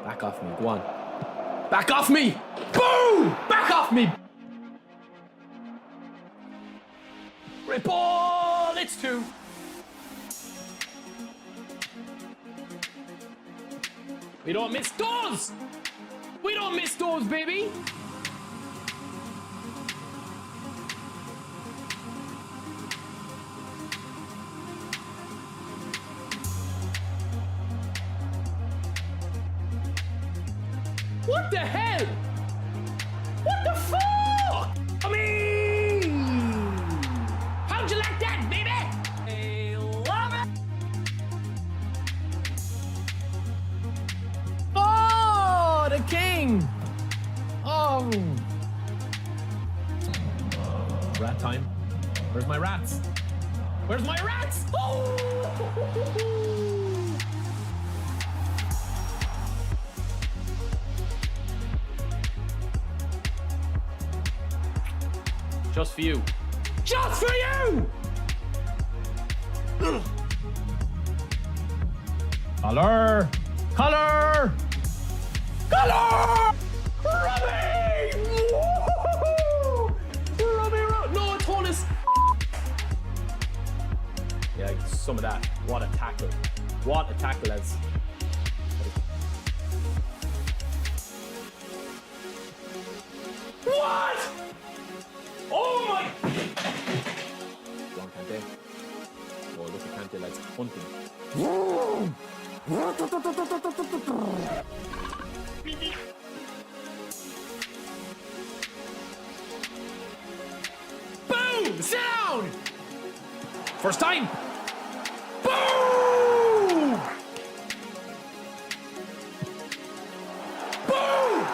Back off me, go on. Back off me! Boom! Back off me! Great ball! It's 2. We don't miss those! We don't miss those, baby! What the hell? What the fuck? I mean, how'd you like that, baby? I love it. Oh, the king. Oh. Rat time. Where's my rats? Where's my rats? Oh. Just for you. Just for you! Color! Color! Color! Robbie! Robbie! No, it's Honus! Yeah, some of that. What a tackle. What a tackle, lads. What? Oh my! Go on, Kante. Oh, look at Kante, lads. Hunting. Boom! Sit down! First time! Boom! Boom!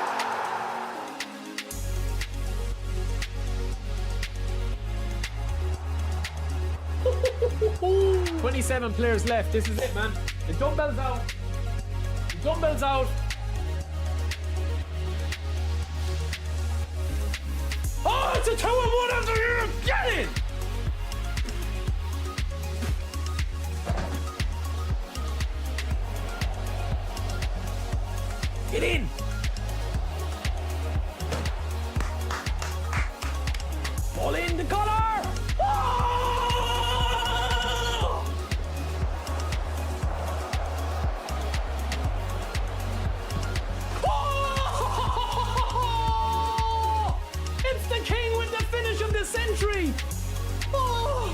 27 players left. This is it, man. The dumbbells out. The dumbbells out. Oh, it's a 2-on-1 after here. Get it! Get in! Ball in the collar! Century! Oh.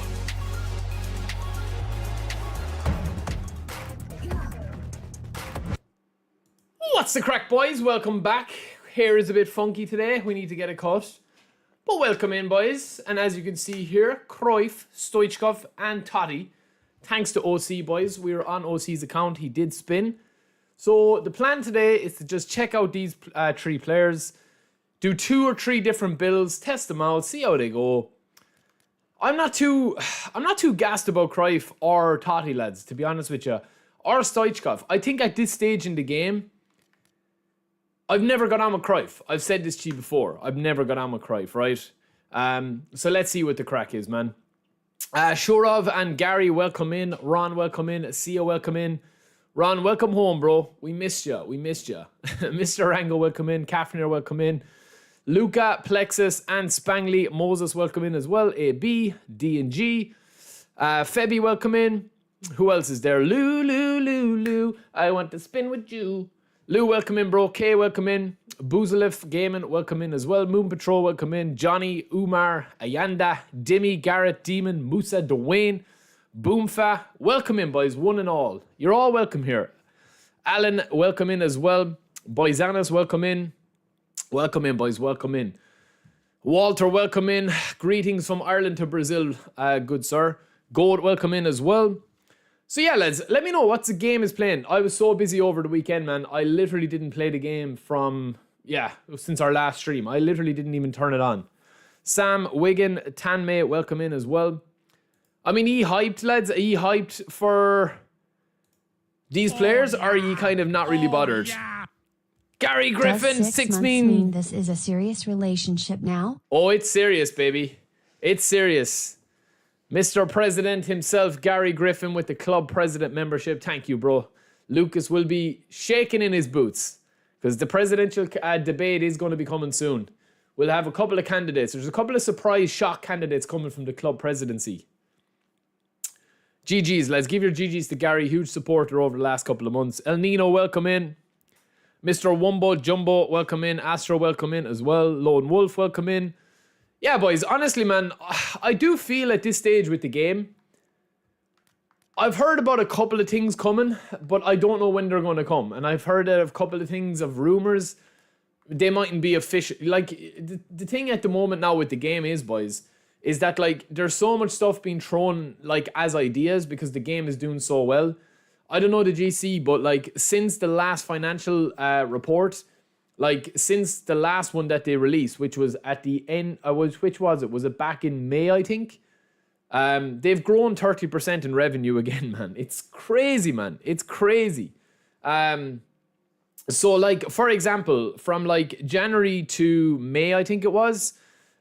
What's the crack, boys? Welcome back. hair is a bit funky today. We need to get it cut. But welcome in, boys. And as you can see here, Cruyff, Stoichkov, and Totti. Thanks to OC, boys. We were on OC's account. He did spin. So the plan today is to just check out these three players, do 2 or 3 different builds, test them out, see how they go. I'm not too gassed about Cruyff or Totti, lads, to be honest with you. Or Stoichkov. I think at this stage in the game, I've never got on with Cruyff. I've said this to you before. I've never got on with Cruyff, right? So let's see what the crack is, man. Shurov and Gary, welcome in. Ron, welcome in. Sia, welcome in. Ron, welcome home, bro. We missed you. Mr. Rango, welcome in. Kafnir, welcome in. Luca, Plexus, and Spangley. Moses, welcome in as well. AB, D and G. Febby, welcome in. Who else is there? Lou. I want to spin with you. Lou, welcome in, bro. Kay, welcome in. Boozalif Gaming, welcome in as well. Moon Patrol, welcome in. Johnny, Umar, Ayanda, Dimmy, Garrett, Demon, Musa, Dwayne, Boomfa. Welcome in, boys, one and all. You're all welcome here. Alan, welcome in as well. Boyzanas, welcome in. Welcome in, boys, welcome in. Walter, welcome in. Greetings from Ireland to Brazil, good sir. Gold, welcome in as well. So yeah, lads, let me know what the game is playing. I was so busy over the weekend, man. I literally didn't play the game since our last stream. I literally didn't even turn it on. Sam, Wigan, Tanmay, welcome in as well. I mean, are you hyped, lads? Are you hyped for these players, or are you kind of not really bothered? Yeah. Gary Griffin, Does 6 months mean this is a serious relationship now? Oh, it's serious, baby. It's serious. Mr. President himself, Gary Griffin, with the club president membership. Thank you, bro. Lucas will be shaking in his boots because the presidential debate is going to be coming soon. We'll have a couple of candidates. There's a couple of surprise shock candidates coming from the club presidency. GG's, let's give your GG's to Gary. Huge supporter over the last couple of months. El Nino, welcome in. Mr. Wumbo Jumbo, welcome in. Astro, welcome in as well. Lone Wolf, welcome in. Yeah, boys, honestly, man, I do feel at this stage with the game, I've heard about a couple of things coming, but I don't know when they're going to come. And I've heard of a couple of things of rumors. They mightn't be official. Like, the thing at the moment now with the game is, boys, is that, like, there's so much stuff being thrown, like, as ideas because the game is doing so well. I don't know the GC, but, like, since the last financial report, like, since the last one that they released, which was at the end, which was it? Was it back in May, I think? They've grown 30% in revenue again, man. It's crazy, man. It's crazy. So, like, for example, from, like, January to May, I think it was,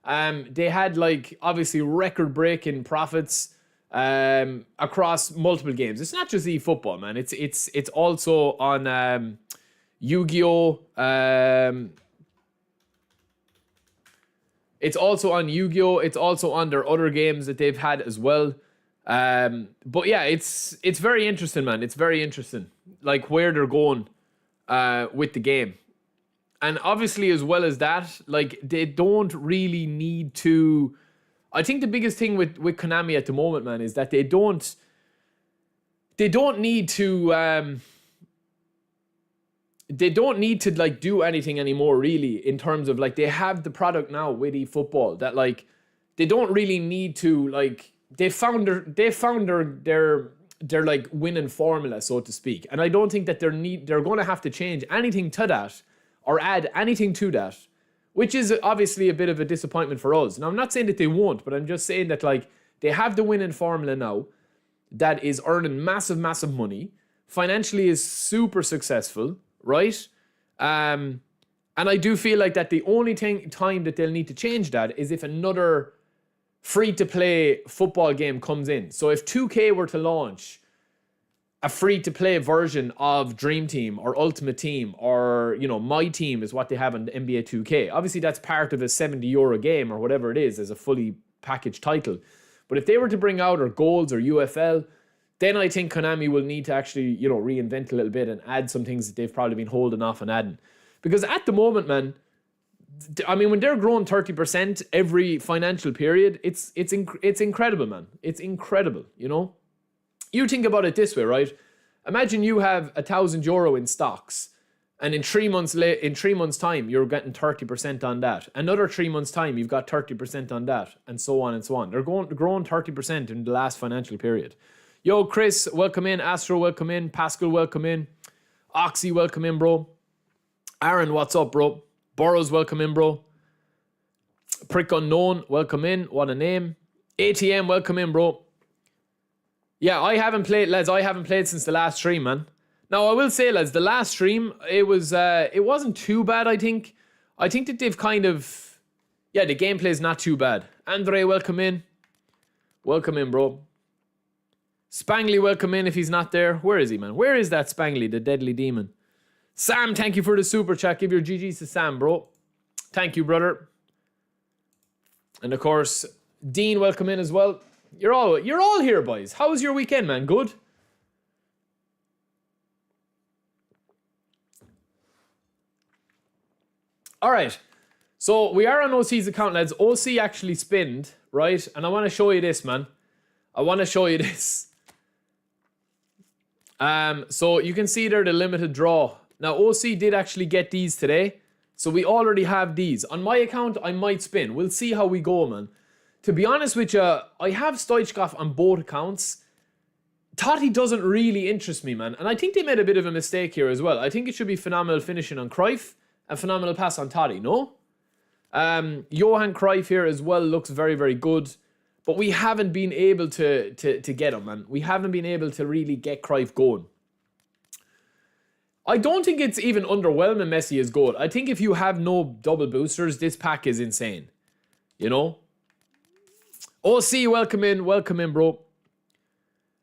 they had, like, obviously record-breaking profits across multiple games. It's not just eFootball, man. It's also on Yu-Gi-Oh! It's also on Yu-Gi-Oh! It's also on their other games that they've had as well. But yeah, it's very interesting, man. It's very interesting, like where they're going with the game. And obviously, as well as that, like they don't really need to. I think the biggest thing with Konami at the moment, man, is that they don't need to. They don't need to like do anything anymore, really, in terms of like they have the product now with eFootball that like they don't really need to like they found their like winning formula, so to speak. And I don't think that they're going to have to change anything to that or add anything to that, which is obviously a bit of a disappointment for us. Now I'm not saying that they won't, but I'm just saying that like they have the winning formula now that is earning massive money, financially is super successful. Right? And I do feel like that the only time that they'll need to change that is if another free-to-play football game comes in. So if 2K were to launch a free-to-play version of Dream Team or Ultimate Team or, you know, My Team is what they have on NBA 2K. Obviously, that's part of a €70 game or whatever it is as a fully packaged title. But if they were to bring out or Goals or UFL, then I think Konami will need to actually, you know, reinvent a little bit and add some things that they've probably been holding off on adding. Because at the moment, man, I mean, when they're growing 30% every financial period, it's incredible, man. It's incredible, you know? You think about it this way, right? Imagine you have €1,000 in stocks And in 3 months time, you're getting 30% on that. Another 3 months time, you've got 30% on that, and so on and so on. They're growing 30% in the last financial period. Yo, Chris, welcome in. Astro, welcome in. Pascal, welcome in. Oxy, welcome in, bro. Aaron, what's up, bro? Burrows, welcome in, bro. Prick Unknown, welcome in. What a name. ATM, welcome in, bro. Yeah, I haven't played, lads. I haven't played since the last stream, man. Now, I will say, lads, the last stream, it wasn't too bad, I think. I think that they've kind of... Yeah, the gameplay is not too bad. Andre, welcome in. Welcome in, bro. Spangly, welcome in if he's not there. Where is he, man? Where is that Spangly, the deadly demon? Sam, thank you for the super chat. Give your GGs to Sam, bro. Thank you, brother. And, of course, Dean, welcome in as well. You're all here, boys. How was your weekend, man? Good? All right. So we are on OC's account, lads. OC actually spinned, right? And I want to show you this, man. I want to show you this. So you can see there the limited draw. Now, OC did actually get these today. So we already have these. On my account, I might spin. We'll see how we go, man. To be honest with you, I have Stoichkov on both accounts. Totti doesn't really interest me, man. And I think they made a bit of a mistake here as well. I think it should be phenomenal finishing on Cruyff and phenomenal pass on Totti, no? Johan Cruyff here as well looks very, very good. But we haven't been able to get him, man. We haven't been able to really get Cruyff going. I don't think it's even underwhelming Messi is good. I think if you have no double boosters, this pack is insane. You know? OC, welcome in, bro.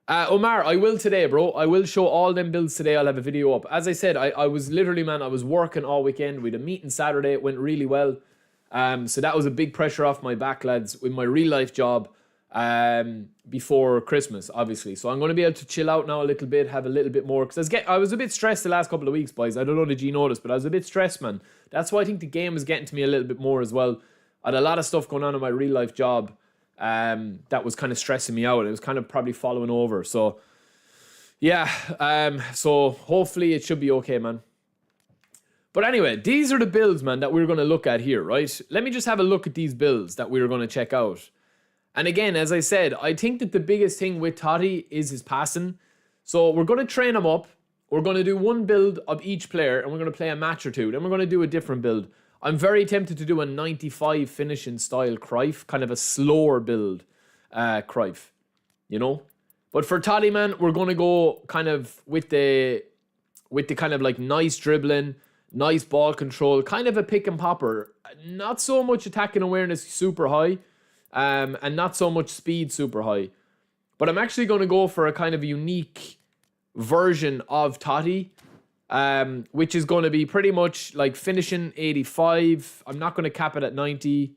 Omar, I will today, bro. I will show all them builds today. I'll have a video up. As I said, I was literally, man, I was working all weekend. We had a meeting Saturday. It went really well. So that was a big pressure off my back, lads, with my real life job before Christmas, obviously. So I'm going to be able to chill out now a little bit, have a little bit more. Because I was a bit stressed the last couple of weeks, boys. I don't know, did you notice? But I was a bit stressed, man. That's why I think the game was getting to me a little bit more as well. I had a lot of stuff going on in my real life job. That was kind of stressing me out. It was kind of probably following over. So, yeah. So, hopefully it should be okay, man. But anyway, these are the builds, man, that we're going to look at here, right? Let me just have a look at these builds that we're going to check out. And again, as I said, I think that the biggest thing with Totti is his passing. So, we're going to train him up. We're going to do one build of each player, and we're going to play a match or two. Then we're going to do a different build. I'm very tempted to do a 95 finishing style Cruyff, kind of a slower build Cruyff, you know? But for Totti, man, we're going to go kind of with the kind of like nice dribbling, nice ball control, kind of a pick and popper. Not so much attacking awareness super high, and not so much speed super high. But I'm actually going to go for a kind of unique version of Totti, which is going to be pretty much like finishing 85. I'm not going to cap it at 90.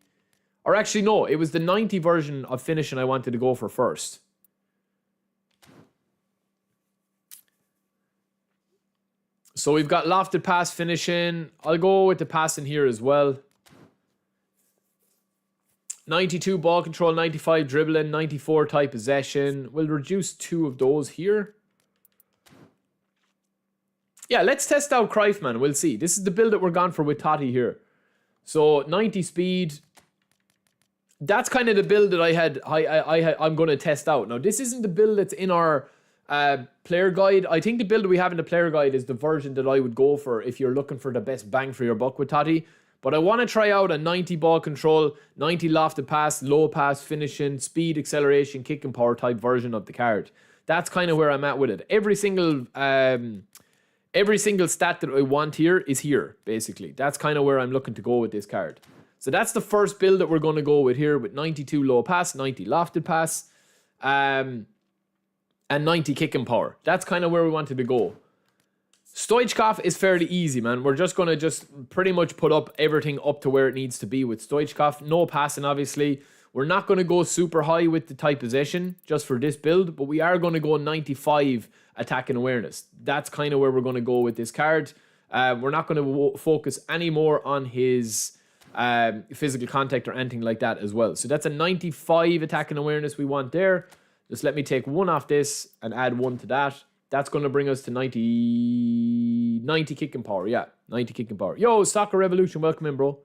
Or actually, no, it was the 90 version of finishing I wanted to go for first. So we've got lofted pass finishing. I'll go with the passing here as well. 92 ball control, 95 dribbling, 94 tight possession. We'll reduce 2 of those here. Yeah, let's test out Cruyff, man. We'll see. This is the build that we're gone for with Totti here. So 90 speed. That's kind of the build that I'm going to test out. Now, this isn't the build that's in our player guide. I think the build that we have in the player guide is the version that I would go for if you're looking for the best bang for your buck with Totti. But I want to try out a 90 ball control, 90 lofted pass, low pass, finishing, speed, acceleration, kick and power type version of the card. That's kind of where I'm at with it. Every single stat that I want here is here, basically. That's kind of where I'm looking to go with this card. So that's the first build that we're going to go with here with 92 low pass, 90 lofted pass, and 90 kick and power. That's kind of where we wanted to go. Stoichkov is fairly easy, man. We're just going to pretty much put up everything up to where it needs to be with Stoichkov. No passing, obviously. We're not going to go super high with the tight possession just for this build, but we are going to go 95 attacking awareness. That's kind of where we're going to go with this card. We're not going to focus any more on his physical contact or anything like that as well. So that's a 95 attacking awareness we want there. Just let me take 1 off this and add 1 to that. That's going to bring us to 99. 90 kicking power, yeah. 90 kicking power. Yo, Soccer Revolution, welcome in, bro.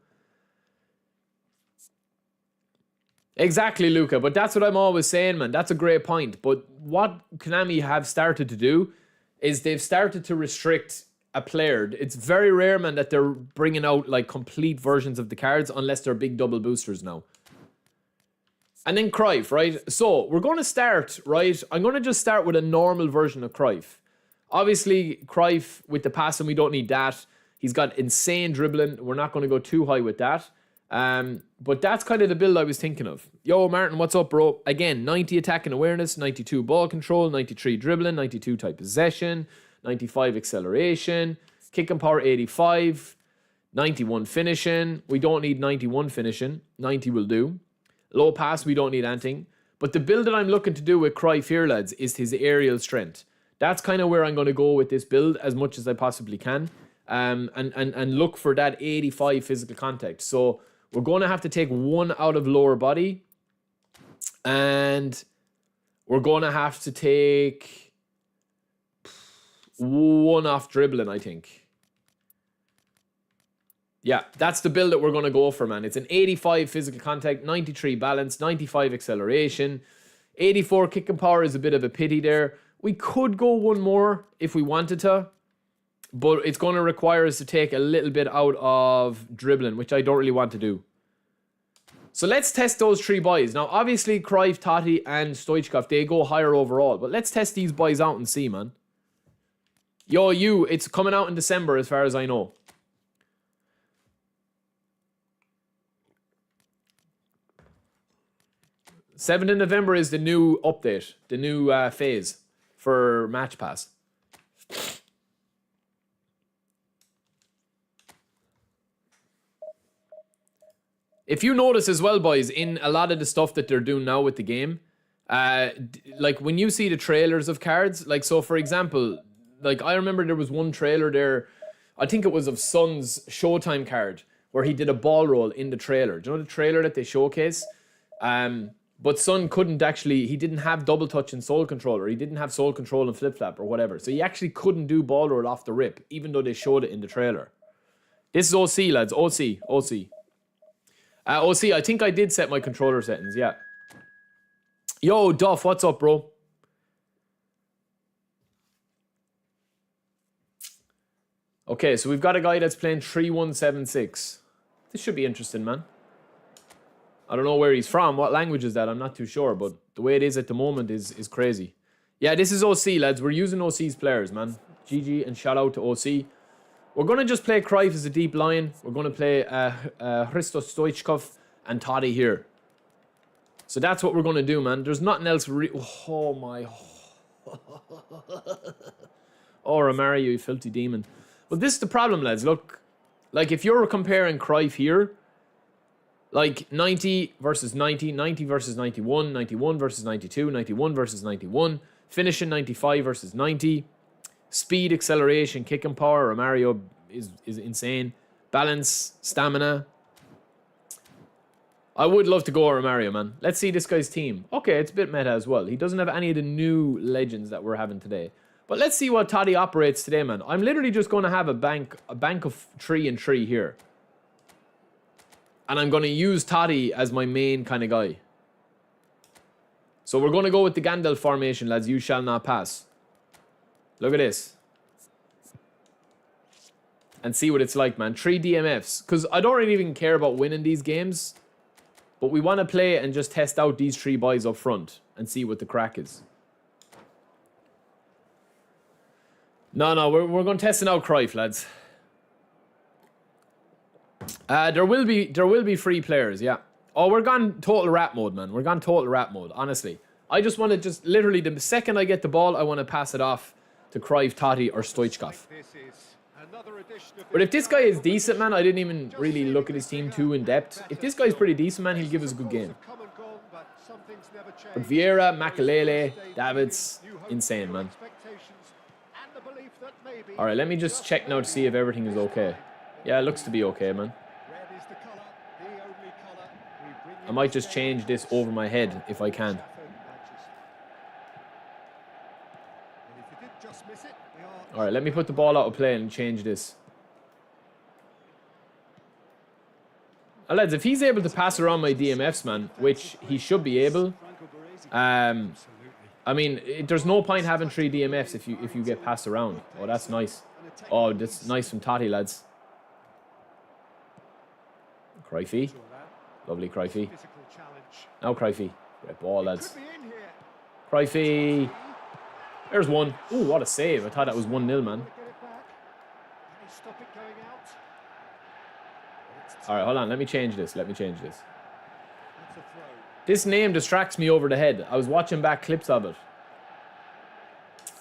Exactly, Luca, but that's what I'm always saying, man. That's a great point. But what Konami have started to do is they've started to restrict a player. It's very rare, man, that they're bringing out like complete versions of the cards unless they're big double boosters now. And then Cruyff, right? So we're going to start, right? I'm going to just start with a normal version of Cruyff. Obviously, Cruyff with the passing, we don't need that. He's got insane dribbling. We're not going to go too high with that. But that's kind of the build I was thinking of. Yo, Martin, what's up, bro? Again, 90 attacking awareness, 92 ball control, 93 dribbling, 92 type possession, 95 acceleration, kicking power 85, 91 finishing. We don't need 91 finishing. 90 will do. Low pass, we don't need anything. But the build that I'm looking to do with Cruyff here, lads, is his aerial strength. That's kind of where I'm going to go with this build as much as I possibly can. And look for that 85 physical contact. So we're going to have to take one out of lower body. And we're going to have to take one off dribbling, I think. Yeah, that's the build that we're going to go for, man. It's an 85 physical contact, 93 balance, 95 acceleration. 84 kicking power is a bit of a pity there. We could go one more if we wanted to. But it's going to require us to take a little bit out of dribbling, which I don't really want to do. So let's test those three boys. Now, obviously, Cruyff, Totti, and Stoichkov, they go higher overall. But let's test these boys out and see, man. Yo, it's coming out in December as far as I know. 7th of November is the new update, the new phase for Match Pass. If you notice as well, boys, in a lot of the stuff that they're doing now with the game, like when you see the trailers of cards, like so for example, like I remember there was one trailer there, I think it was of Son's Showtime card, where he did a ball roll in the trailer. Do you know the trailer that they showcase? But Son couldn't actually, he didn't have double touch and soul control, or he didn't have soul control and flip flap or whatever. So he actually couldn't do ball roll off the rip, even though they showed it in the trailer. This is OC, lads. OC. OC, I think I did set my controller settings, yeah. Yo, Duff, what's up, bro? Okay, so we've got a guy that's playing 3176. This should be interesting, man. I don't know where he's from. What language is that? I'm not too sure, but the way it is at the moment is crazy. Yeah, this is OC, lads. We're using OC's players, man. GG and shout out to OC. We're going to just play Cruyff as a deep line. We're going to play Totti Stoichkov and Totti here. So that's what we're going to do, man. There's nothing else. Oh, my. Oh, Romario, you filthy demon. But this is the problem, lads. Look, like if you're comparing Cruyff here, like 90 versus 90, 90 versus 91, 91 versus 92, 91 versus 91, finishing 95 versus 90, speed, acceleration, kicking power, Romario is insane, balance, stamina. I would love to go Romario, man. Let's see this guy's team. Okay, it's a bit meta as well. He doesn't have any of the new legends that we're having today. But let's see what Totti operates today, man. I'm literally just going to have a bank of 3 and 3 here. And I'm going to use Totti as my main kind of guy. So we're going to go with the Gandalf formation, lads. You shall not pass. Look at this. And see what it's like, man. 3 DMFs. Because I don't really even care about winning these games. But we want to play and just test out these 3 boys up front. And see what the crack is. No, we're going testing out Cruyff, lads. There will be free players, yeah. Oh, we're gone total rat mode, man. We're gone total rat mode, honestly. I just want to just literally, the second I get the ball, I want to pass it off to Cruyff, Totti, or Stoichkov. But if this guy is decent, man, I didn't even really look at his team too in depth. If this guy's pretty decent, man, he'll give us a good game. But Vieira, Makelele, Davids, insane, man. Alright, let me just check now to see if everything is okay. Yeah, it looks to be okay, man. I might just change this over my head if I can. All right, let me put the ball out of play and change this. Lads, if he's able to pass around my DMFs, man, which he should be able, I mean, there's no point having 3 DMFs if you get passed around. Oh, that's nice. Oh, that's nice from Totti, lads. Cruyffy. Lovely Cruyffy. Now Cruyffy. Great ball, lads. Cruyffy. There's one. Ooh, what a save. I thought that was 1-0, man. All right, hold on. Let me change this. This name distracts me over the head. I was watching back clips of it.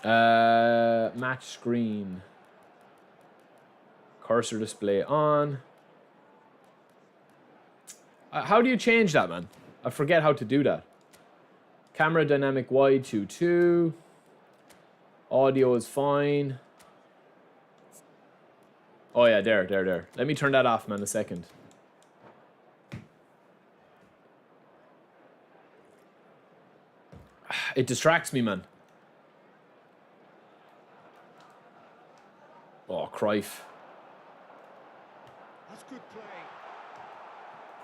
Match screen. Cursor display on. How do you change that, man? I forget how to do that. Camera dynamic wide 2:2. Audio is fine. Oh yeah, there. Let me turn that off, man, a second. It distracts me, man. Oh, Cruyff. That's good play.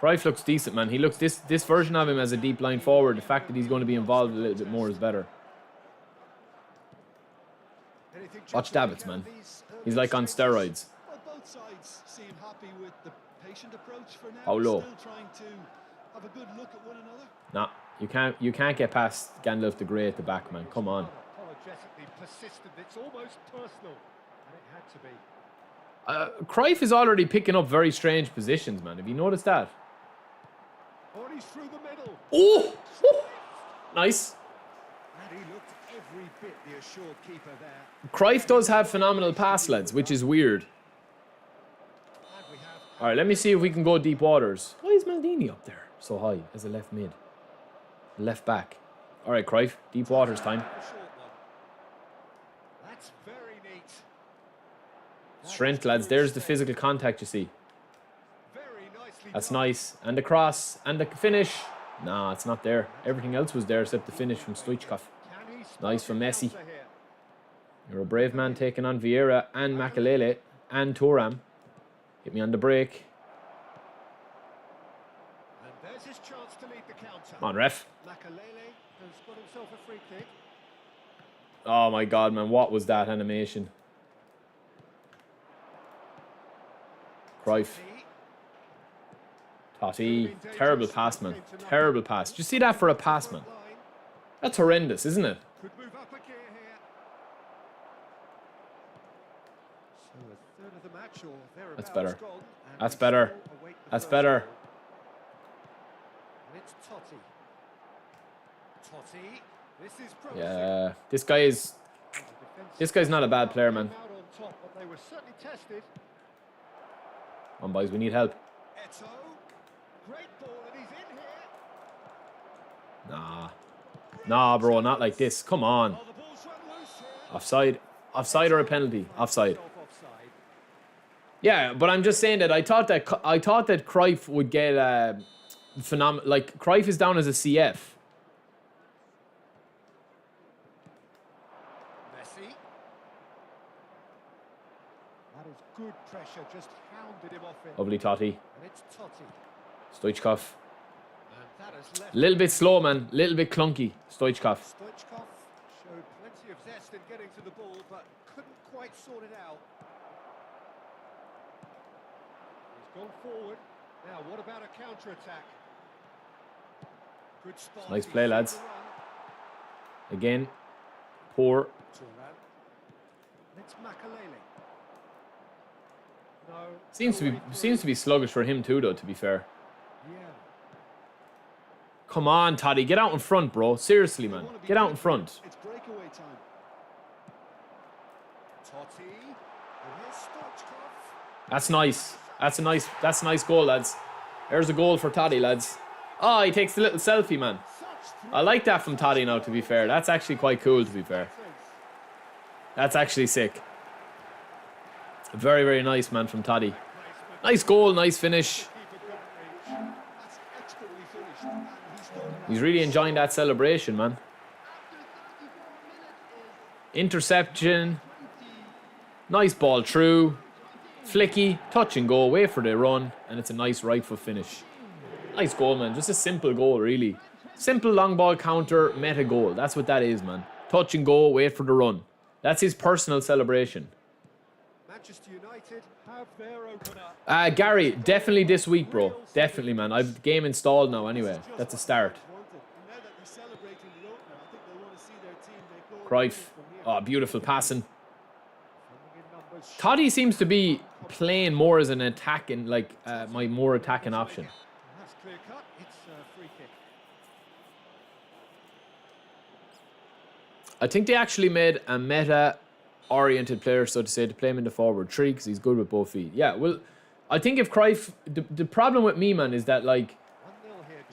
Cruyff looks decent, man. He looks this version of him as a deep line forward. The fact that he's going to be involved a little bit more is better. Watch Davids, man. He's like on steroids. Well, both sides seem happy with the patient approach for now. Paulo. Still trying to have a good look at one another. Nah, you can't get past Gandalf the Grey at the back, man. Come on. Apologetically persistent. It's almost personal, and it had to be. Cruyff is already picking up very strange positions, man. Have you noticed that? Oh, he's through the middle. Oh! Nice. And he looked every bit the assured keeper there. Cruyff does have phenomenal pass, lads, which is weird. And we have All right, let me see if we can go deep waters. Why is Maldini up there so high as a left mid? Left back. All right, Cruyff, deep waters time. a short one. That's very neat. Strength, lads. There's the physical contact, you see. Very nicely That's done. nice. And the cross and the finish. Nah, it's not there. Everything else was there except the finish from Stoichkov. Can he spot Nice from the Messi. counter here? You're a brave man taking on Vieira and Makalele and Thuram. Hit me on the break. And there's his chance to lead the counter. Come on, ref. Makalele has got himself a free kick. Oh my god, man. What was that animation? Cruyff. Totti. Terrible pass, man. Terrible pass. Did you see that for a pass, man? That's horrendous, isn't it? Could move up a gear here. So a third of the match or thereabouts That's better. gone, and That's we better. still await the That's first better. goal. And it's Totti. Totti. This is promising. Yeah. This guy's not a bad player, man. Out on top, but they were certainly tested. Come on, boys. We need help. Eto. Great ball, and he's in here. Nah. Nah, bro. Not like this. Come on. Oh, the ball's run loose here. Offside. Offside or a penalty? Offside. Offside. Yeah, but I'm just saying that I thought that Cruyff would get like Cruyff is down as a CF. Messi. That is good pressure, just hounded him off it. Lovely Totti. And it's Totti. Stoichkov. And that has left. A little bit slow, man. A little bit clunky. Stoichkov. Stoichkov showed plenty of zest in getting to the ball, but couldn't quite sort it out. He's gone forward. Now, what about a counter-attack? Good spot. Nice He play, saved lads. the run. Again. Poor. Thuram. It's Makalele. No. Seems to be sluggish for him too, though, to be fair. Yeah. Come on, Toddy. Get out in front, bro. Seriously, man. Get out in front. It's breakaway time. Totti. And here's Stoichkov. That's nice. That's a nice goal, lads. There's a goal for Toddy, lads. Oh, he takes the little selfie, man. I like that from Toddy now, to be fair. That's actually quite cool, to be fair. That's actually sick. Very, very nice, man, from Toddy. Nice goal, nice finish. That's expertly finished. And he's not He's really enjoying that celebration, man. Interception. Nice ball through. Flicky, touch and go, wait for the run, and it's a nice right foot finish. Nice goal, man. Just a simple goal, really. Simple long ball counter, meta goal. That's what that is, man. Touch and go, wait for the run. That's his personal celebration. Manchester United have their opener. Gary, definitely this week, bro. Definitely, man. I've the game installed now anyway. That's a start. Cruyff. Oh, beautiful passing. Totti seems to be playing more as an attacking, like my more attacking option. That's clear cut. It's a free kick. I think they actually made a meta-oriented player, so to say, to play him in the forward three because he's good with both feet. Yeah, well, I think if Cruyff... The problem with me, man, is that, like,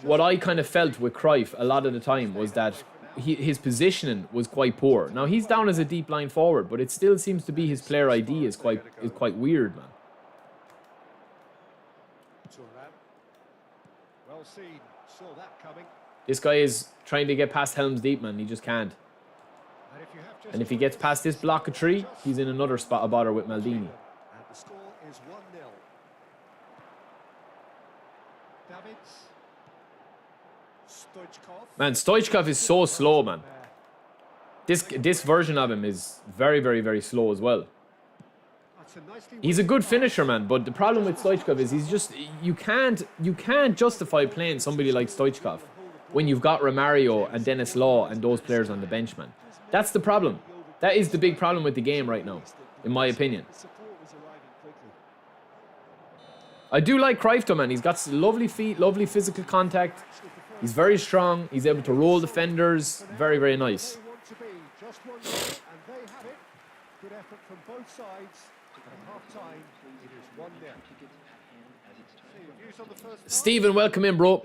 what I kind of felt with Cruyff a lot of the time was that his positioning was quite poor. Now, he's down as a deep line forward, but it still seems to be his player ID is quite weird, man. Well seen. Saw that coming. This guy is trying to get past Helm's Deep, man. He just can't. And if he gets past this block of three, he's in another spot of bother with Maldini. And the score is 1-0. Davids. Stoichkov. Man, Stoichkov is so slow, man. This version of him is very, very, very slow as well. He's a good finisher, man, but the problem with Stoichkov is he's just... You can't justify playing somebody like Stoichkov when you've got Romario and Dennis Law and those players on the bench, man. That's the problem. That is the big problem with the game right now, in my opinion. I do like Cruyff, though, man. He's got lovely feet, lovely physical contact. He's very strong. He's able to roll defenders. Very, very nice. Good effort from both sides. At half-time, it is 1-0. Stephen, welcome in, bro.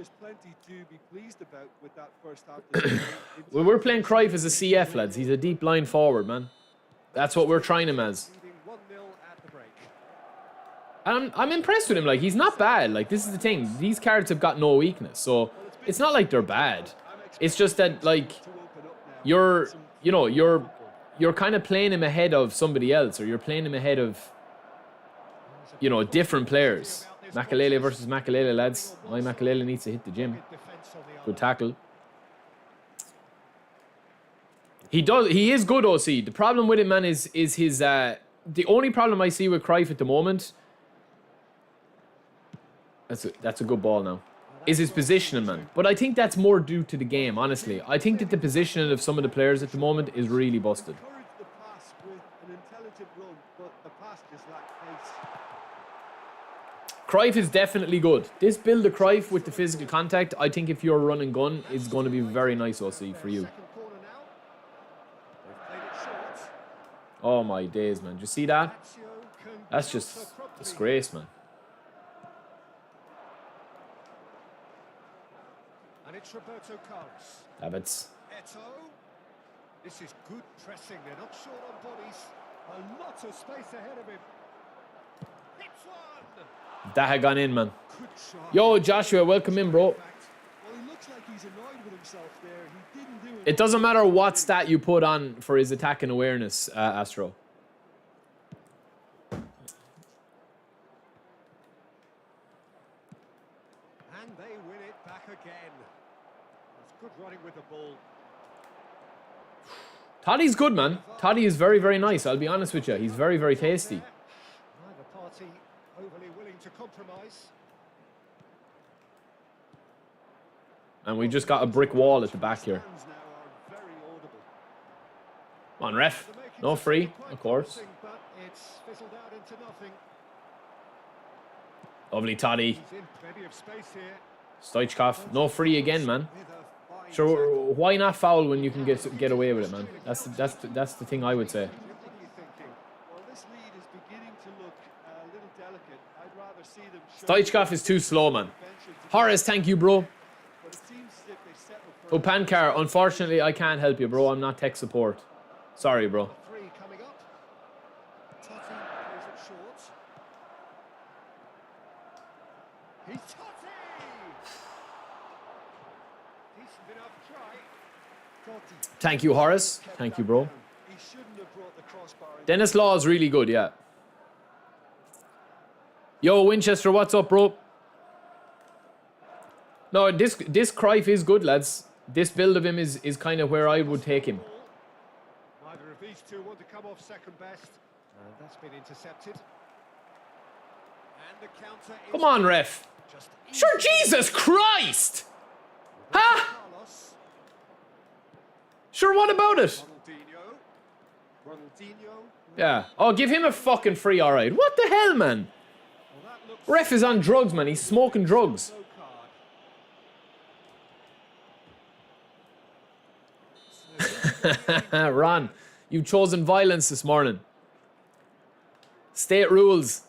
Well, we're playing Cruyff as a CF, lads. He's a deep line forward, man. That's what we're trying him as. And I'm impressed with him. Like, he's not bad. Like, this is the thing. These cards have got no weakness. So, it's not like they're bad. It's just that, like, you're kind of playing him ahead of somebody else. Or you're playing him ahead of, different players. Makalele versus Makalele, lads. My Makalele needs to hit the gym. Good tackle. He is good, OC. The problem with him, man, is his... the only problem I see with Cruyff at the moment... That's a good ball now. Is his positioning, man. But I think that's more due to the game, honestly. I think that the positioning of some of the players at the moment is really busted. Cruyff is definitely good. This build of Cruyff with the physical contact, I think if you're run and gun, is going to be very nice, OC, for you. Oh my days, man. Do you see that? That's just disgrace, man. And it's Roberto Carlos. Davids. Eto. This is good pressing. They're not short on bodies. A lot of space ahead of him. Hits one. That had gone in, man. Yo, Joshua, welcome in, bro. Well, he looks like he's annoyed with himself there. He didn't do it. It doesn't matter what stat you put on for his attacking awareness, Astro. And they win it back again. That's good running with the ball. Toddy's good, man. Toddy is very, very nice. I'll be honest with you. He's very, very tasty. Neither party overly willing to compromise. And we just got a brick wall at the back here. Sounds now are very audible. Come on, ref. No free, of course. But it's fizzled out into nothing. Lovely Toddy. He's in plenty of space here. Stoichkov. No free again, man. With a fine Sure, why not foul when you can get away with it, man? That's the thing I would say. What are you thinking? Well, this lead is beginning to look a little delicate. I'd rather see them show Stoichkov is too slow, man. Horace, thank you, bro. but it seems as if they settle for Oh, Pankar, unfortunately, I can't help you, bro. I'm not tech support. Sorry, bro. three coming up. Totti plays it short. He's Totti! Decent enough try. Totti. Thank you, Horace. Thank you, bro. He shouldn't have brought the crossbar in. Dennis Law is really good, yeah. Yo, Winchester, what's up, bro? No, this Cruyff is good, lads. This build of him is kind of where I would take him. Neither of these two want to come off second best. That's been intercepted. And the counter is Come on, ref. just Sure, Jesus Christ! Huh? Carlos. Sure, what about it? Ronaldinho. Yeah. Oh, give him a fucking free, alright. What the hell, man? Well, that looks Ref is on drugs, man. He's smoking drugs. no card. Ron, you've chosen violence this morning. State rules.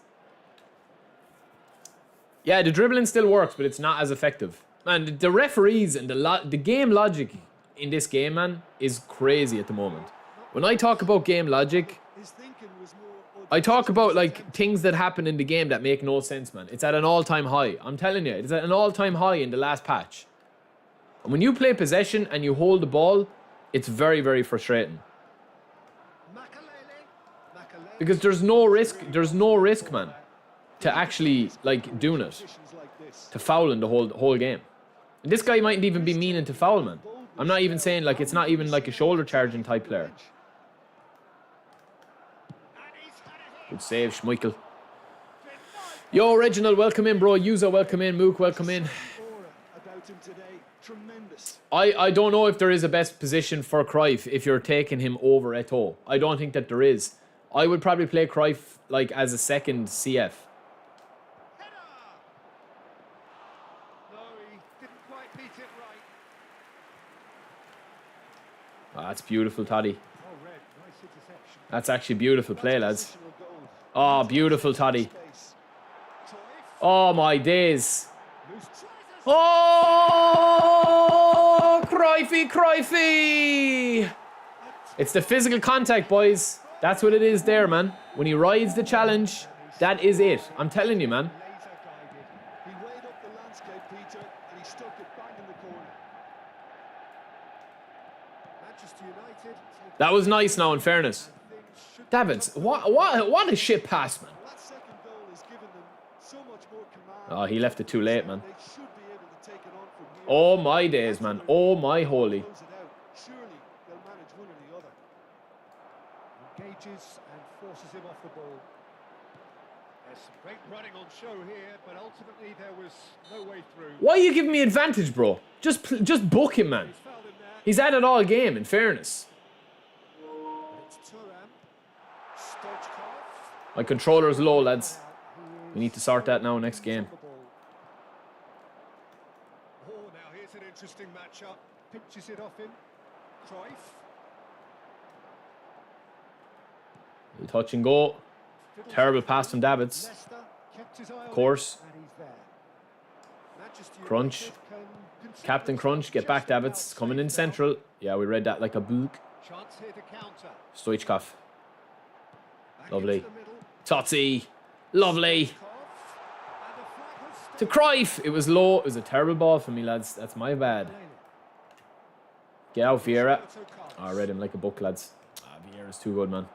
Yeah, the dribbling still works, but it's not as effective. Man, the referees and the game logic in this game, man, is crazy at the moment. When I talk about game logic, His thinking was more I talk about like things that happen in the game that make no sense, man. It's at an all-time high. I'm telling you, it's at an all-time high in the last patch. And when you play possession and you hold the ball, it's very, very frustrating. Makalele. Because there's no risk, man, to actually like doing it, Positions like this. to fouling the whole game. And this guy mightn't even be meaning to foul, man. I'm not even saying like it's not even like a shoulder charging type player. And he's had a hit. Good save, Schmeichel. Yo, Reginald, welcome in, bro. Yuza, welcome in. Mook, welcome in. Aura about him today. Tremendous. I don't know if there is a best position for Cruyff if you're taking him over Eto'o. I don't think that there is. I would probably play Cruyff like as a second CF. Header. No, he didn't quite beat it right. Oh, that's beautiful, Totti. Oh, red. Nice interception. That's actually beautiful play, lads. Positional goal. Oh, beautiful, Totti. Space. Cruyff. Oh, my days. Loose tries us. Oh, Cruyffy. It's the physical contact, boys. That's what it is there, man. When he rides the challenge, that is it. I'm telling you, man. Laser guided. He weighed up the landscape, Peter, and he stuck it bang in the corner. Manchester United. That was nice now, in fairness. Things should Davids, what a shit pass, man. That second goal has given them so much more command. Oh, he left it too late, man. They should be able to take it on from here. Oh, my days, man. Oh, my holy. Close it out. Surely they'll manage one or the other. Engages and forces him off the ball. There's some great running on show here, but ultimately there was no way through. Why are you giving me advantage, bro? Just book him, man. He's fouled him there. He's at it all game, in fairness. It's Thuram. Stoichkov. My controller's low, lads. We need to sort that now next game. Oh, now here's an interesting matchup. Pinches it off him. Cruyff. Touch and go. Terrible pass from Davids. Leicester kept his eye on Of course. it, and he's there. Manchester Crunch. United can concede Captain Crunch, get back, just about Davids. Coming in safe central. Yeah, we read that like a book. now. Chance here to counter. Stoichkov. Back Lovely. into the middle. Totti. Lovely. Kov. And the flag has To stood. Cruyff. It was low. It was a terrible ball for me, lads. That's my bad. Get out, Vieira. Oh, I read him like a book, lads. Vieira's too good, man.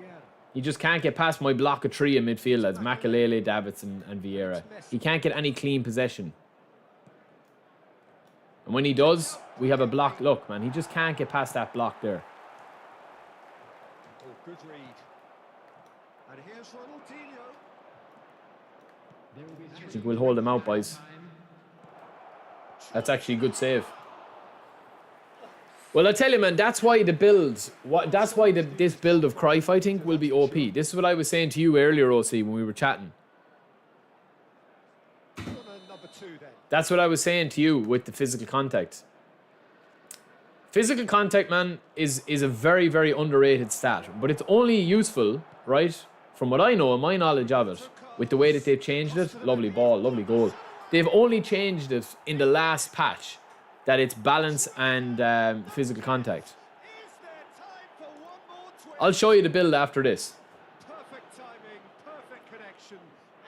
Yeah. He just can't get past my block of three in midfield, lads. Makalele, Davids, and Vieira. He can't get any clean possession. And when he does, we have a block. Look, man, he just can't get past that block there. Oh, good read. And here's Ronaldinho. I think we'll hold him out, boys. That's actually a good save. Well, I tell you, man, that's why this build of Cruyff, I think, will be OP. This is what I was saying to you earlier, OC, when we were chatting. Corner number 2 then. That's what I was saying to you with the physical contact. Physical contact, man, is a very, very underrated stat. But it's only useful, right, from what I know and my knowledge of it, with the way that they've changed it. Lovely ball, lovely goal. They've only changed it in the last patch, that it's balance and physical contact. Is there time for one more twist? I'll show you the build after this. Perfect timing, perfect connection,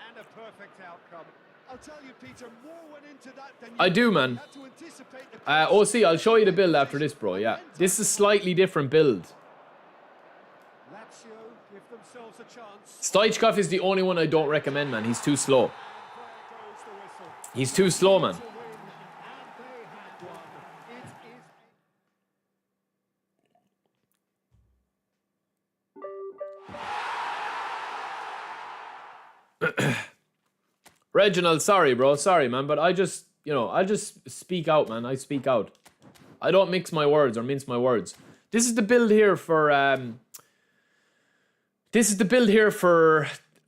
and a perfect outcome. I'll tell you, Peter, more went into that than you I do, man. had to anticipate the OC, I'll show you the build after this, bro. Yeah, this is a slightly different build. Lazio give themselves a chance. Stoichkov is the only one I don't recommend, man. He's too slow. There goes the whistle. He's too slow, man. To win, and they had one. It is. Reginald, sorry, bro. Sorry, man. But I just, I just speak out, man. I speak out. I don't mix my words or mince my words. This is the build here for,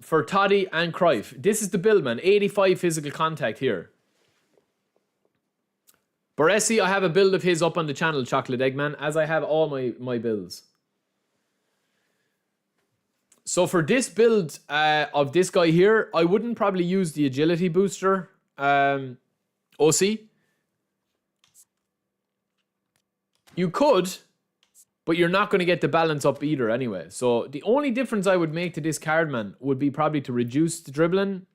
for Totti and Cruyff. This is the build, man. 85 physical contact here. Baresi, I have a build of his up on the channel, Chocolate Eggman, as I have all my builds. So for this build of this guy here, I wouldn't probably use the agility booster, OC. You could, but you're not going to get the balance up either anyway. So the only difference I would make to this card, man, would be probably to reduce the dribbling.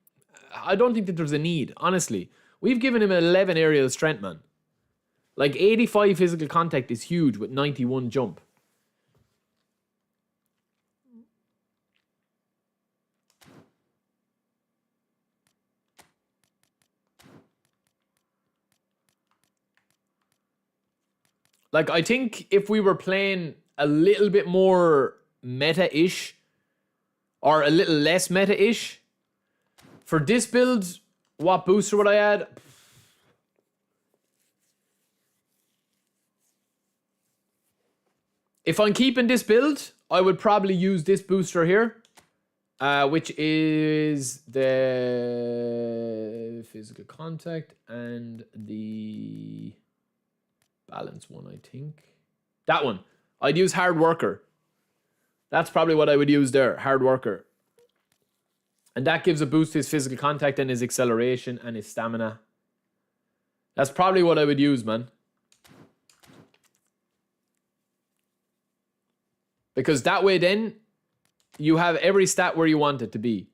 I don't think that there's a need, honestly. We've given him 11 aerial strength, man. Like 85 physical contact is huge with 91 jump. Like, I think if we were playing a little bit more meta-ish, or a little less meta-ish, for this build, what booster would I add? If I'm keeping this build, I would probably use this booster here, which is the physical contact and the balance one, I think. That one. I'd use hard worker. That's probably what I would use there, hard worker. And that gives a boost to his physical contact and his acceleration and his stamina. That's probably what I would use, man. Because that way then, you have every stat where you want it to be.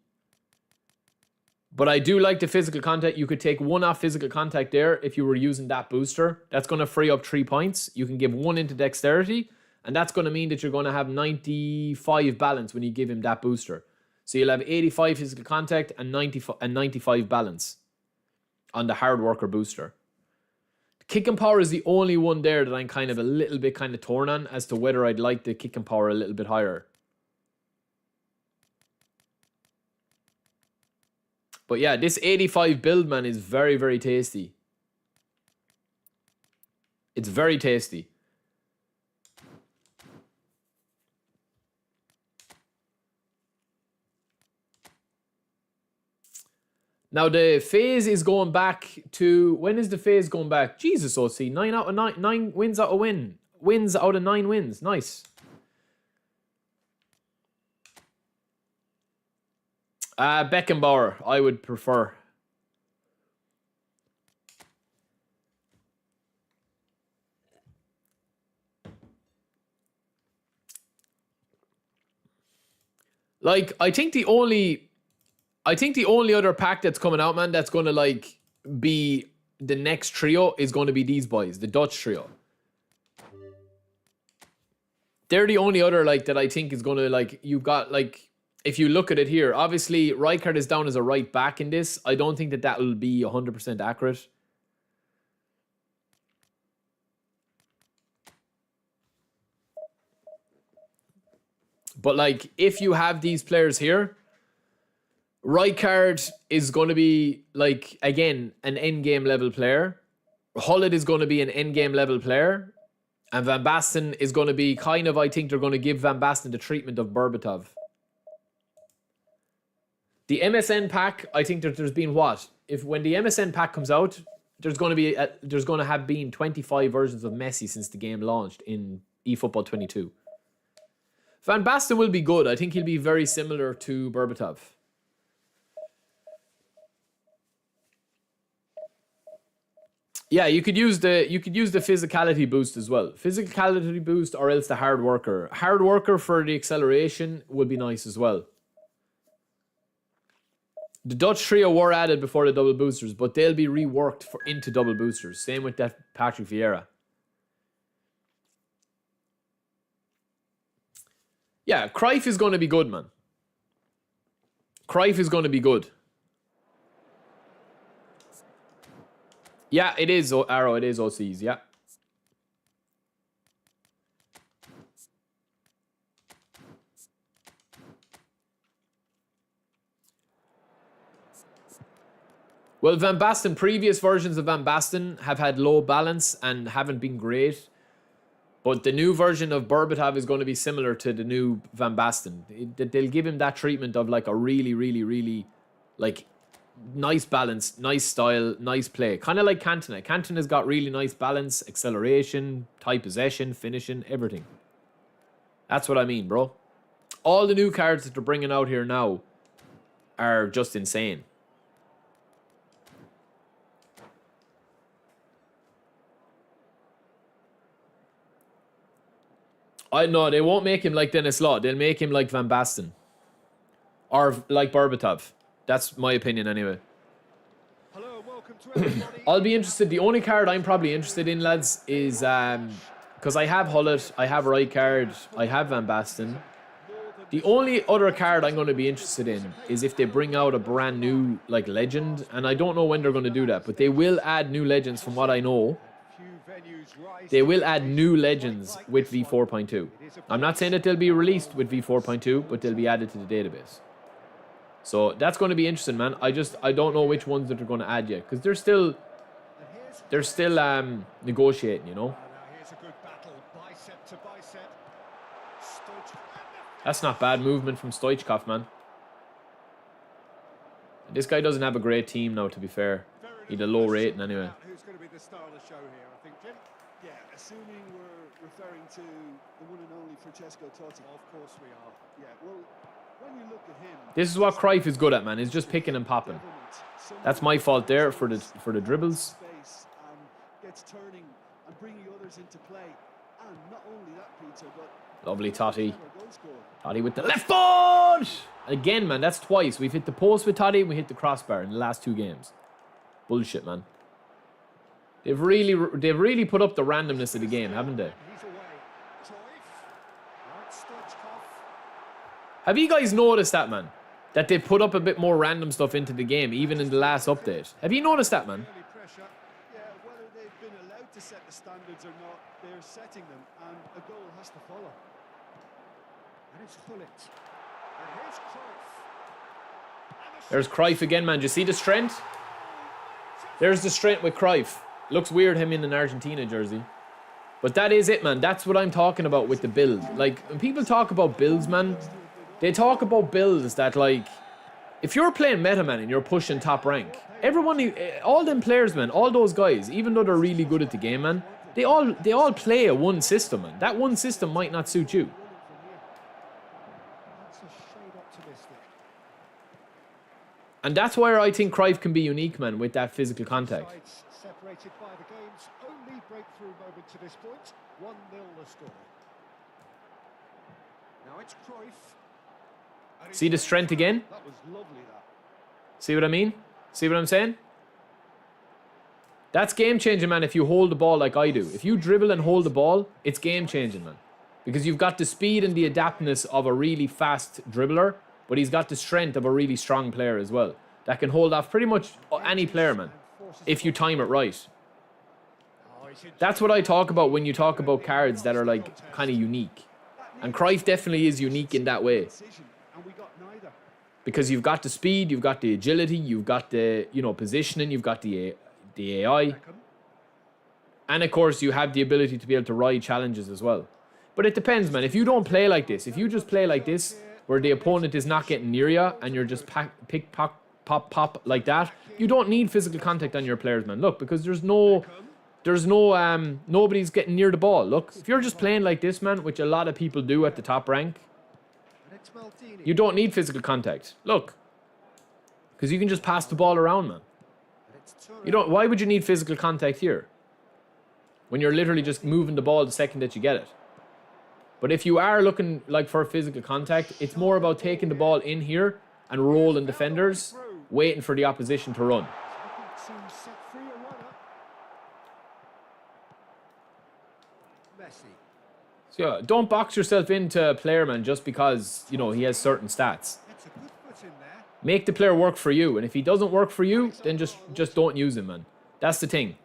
But I do like the physical contact. You could take one off physical contact there if you were using that booster. That's going to free up 3 points. You can give one into dexterity. And that's going to mean that you're going to have 95 balance when you give him that booster. So you'll have 85 physical contact and 95 balance on the hard worker booster. Kick and power is the only one there that I'm kind of a little bit kind of torn on as to whether I'd like the kick and power a little bit higher. But yeah, this 85 build, man, is very, very tasty. It's very tasty. Now the phase is going back to, when is the phase going back? Jesus, OC, 9 out of 9 wins out of win. Wins out of 9 wins. Nice. Beckenbauer, I would prefer. Like, I think the only other pack that's coming out, man, that's going to, like, be the next trio is going to be these boys, the Dutch trio. They're the only other, like, that I think is going to, like, you've got, like, if you look at it here, obviously, Rijkaard is down as a right back in this. I don't think that will be 100% accurate. But, like, if you have these players here, Rijkaard is going to be, like, again, an endgame level player. Hullet is going to be an endgame level player. And Van Basten is going to be kind of, I think they're going to give Van Basten the treatment of Berbatov. The MSN pack, I think that there's been what? When the MSN pack comes out, there's going to have been 25 versions of Messi since the game launched in eFootball 22. Van Basten will be good. I think he'll be very similar to Berbatov. Yeah, you could use the physicality boost as well. Physicality boost or else the hard worker. Hard worker for the acceleration would be nice as well. The Dutch trio were added before the double boosters, but they'll be reworked into double boosters. Same with that Patrick Vieira. Yeah, Cruyff is going to be good, man. Cruyff is going to be good. Yeah, it is, Arrow. It is OCs, yeah. Well, Van Basten, previous versions of Van Basten have had low balance and haven't been great. But the new version of Berbatov is going to be similar to the new Van Basten. They'll give him that treatment of like a really, really, really like nice balance, nice style, nice play. Kind of like Cantona. Cantona's got really nice balance, acceleration, tight possession, finishing, everything. That's what I mean, bro. All the new cards that they're bringing out here now are just insane. I know, they won't make him like Dennis Law. They'll make him like Van Basten. Or like Berbatov. That's my opinion anyway. Hello, welcome to everybody. I'll be interested. The only card I'm probably interested in, lads, is... because I have Hullet, I have Rijkaard, I have Van Basten. The only other card I'm going to be interested in is if they bring out a brand new, like, legend. And I don't know when they're going to do that. But they will add new legends from what I know. They will add new legends with V4.2. I'm not saying that they'll be released with V4.2, but they'll be added to the database. So that's going to be interesting, man. I don't know which ones that they're going to add yet, because they're still negotiating, you know. That's not bad movement from Stoichkov, man. This guy doesn't have a great team now, to be fair. He'd a low rating anyway. Who's going to be the star of the show here, I think, Jim? Yeah, assuming we're referring to the one and only Francesco Totti. Of course we are. Yeah, well, when you look at him... This is what Cruyff is good at, man. He's just picking and popping. That's my fault there for the dribbles. Space and gets turning and bringing others into play. And not only that, Peter, but... Lovely Totti. Totti with the left foot! Again, man, that's twice. We've hit the post with Totti and we hit the crossbar in the last 2 games. Bullshit, man. They've really put up the randomness of the game, haven't they? He's away. Cruyff. Stoichkov. Have you guys noticed that, man? That they put up a bit more random stuff into the game, even in the last update. Have you noticed that, man? Pressure. Yeah, whether they've been allowed to set the standards or not, they're setting them, and a goal has to follow. And it's Hullet. And here's Cruyff. There's Cruyff again, man. Do you see the strength? There's the strength with Cruyff. Looks weird him in an Argentina jersey. But that is it, man. That's what I'm talking about with the build. Like, when people talk about builds, man, they talk about builds that, like, if you're playing meta, man, and you're pushing top rank, everyone, all them players, man, all those guys, even though they're really good at the game, man, they all play a one system, man. That one system might not suit you. That's a shade optimistic. And that's where I think Cruyff can be unique, man, with that physical contact. Sides separated by the game's only breakthrough moment to this point. 1-0 the score. Now it's Cruyff. And See the strength again? that was lovely, that. See what I mean? See what I'm saying? That's game changing, man, if you hold the ball like I do. If you dribble and hold the ball, it's game changing, man. Because you've got the speed and the adaptness of a really fast dribbler, but he's got the strength of a really strong player as well. That can hold off pretty much any player, man, if you time it right. That's what I talk about when you talk about cards that are, like, kind of unique. And Cruyff definitely is unique in that way. And we got neither. Because you've got the speed, you've got the agility, you've got the, you know, positioning, you've got the AI. And, of course, you have the ability to be able to ride challenges as well. But it depends, man. If you don't play like this, if you just play like this, where the opponent is not getting near you and you're just pick, pop, pop like that, you don't need physical contact on your players, man. Look, because nobody's getting near the ball. Look, if you're just playing like this, man, which a lot of people do at the top rank, you don't need physical contact. Look, because you can just pass the ball around, man. You don't. Why would you need physical contact here when you're literally just moving the ball the second that you get it? But if you are looking like for physical contact, it's more about taking the ball in here and rolling defenders waiting for the opposition to run. Looking to set free a runner. Messi. So yeah, don't box yourself into a player, man, just because, you know, he has certain stats. Gets a good foot in there. Make the player work for you, and if he doesn't work for you, then just don't use him, man. That's the thing.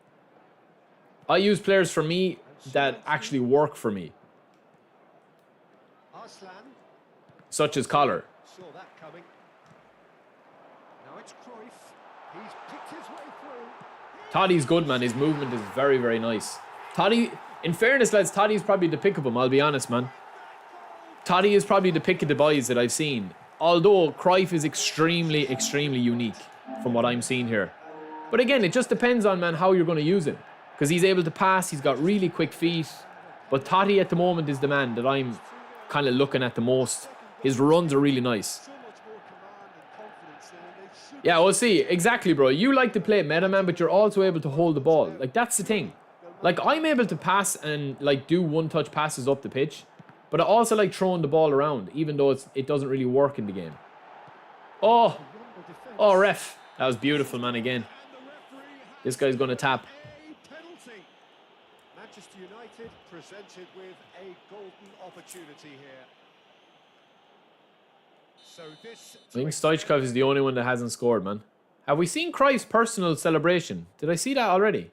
I use players for me that actually work for me, Arslan such as Collar. saw that coming. Now it's Cruyff. He's picked his way through. Totti's good, man. His movement is very, very nice. Totti, in fairness, lads, Totti's probably the pick of him, I'll be honest, man. Totti is probably the pick of the boys that I've seen. Although Cruyff is extremely, extremely unique from what I'm seeing here. But again, it just depends on, man, how you're going to use him. Because he's able to pass, he's got really quick feet. But Totti at the moment is the man that I'm kind of looking at the most. His runs are really nice. So much more command and confidence there. They should Yeah, we'll see. Exactly, bro. You like to play meta, man, but you're also able to hold the ball. Like, that's the thing. Like, I'm able to pass and, like, do one-touch passes up the pitch. But I also like throwing the ball around, even though it doesn't really work in the game. Oh, ref. That was beautiful, man, again. This guy's going to tap. a penalty. Manchester United presented with a golden opportunity here. So this I think Stoichkov is the only one that hasn't scored, man. Have we seen Cruyff's personal celebration? Did I see that already?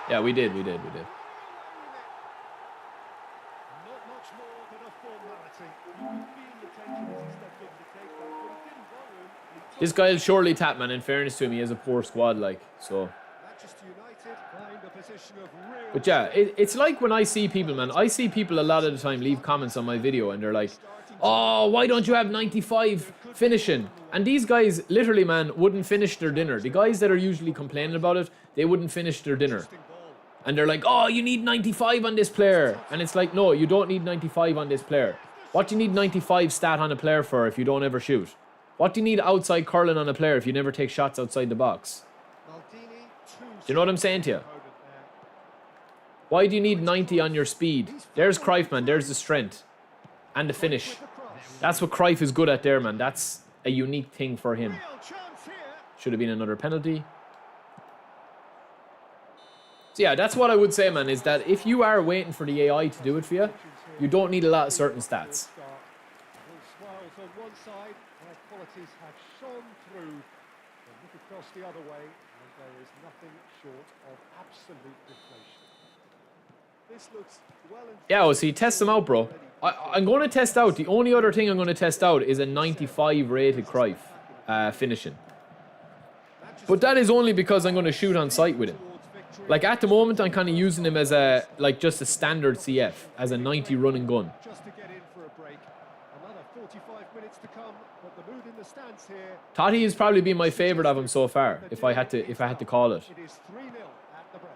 Yeah, we did. Not much more than a formality. You could feel the tension as he stepped up to take that, but he didn't bother him. He This guy will surely tap, man. In fairness to him, he has a poor squad, like, so. Manchester United find a position of real. But yeah, it's like when I see people, man. I see people a lot of the time leave comments on my video and they're like, oh, why don't you have 95 finishing? And these guys, literally, man, wouldn't finish their dinner. The guys that are usually complaining about it, they wouldn't finish their dinner. And they're like, oh, you need 95 on this player. And it's like, no, you don't need 95 on this player. What do you need 95 stat on a player for if you don't ever shoot? What do you need outside curling on a player if you never take shots outside the box? Do you know what I'm saying to you? Why do you need 90 on your speed? There's Cruyff, man. There's the strength. And the finish. That's what Cruyff is good at there, man. That's a unique thing for him. Should have been another penalty. So yeah, that's what I would say, man, is that if you are waiting for the AI to do it for you, you don't need a lot of certain stats. Smiles on one side, their qualities have shone through. They look across the other way, and there is nothing short of absolute deflation. This looks well and Yeah, well, see, test them out, bro. I'm going to test out. The only other thing I'm going to test out is a 95 rated Cruyff finishing. But that is only because I'm going to shoot on sight with him. Like, at the moment, I'm kind of using him as a, like, just a standard CF, as a 90 running gun. just to get in for a break. Another 45 minutes to come, but the mood in the stands here. Totti has probably been my favourite of him so far, if I had to call it. It is 3-0 at the break.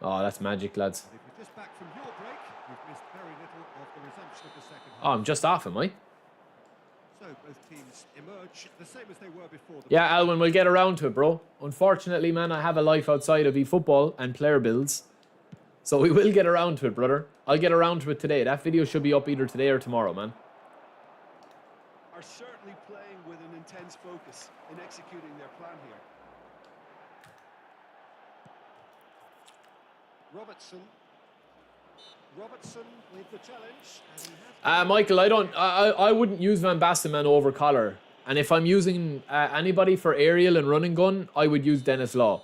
Oh, that's magic, lads. If you're just back from your break, you've missed very little of the resumption of the second half. Oh, I'm just off, am I? So both teams emerge the same as they were before the Yeah, Alwyn, we'll get around to it, bro. Unfortunately, man, I have a life outside of eFootball and player builds. So we will get around to it, brother. I'll get around to it today. That video should be up either today or tomorrow, man. Are certainly playing with an intense focus in executing their plan here. Robertson with the challenge. And he has Michael, I wouldn't use Van Basten, man, over Collar. And if I'm using anybody for aerial and running gun, I would use Dennis Law.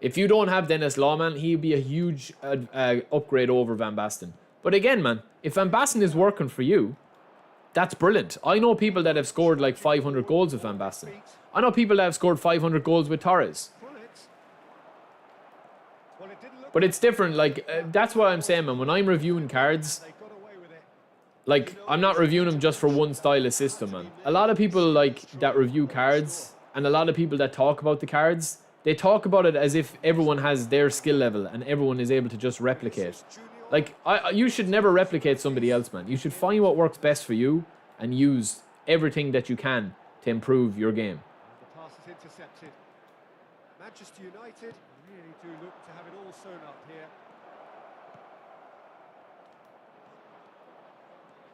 If you don't have Dennis Law, man, he'd be a huge upgrade over Van Basten. But again, man, if Van Basten is working for you, that's brilliant. I know people that have scored like 500 goals with Van Basten. I know people that have scored 500 goals with Torres. well, it didn't look But it's different, like, that's what I'm saying, man. When I'm reviewing cards, they got away with it. like, I'm not reviewing them just for one style of system, man. A lot of people, like, that review cards, and a lot of people that talk about the cards, they talk about it as if everyone has their skill level and everyone is able to just replicate. Like, you should never replicate somebody else, man. You should find what works best for you and use everything that you can to improve your game. The pass is intercepted. Manchester United really do look to have it all sewn up here.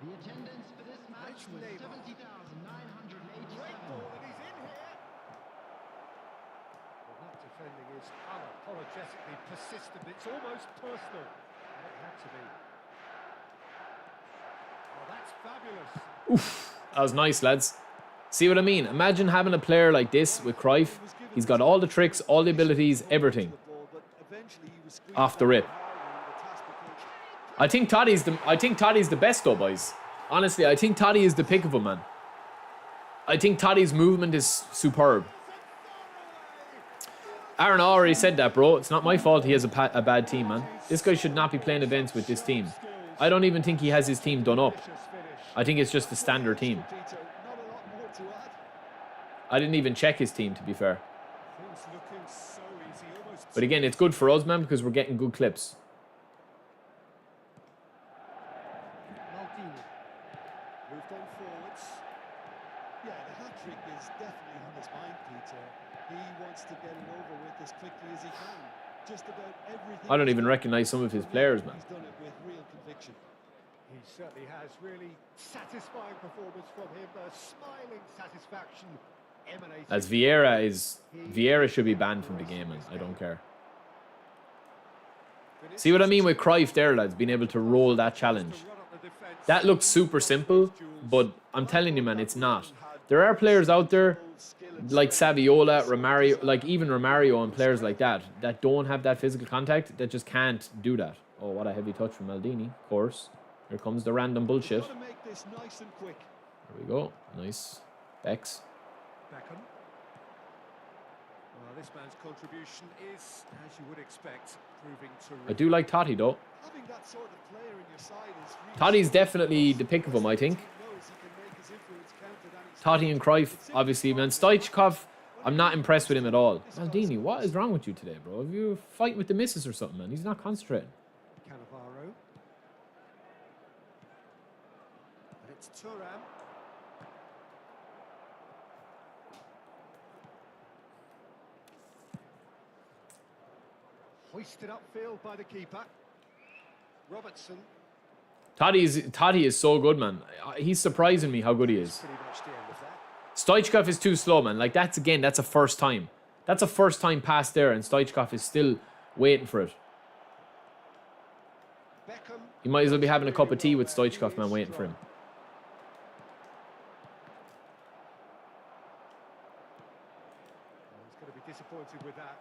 The attendance for this match was 70,987. Great ball, and he's in here. Well, that defending is unapologetically persistent. It's almost personal. And it had to be. Well, that's fabulous. Oof, that was nice, lads. See what I mean? Imagine having a player like this with Cruyff. He's got all the tricks, all the abilities, everything. Off the rip. I think Totti's the best though, boys. Honestly, I think Totti is the pick of him, man. I think Totti's movement is superb. Aaron already said that, bro. It's not my fault he has a bad team, man. This guy should not be playing events with this team. I don't even think he has his team done up. I think it's just a standard team. I didn't even check his team, to be fair. But again, it's good for us, man, because we're getting good clips. Moved on forwards. Yeah, the hat-trick is definitely on his mind, Peter. He wants to get it over with as quickly as he can. Just about everything. I don't even recognize some of his players, man. He's done it with real conviction. He certainly has. Really satisfying performance from him. The smiling satisfaction emanating. As Vieira should be banned from the game, man. I don't care. See what I mean with Cruyff there, lads, being able to roll that challenge. That looks super simple, but I'm telling you, man, it's not. There are players out there like Saviola, Romario, like even Romario and players like that don't have that physical contact, that just can't do that. Oh, what a heavy touch from Maldini, of course. Here comes the random bullshit. There we go. Nice. Bex. Beckham. Well, this man's contribution is, as you would expect, proving I do like Totti, though. Having that sort of player in your side is really Totti's definitely the pick of him, I think. Totti and Cruyff, obviously, man. Stoichkov, I'm not impressed with him at all. Maldini, what is wrong with you today, bro? Have you fighting with the missus or something, man? He's not concentrating. Cannavaro. And it's Thuram. Hoisted upfield by the keeper. Robertson. Totti is so good, man. He's surprising me how good he is. Pretty much the end of that. Stoichkov is too slow, man. Like, that's a first time. That's a first time pass there, and Stoichkov is still waiting for it. Beckham. You might as well be having a cup of tea with Stoichkov, man, waiting for him. He's going to be disappointed with that.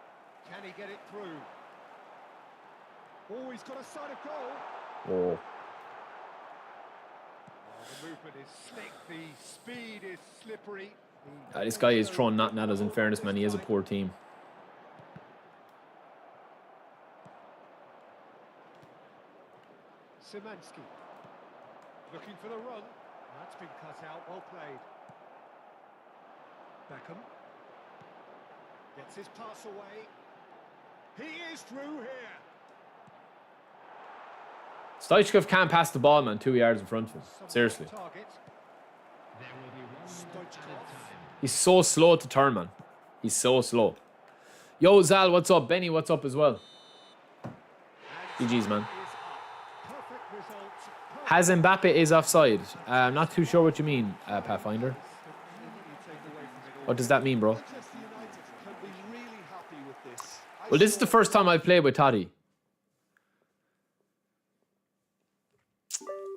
Can he get it through? Oh, he's got a sight of goal. Oh. The movement is slick, the speed is slippery. This guy is throwing nothing at us, in fairness, man. He has a poor team. Szymanski looking for the run. That's been cut out, well played. Beckham gets his pass away. He is through here. Stoichkov can't pass the ball, man, 2 yards in front of him. Seriously. Target. He's so slow to turn, man. He's so slow. Yo, Zal, what's up? Benny, what's up as well? GG's, man. Perfect result. Has Mbappe is offside. I'm not too sure what you mean, Pathfinder. What does that mean, bro? Manchester United can be really happy with this. Well, this is the first time I've played with Totti.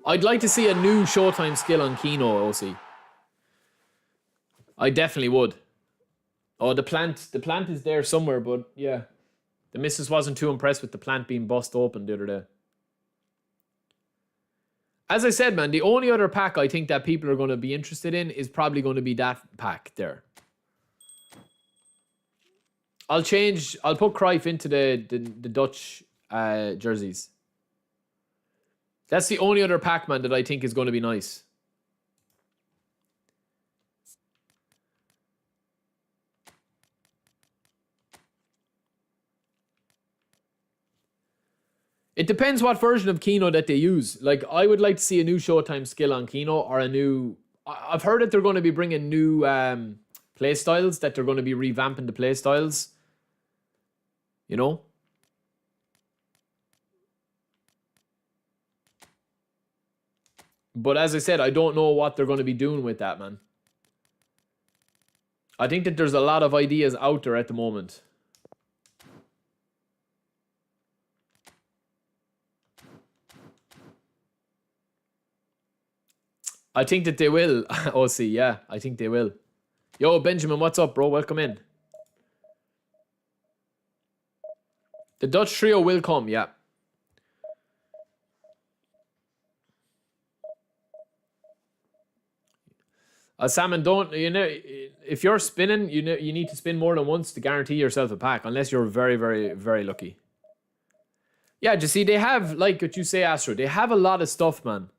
I'd like to see a new Showtime skill on Keno, OC. I definitely would. Oh, the plant is there somewhere, but yeah. The missus wasn't too impressed with the plant being bust open the other day. As I said, man, the only other pack I think that people are going to be interested in is probably going to be that pack there. I'll put Cruyff into the Dutch jerseys. That's the only other pack, man, that I think is going to be nice. It depends what version of Keno that they use. Like, I would like to see a new Showtime skill on Keno, or a new... I've heard that they're going to be bringing new play styles, that they're going to be revamping the play styles. You know? But as I said, I don't know what they're going to be doing with that, man. I think that there's a lot of ideas out there at the moment. I think that they will. OC, yeah, I think they will. Yo, Benjamin, what's up, bro? Welcome in. The Dutch trio will come, yeah. Salmon, don't, you know, if you're spinning, you know, you need to spin more than once to guarantee yourself a pack, unless you're very, very, very lucky. Yeah, you see, they have, like what you say, Astro, they have a lot of stuff, man.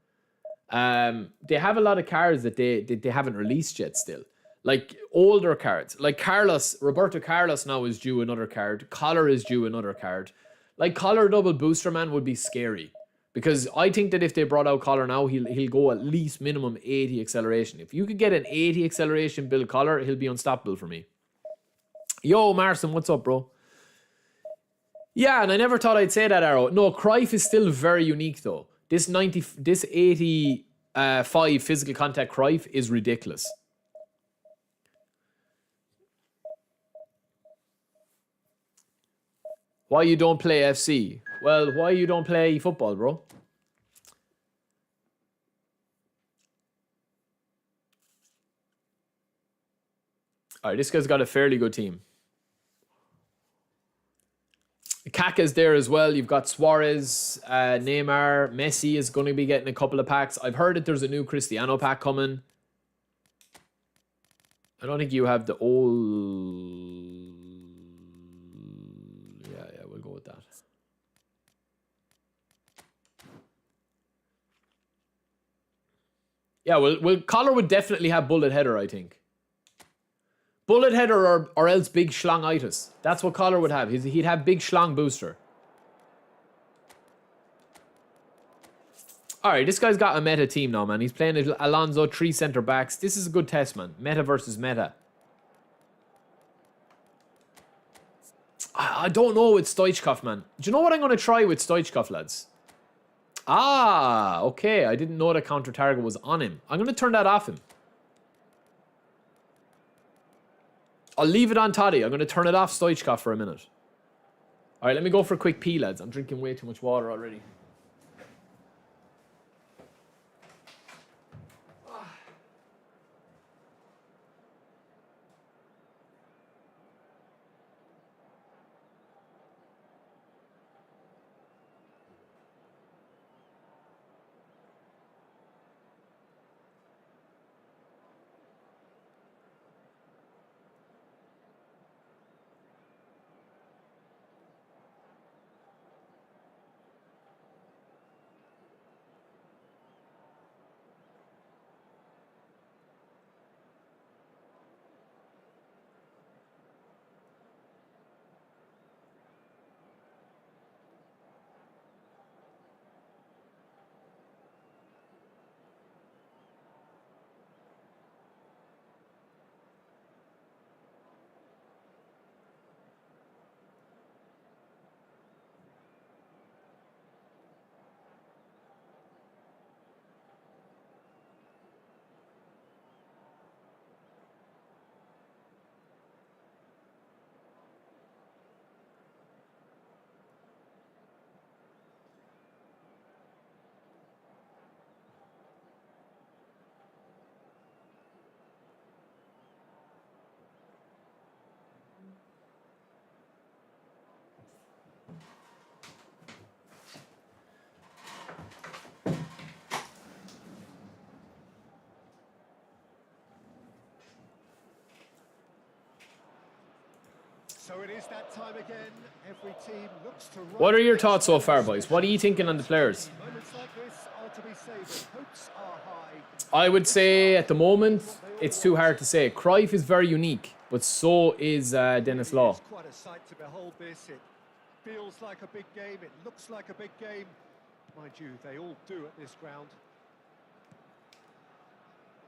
They have a lot of cards that they haven't released yet still. Like older cards. Like Carlos, Roberto Carlos now is due another card. Collar is due another card. Like Collar double booster, man, would be scary. Because I think that if they brought out Collar now, he'll go at least minimum 80 acceleration. If you could get an 80 acceleration build Collar, he'll be unstoppable for me. Yo, Marson, what's up, bro? Yeah, and I never thought I'd say that, Arrow. No, Cruyff is still very unique, though. This 85 physical contact Cruyff is ridiculous. Why you don't play FC? Well, why you don't play football, bro? Alright, this guy's got a fairly good team. Kaka's there as well. You've got Suarez, Neymar, Messi is going to be getting a couple of packs. I've heard that there's a new Cristiano pack coming. I don't think you have the old... Yeah, we'll go with that. Yeah, well, Collar would definitely have Bullet Header, I think. Bullet Header or else Big Schlongitis. That's what Collar would have. He'd have Big Schlong Booster. Alright, this guy's got a meta team now, man. He's playing Alonso, 3 centre backs. This is a good test, man. Meta versus meta. I don't know with Stoichkov, man. Do you know what I'm going to try with Stoichkov, lads? Ah, okay. I didn't know the counter target was on him. I'm going to turn that off him. I'll leave it on Totti. I'm going to turn it off Stoichkov for a minute. Alright, let me go for a quick pee, lads. I'm drinking way too much water already. So it is that time again. Every team looks to What are your thoughts so far, boys? What are you thinking on the players? moments like this are to be savoured. Hopes are high. I would say at the moment, it's too hard to say. Cruyff is very unique, but so is Dennis Law. It's quite a sight to behold this. It feels like a big game. It looks like a big game. Mind you, they all do at this ground.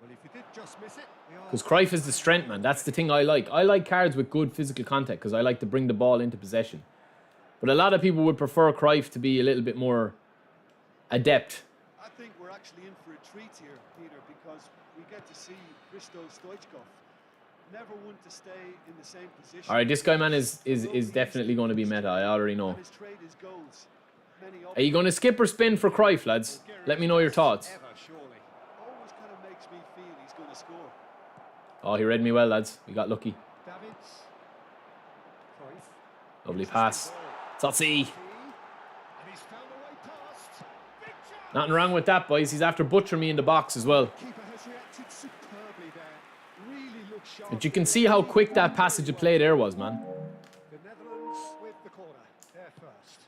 Well, if you did just miss it, Because Cruyff is the strength, man. That's the thing I like. I like cards with good physical contact because I like to bring the ball into possession. But a lot of people would prefer Cruyff to be a little bit more adept I think we're actually in for a treat here, Peter, because we get to see Stoichkov. Never one to stay in the same position. All right, this guy, man, is definitely going to be meta. I already know. Are you going to skip or spin for Cruyff, lads? Let me know your thoughts. Always kind of makes me feel he's going to score. Oh, he read me well, lads. We got lucky. Lovely pass. Totti. Nothing wrong with that, boys. He's after butchering me in the box as well. But you can see how quick that passage of play there was, man. The Netherlands with the corner. They're first.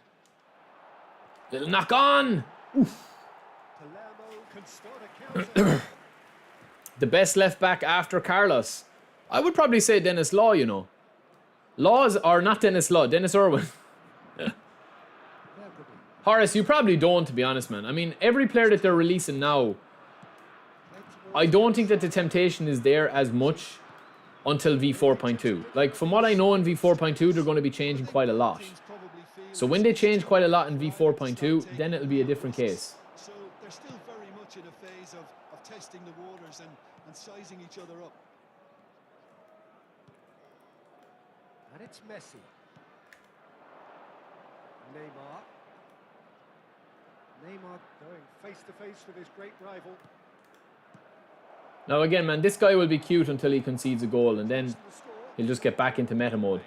Little knock on. Oof. Palermo can start a counter. The best left back after Carlos. I would probably say Dennis Law, you know. Laws are not Dennis Law, Dennis Irwin. Horace, you probably don't, to be honest, man. I mean, every player that they're releasing now, I don't think that the temptation is there as much until V4.2. Like, from what I know in V4.2, they're going to be changing quite a lot. So when they change quite a lot in V4.2, then it'll be a different case. So they're still very much in a phase of testing the waters and sizing each other up. And it's Messi. Neymar. Neymar going face to face with his great rival. Now again, man, this guy will be cute until he concedes a goal, and then he'll just get back into meta mode.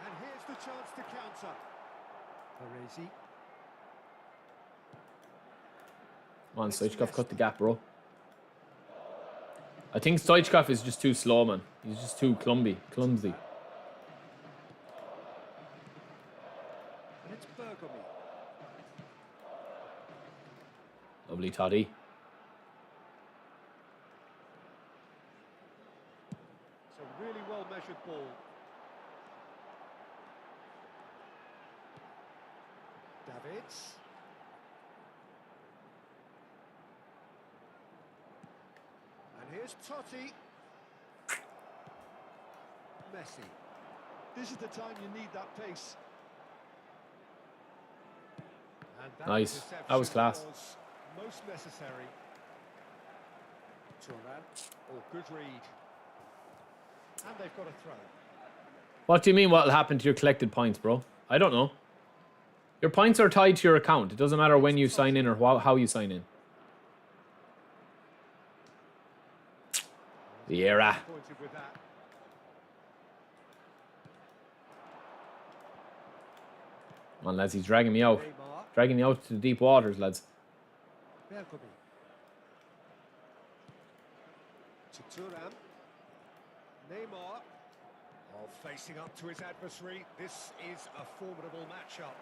And here's the chance to counter. Parisi. Come on, Stoichkov, cut the gap, bro. I think Stoichkov is just too slow, man. He's just too clumsy. And it's Bergomi. Lovely Totti. It's a really well measured ball. Davids. And here's Totti. Messi. This is the time you need that pace. And that Nice. interception That was class. was most necessary. Turan. Oh, good read. And they've got a throw. What do you mean what'll happen to your collected points, bro? I don't know. Your points are tied to your account. It doesn't matter when you sign in or how you sign in. Vieira. Pointed with that. Come on, lads, he's dragging me out. Neymar. Dragging me out to the deep waters, lads. Bergomi. To Turan. Neymar. Oh, facing up to his adversary. This is a formidable matchup.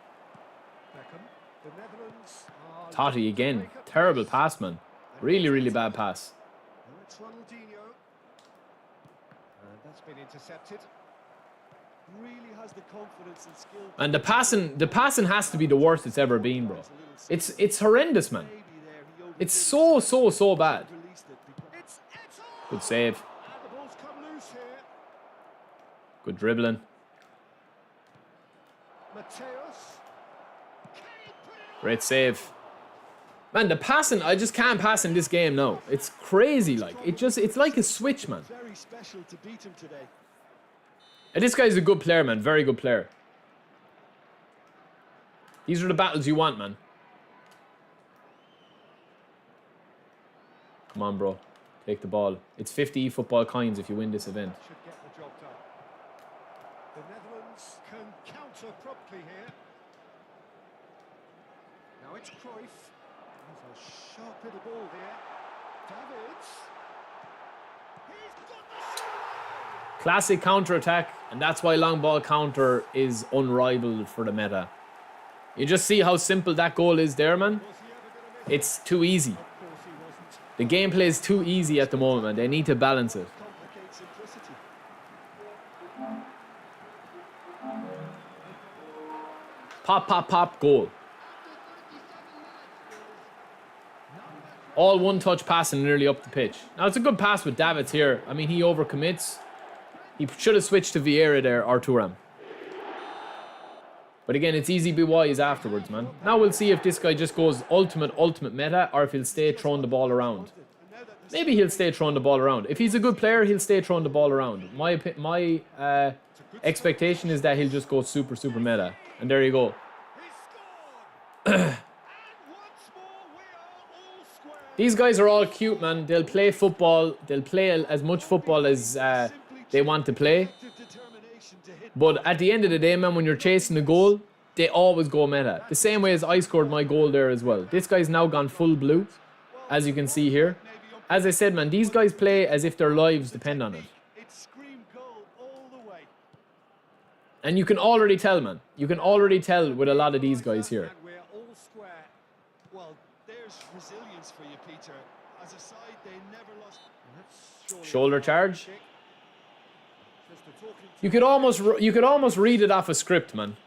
Beckham. The Netherlands are... Totti again. Terrible pass, man. Really, really bad pass. Now it's Ronaldinho. And that's been intercepted. Really has the confidence and skill. And the passing has to be the worst it's ever been, bro. It's horrendous, man. It's so bad. It's Eto'o! Good save. And the ball's come loose here. Good dribbling. Mateus. Great save. Man, the passing, I just can't pass in this game now. It's crazy, like. It's like a switch, man. Very special to beat him today. And this guy's a good player, man. Very good player. These are the battles you want, man. Come on, bro. Take the ball. It's 50 Efootball coins if you win this event. Should get the job done. The Netherlands can counter promptly here. Now it's Cruyff. There's a sharp little ball there. Davids. He's got the shot! Classic counter-attack, and that's why long ball counter is unrivaled for the meta. You just see how simple that goal is there, man. It's too easy. The gameplay is too easy at the moment, man. They need to balance it. Complicate simplicity. Pop, pop, pop, goal. All one-touch passing nearly up the pitch. Now, it's a good pass with Davids here. I mean, he overcommits. He should have switched to Vieira there, or Thuram. But again, it's easy to be wise afterwards, man. Now we'll see if this guy just goes ultimate meta, or if he'll stay throwing the ball around. Maybe he'll stay throwing the ball around. If he's a good player, he'll stay throwing the ball around. My expectation is that he'll just go super meta. And there you go. These guys are all cute, man. They'll play football. They'll play as much football as they want to play. But at the end of the day, man, when you're chasing a goal, they always go meta. The same way as I scored my goal there as well. This guy's now gone full blue, as you can see here. As I said, man, these guys play as if their lives depend on it. And you can already tell, man. You can already tell with a lot of these guys here. Well, there's resilience for you, Peter. As a side, they never lost. Shoulder charge. You could almost read it off a script, man.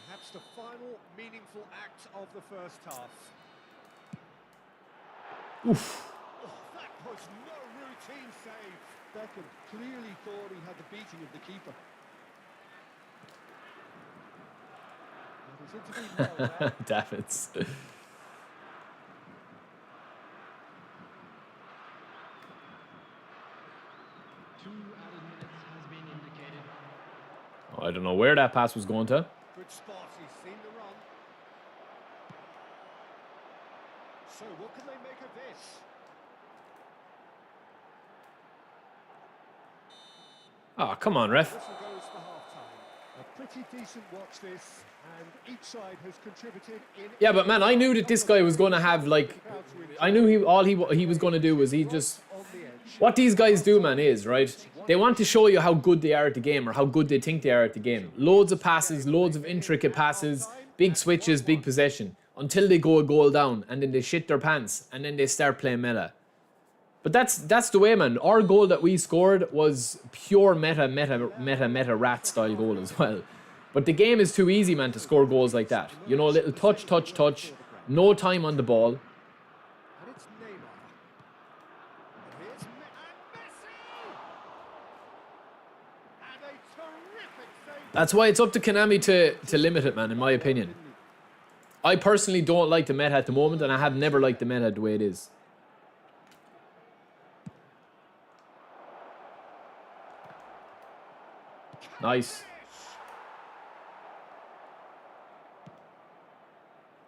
Perhaps the final meaningful act of the first half. Oof. Oh, that was no routine save. Beckham clearly thought he had the beating of the keeper. Davids. 2 added minutes has been indicated. Oh, I don't know where that pass was going to. Good spot, he's seen the run. So what can they make of this? Oh, come on, ref. Whistle goes for half-time. A pretty decent watch this, and each side has contributed in... Yeah, but man, I knew that this guy was going to have, like... I knew all he was going to do was he just... What these guys do, man, is, right? They want to show you how good they are at the game, or how good they think they are at the game. Loads of passes, loads of intricate passes, big switches, big possession, until they go a goal down, and then they shit their pants, and then they start playing meta. But that's the way, man. Our goal that we scored was pure meta rat style goal as well. But the game is too easy, man, to score goals like that. You know, a little touch, no time on the ball. And it's Neymar. And here's Messi! And a terrific save. That's why it's up to Konami to limit it, man, in my opinion. I personally don't like the meta at the moment, and I have never liked the meta the way it is. Nice.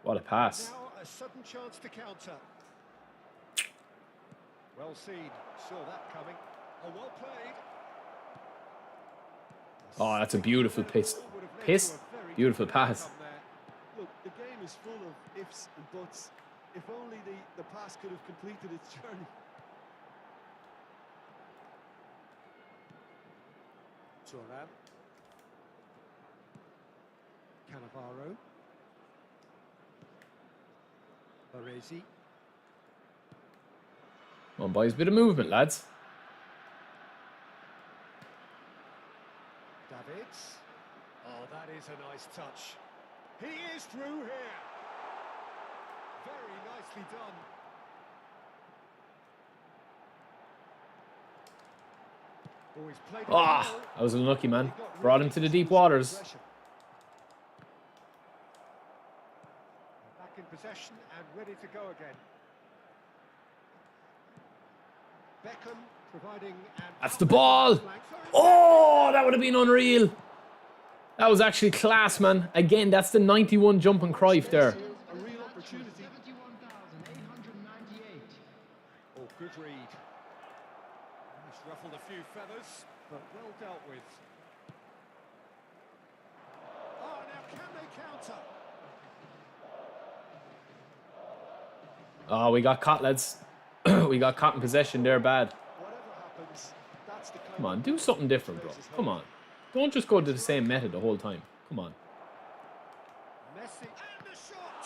What a pass. Now a sudden chance to counter. Well seen. Saw that coming. Oh, well played. Oh, that's a beautiful piss. Beautiful pass. Look, the game is full of ifs and buts. If only the pass could have completed its journey. Turan. Cannavaro. Baresi. Come on, boys, bit of movement, lads. Davids. Oh, that is a nice touch. He is through here. Very nicely done. Oh, he's played it Ah, well. I was unlucky, man. Brought him to the deep waters. Back in possession and ready to go again. Beckham providing an... That's the ball. Oh, that would have been unreal. That was actually class, man. Again, that's the 91 jumping Cruyff there. A real opportunity. 71,898. Oh, good read. He's ruffled a few feathers, but well dealt with. Oh, now can they counter? Oh, we got caught, lads. We got caught in possession there, bad. Whatever happens, that's the kind Come on, of do something different, bro. Come on. Don't just go to the same method the whole time. Come on. Messi and the shot.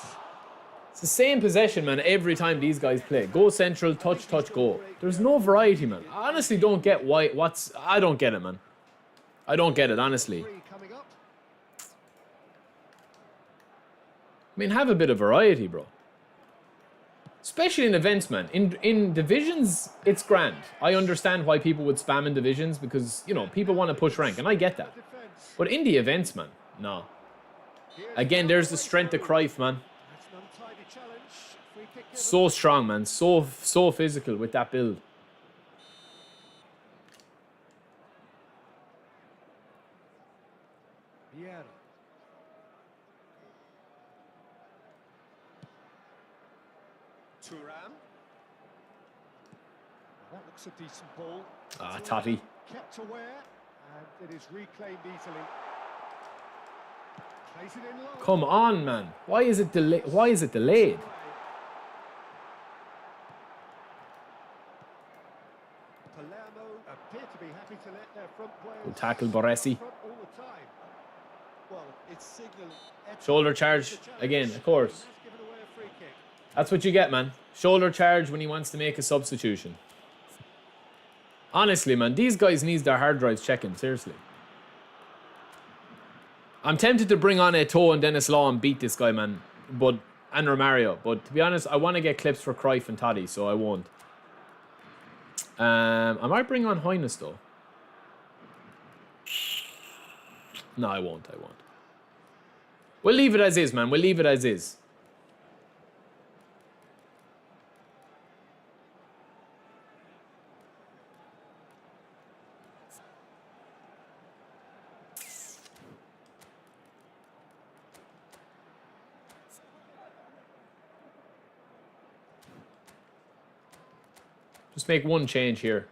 It's the same possession, man, every time these guys play. Go central, touch, go. There's no variety, man. I honestly don't get why. I don't get it, man. I don't get it, honestly. Three coming up. I mean, have a bit of variety, bro. Especially in events, man. In divisions, it's grand. I understand why people would spam in divisions because, you know, people want to push rank, and I get that. But in the events, man, no. Again, there's the strength of Cruyff, man. So strong, man. So physical with that build. Thuram. That looks a decent ball. Ah, Totti. Kept aware, and it is reclaimed easily. Plays it in low. Come on, man. Why is it delayed? Why is it delayed? Palermo appear to be happy to let their front players Good tackle, Baresi. front all the time. Well, it's signaling. Shoulder charge again, of course. Has given away a free kick. That's what you get, man. Shoulder charge when he wants to make a substitution. Honestly, man, these guys need their hard drives checking, seriously. I'm tempted to bring on Eto'o and Dennis Law and beat this guy, man. And Romario. But to be honest, I want to get clips for Cruyff and Totti, so I won't. I might bring on Highness, though. No, I won't. We'll leave it as is, man. We'll leave it as is. Just make one change here.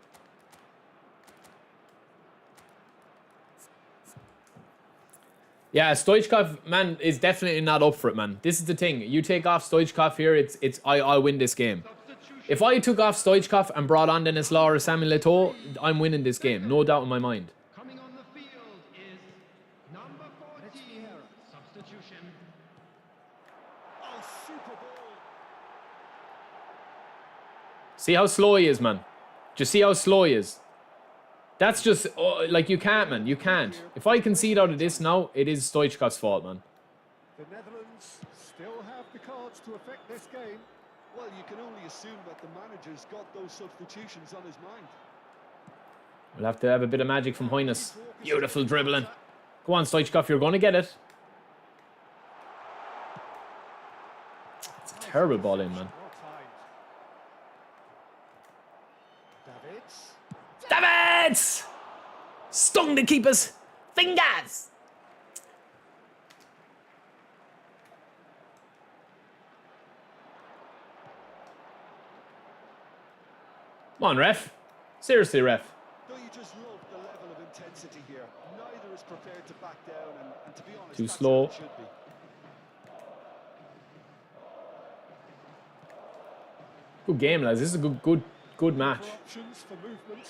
Yeah, Stoichkov, man, is definitely not up for it, man. This is the thing. You take off Stoichkov here, I win this game. If I took off Stoichkov and brought on Dennis Law or Samuel Eto'o, I'm winning this game. No doubt in my mind. Coming on the field is number 14. Substitution. Oh, super ball. See how slow he is, man. Just see how slow he is. That's just, like, you can't, man. You can't. If I concede out of this now, it is Stoichkov's fault, man. The Netherlands still have the cards to affect this game. Well, you can only assume that the manager's got those substitutions on his mind. We'll have to have a bit of magic from Highness. Beautiful dribbling. Go on, Stoichkov, you're going to get it. It's a terrible ball in, man. Davids! Stung the keeper's fingers! Come on, ref. Seriously, ref. Don't you just love the level of intensity here? Neither is prepared to back down, and to be honest, Too that's slow. how it should be. Good game, lads. This is a good match. Options for movement.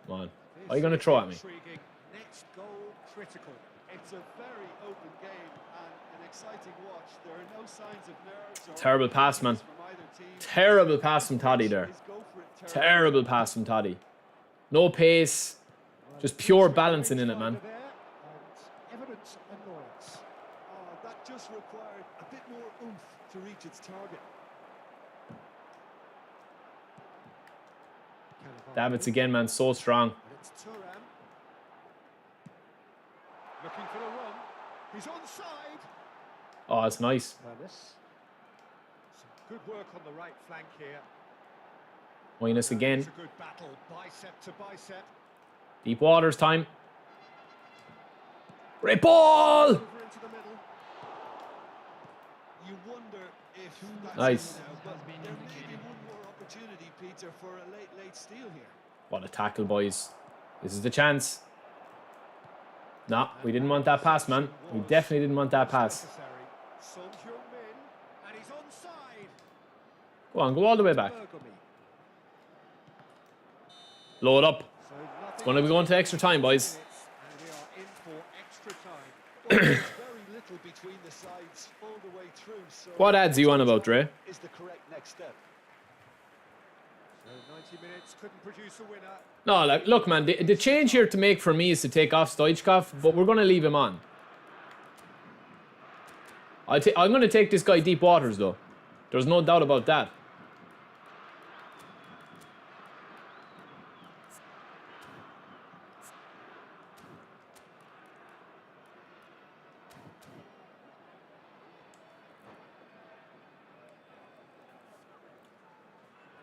Come on. Are you going to throw at me? Intriguing. Next goal critical. It's a very open game and an exciting watch. There are no signs of nerves or Terrible pass, man. from either team. Terrible pass from Totti there. Is go for it, Terrible pass from Totti. No pace. Just pure balancing in it, man. There, and evidence annoyance. Oh, that just required a bit more oomph to reach its target. Davids again, man. So strong. It's Thuram. Looking for the run. He's onside. Oh, it's nice. Ernest. Some good work on the right flank here. Highness again. It's a good battle, bicep to bicep. Deep waters time. Great ball! Over into the middle. You wonder if that's Nice. it now, but there may be one more opportunity, Peter, for a late steal here. What a tackle, boys. This is the chance. No, we didn't want that pass, man. We definitely didn't want that pass. Necessary. Son Heung-min, and he's onside. Go on, go all the way back. Bergamy. Load up. So nothing Going to be going to extra time, boys. and we are in for extra time. Well, there's very little between the sides all the way through. So What ads are you on about, Dre? is the correct next step. So 90 minutes couldn't produce a winner. No, like, look, man, the change here to make for me is to take off Stoichkov, but we're going to leave him on. I'm going to take this guy deep waters, though. There's no doubt about that.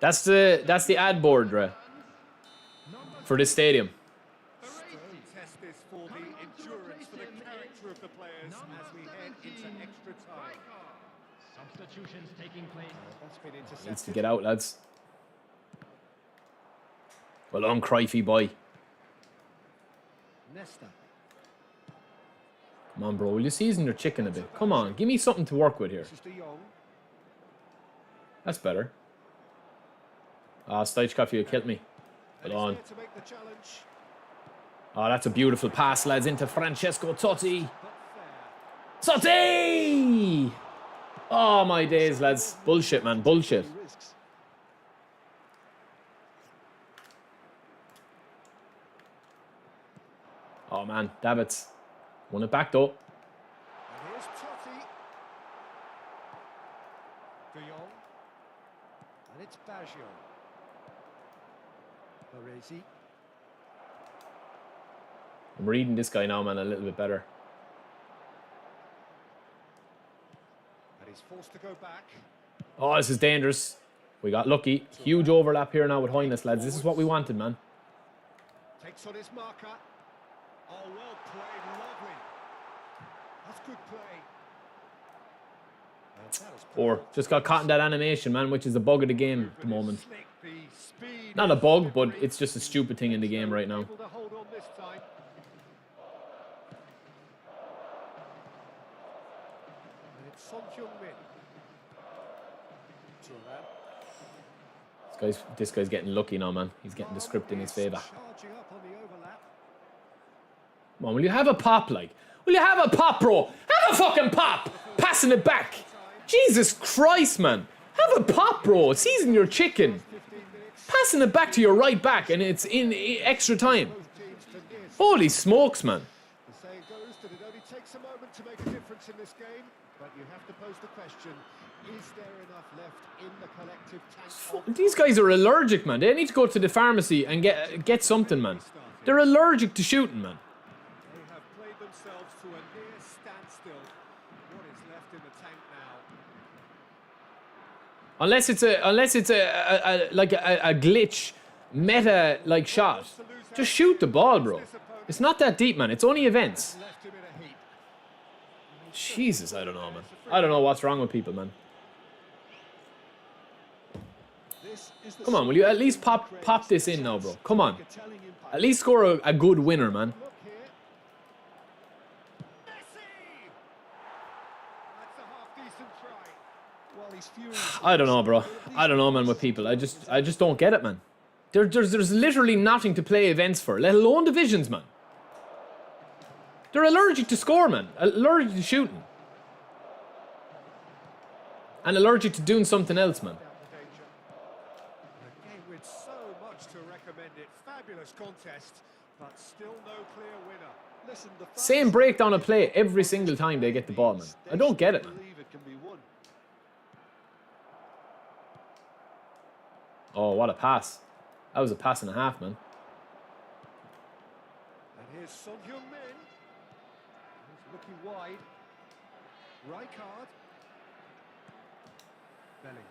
That's the ad board, right, for this stadium. Test this for the endurance, for the character of the players as we head into extra time. Substitutions taking place. That's been intercepted. Needs to get out, lads. Well done, Cruyffy boy. Nesta. Come on, bro. Will you season your chicken a bit? Come on, give me something to work with here. This is De Jong. That's better. Ah, Stoichkov, you killed me. And Well he's done. there to make the challenge. Oh, that's a beautiful pass, lads, into Francesco Totti. Not fair. Totti! Oh, my days, lads. Bullshit, man. Bullshit. Risks. Oh, man. Davids. Won it back, though. And here's Totti. De Jong. And it's Baggio. Baresi. I'm reading this guy now, man, a little bit better. And he's forced to go back. Oh, this is dangerous. We got lucky. Huge overlap here now with Hoynes, lads. This is what we wanted, man. Takes on his marker. Oh, well played. Lovely. That's good play. And that was Or just got caught in that animation, man, which is a bug of the game at the moment. Slick, the speed Not a is bug, but slippery. it's just a stupid thing in the game right now. Able to hold on this time. And it's Son Heung-min. This guy's getting lucky now, man. He's getting the script in his favour. Charging up on the overlap. Come on, will you have a pop, like? Will you have a pop, bro? Have a fucking pop! Passing it back. Jesus Christ, man. Have a pop, bro. Season your chicken. 15 minutes. Passing it back to your right back, and it's in extra time. Both teams to near. Holy smokes, man. The saying goes that it only takes a moment to make a difference in this game, but you have to pose the question, is there enough left in the collective tank? These guys are allergic, man. They need to go to the pharmacy and get something, man. They're allergic to shooting, man. They have played themselves to a near standstill. What is left in the tank now? Unless it's a glitch meta like shot. Just shoot the ball, bro. It's not that deep, man. It's only events. Left him in a heap. Jesus, I don't know, man. I don't know what's wrong with people, man. This is the Come on, will you at least pop this in now, bro? Come on. a telling impact. At least score a good winner, man. Look here. Messi! That's a half-decent try. While he's furious. I don't know, bro. I don't know, man, with people. I just don't get it, man. There's literally nothing to play events for, let alone divisions, man. They're allergic to score, man. Allergic to shooting. And allergic to doing something else, man. Out the danger. A game with so much to recommend it. Fabulous contest, but still no clear winner. Listen, the fans Same breakdown of play every single time they get the ball, man. I don't get it, man. believe it can be won. Oh, what a pass. That was a pass and a half, man. And here's Son Heung-min. He's looking wide. Rijkaard. Bellingham.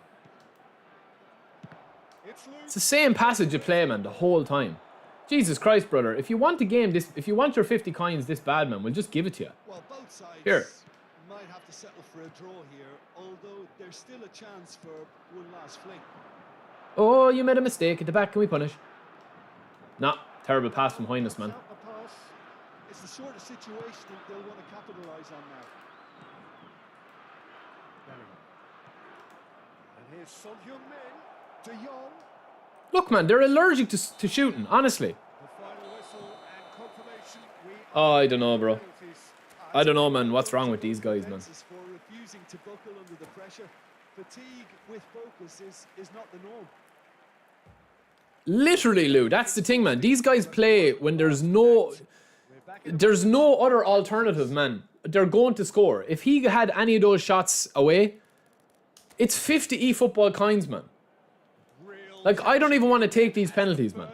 It's loose. It's the same passage of play, man, the whole time. Jesus Christ, brother. If you want the game if you want your 50 coins this bad, man, we'll just give it to you. Well, both sides Here. might have to settle for a draw here, although there's still a chance for one last fling. Oh, you made a mistake at the back. Can we punish? Nah, terrible pass from Hoynes, man. Out the pass. It's the sort of situation that they'll want to capitalise on now. Bellingham. And here's Son Heung-min. De Jong. Look, man, they're allergic to shooting, honestly. The final whistle and confirmation. We Oh, I don't know, bro. penalties. I don't know, man. What's wrong with these guys, man? Defences for refusing to buckle under the pressure. Fatigue with focus is not the norm. Literally, Lou, that's the thing, man. These guys play when there's no other alternative, man. they're going to score. If he had any of those shots away, it's 50 eFootball coins, man. Like, I don't even want to take these penalties, man.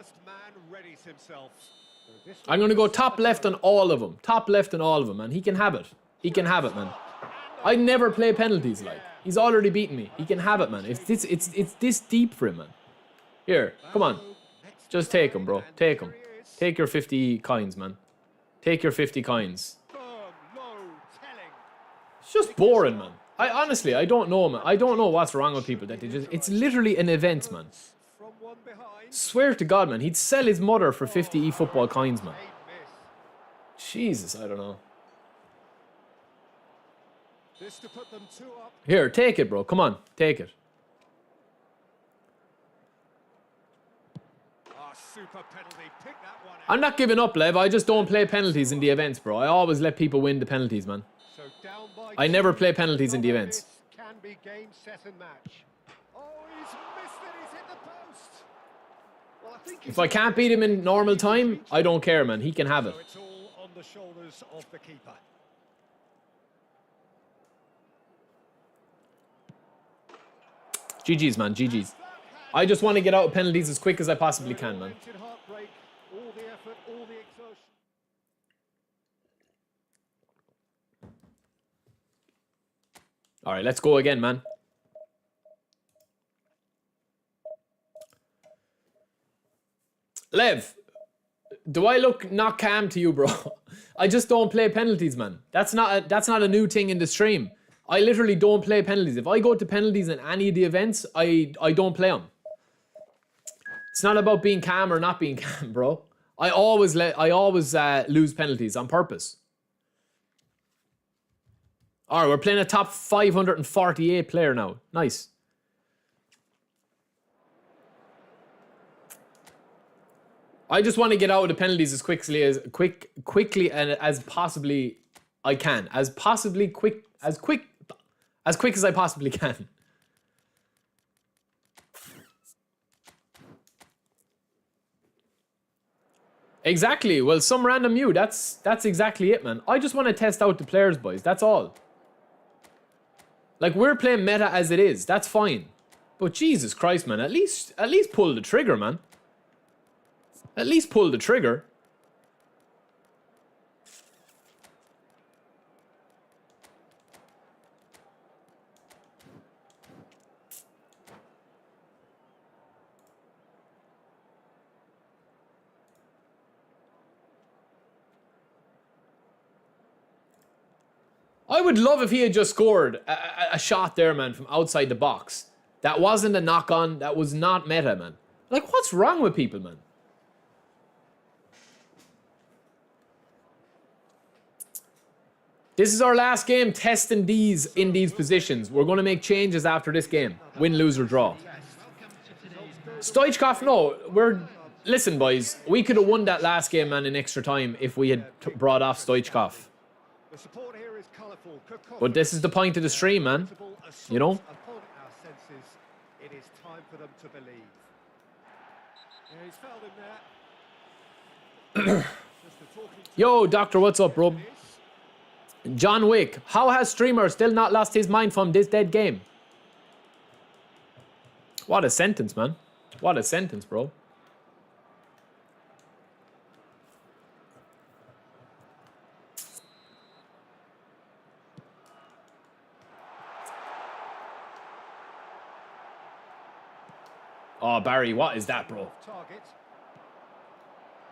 I'm going to go top left on all of them. Top left on all of them, man. He can have it. He can have it, man. I never play penalties, like. He's already beaten me. He can have it, man. It's this deep for him, man. Here, come on. Just take him, bro. Take him. Take your 50 coins, man. Take your 50 coins. It's just boring, man. Honestly, I don't know, man. I don't know what's wrong with people that they just... It's literally an event, man. Swear to God, man. He'd sell his mother for 50 eFootball coins, man. Jesus, I don't know. Here, take it, bro. Come on, take it. I'm not giving up, Lev. I just don't play penalties in the events, bro. I always let people win the penalties, man. I never play penalties in the events. If I can't beat him in normal time, I don't care, man. He can have it. GG's, man. GG's. I just want to get out of penalties as quick as I possibly can, man. All right, let's go again, man. Lev, do I look not calm to you, bro? I just don't play penalties, man. That's not a new thing in the stream. I literally don't play penalties. If I go to penalties in any of the events, I don't play them. It's not about being calm or not being calm, bro. I always lose penalties on purpose. All right, we're playing a top 548 player now. Nice. I just want to get out of the penalties as quickly and as possibly I can. As quick as I possibly can. Exactly. Well, some random you. That's exactly it, man. I just want to test out the players, boys. That's all. Like, we're playing meta as it is. That's fine. But Jesus Christ, man. At least pull the trigger, man. At least pull the trigger. I would love if he had just scored a shot there, man, from outside the box. That wasn't a knock-on. That was not meta, man. Like, what's wrong with people, man? This is our last game testing these in these positions. We're going to make changes after this game. Win, lose, or draw. Stoichkov, no. Listen, boys. We could have won that last game, man, in extra time if we had brought off Stoichkov. But this is the point of the stream, man. You know? It is time for them to believe. He's fouled him there. Yo, Doctor, what's up, bro? John Wick, how has streamer still not lost his mind from this dead game? What a sentence, man. What a sentence, bro. Oh, Barry, what is that, bro?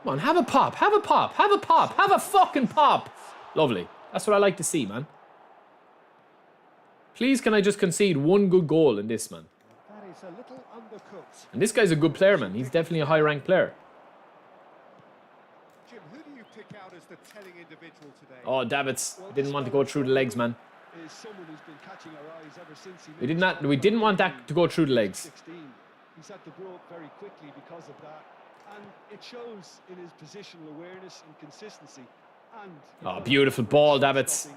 Come on, have a pop, have a pop, have a pop, have a fucking pop. Lovely. That's what I like to see, man. Please, can I just concede one good goal in this, man? That is a little undercooked. And this guy's a good player, man. He's definitely a high-ranked player. Jim, who do you pick out as the telling individual today? Oh, Davids didn't want to go through the legs, man. Is someone who's been catching our eyes ever since We didn't want that to go through the legs. 16. He's had to grow up very quickly because of that, and it shows in his positional awareness and consistency. And oh, beautiful ball, Davids.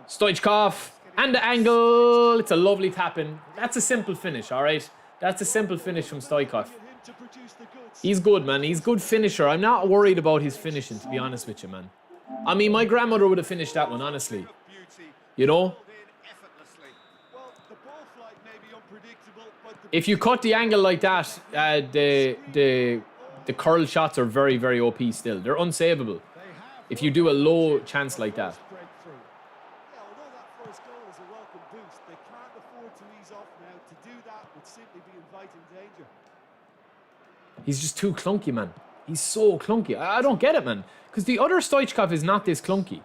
Stoichkov, and the angle. It's a lovely tap-in. That's a simple finish, all right? That's a simple finish from Stoichkov. He's good, man. He's a good finisher. I'm not worried about his finishing, to be honest with you, man. I mean, my grandmother would have finished that one, honestly. Beauty. You know? Pulled in effortlessly. Well, the ball flight may be unpredictable, but the If you cut the angle like that, the curl shots are very, very OP still. They're unsavable. If you do a low chance like that. breakthrough. Yeah, although that first goal is a welcome boost, they can't afford to ease off now. To do that would simply be inviting danger. He's just too clunky, man. He's so clunky. I don't get it, man. Because the other Stoichkov is not this clunky.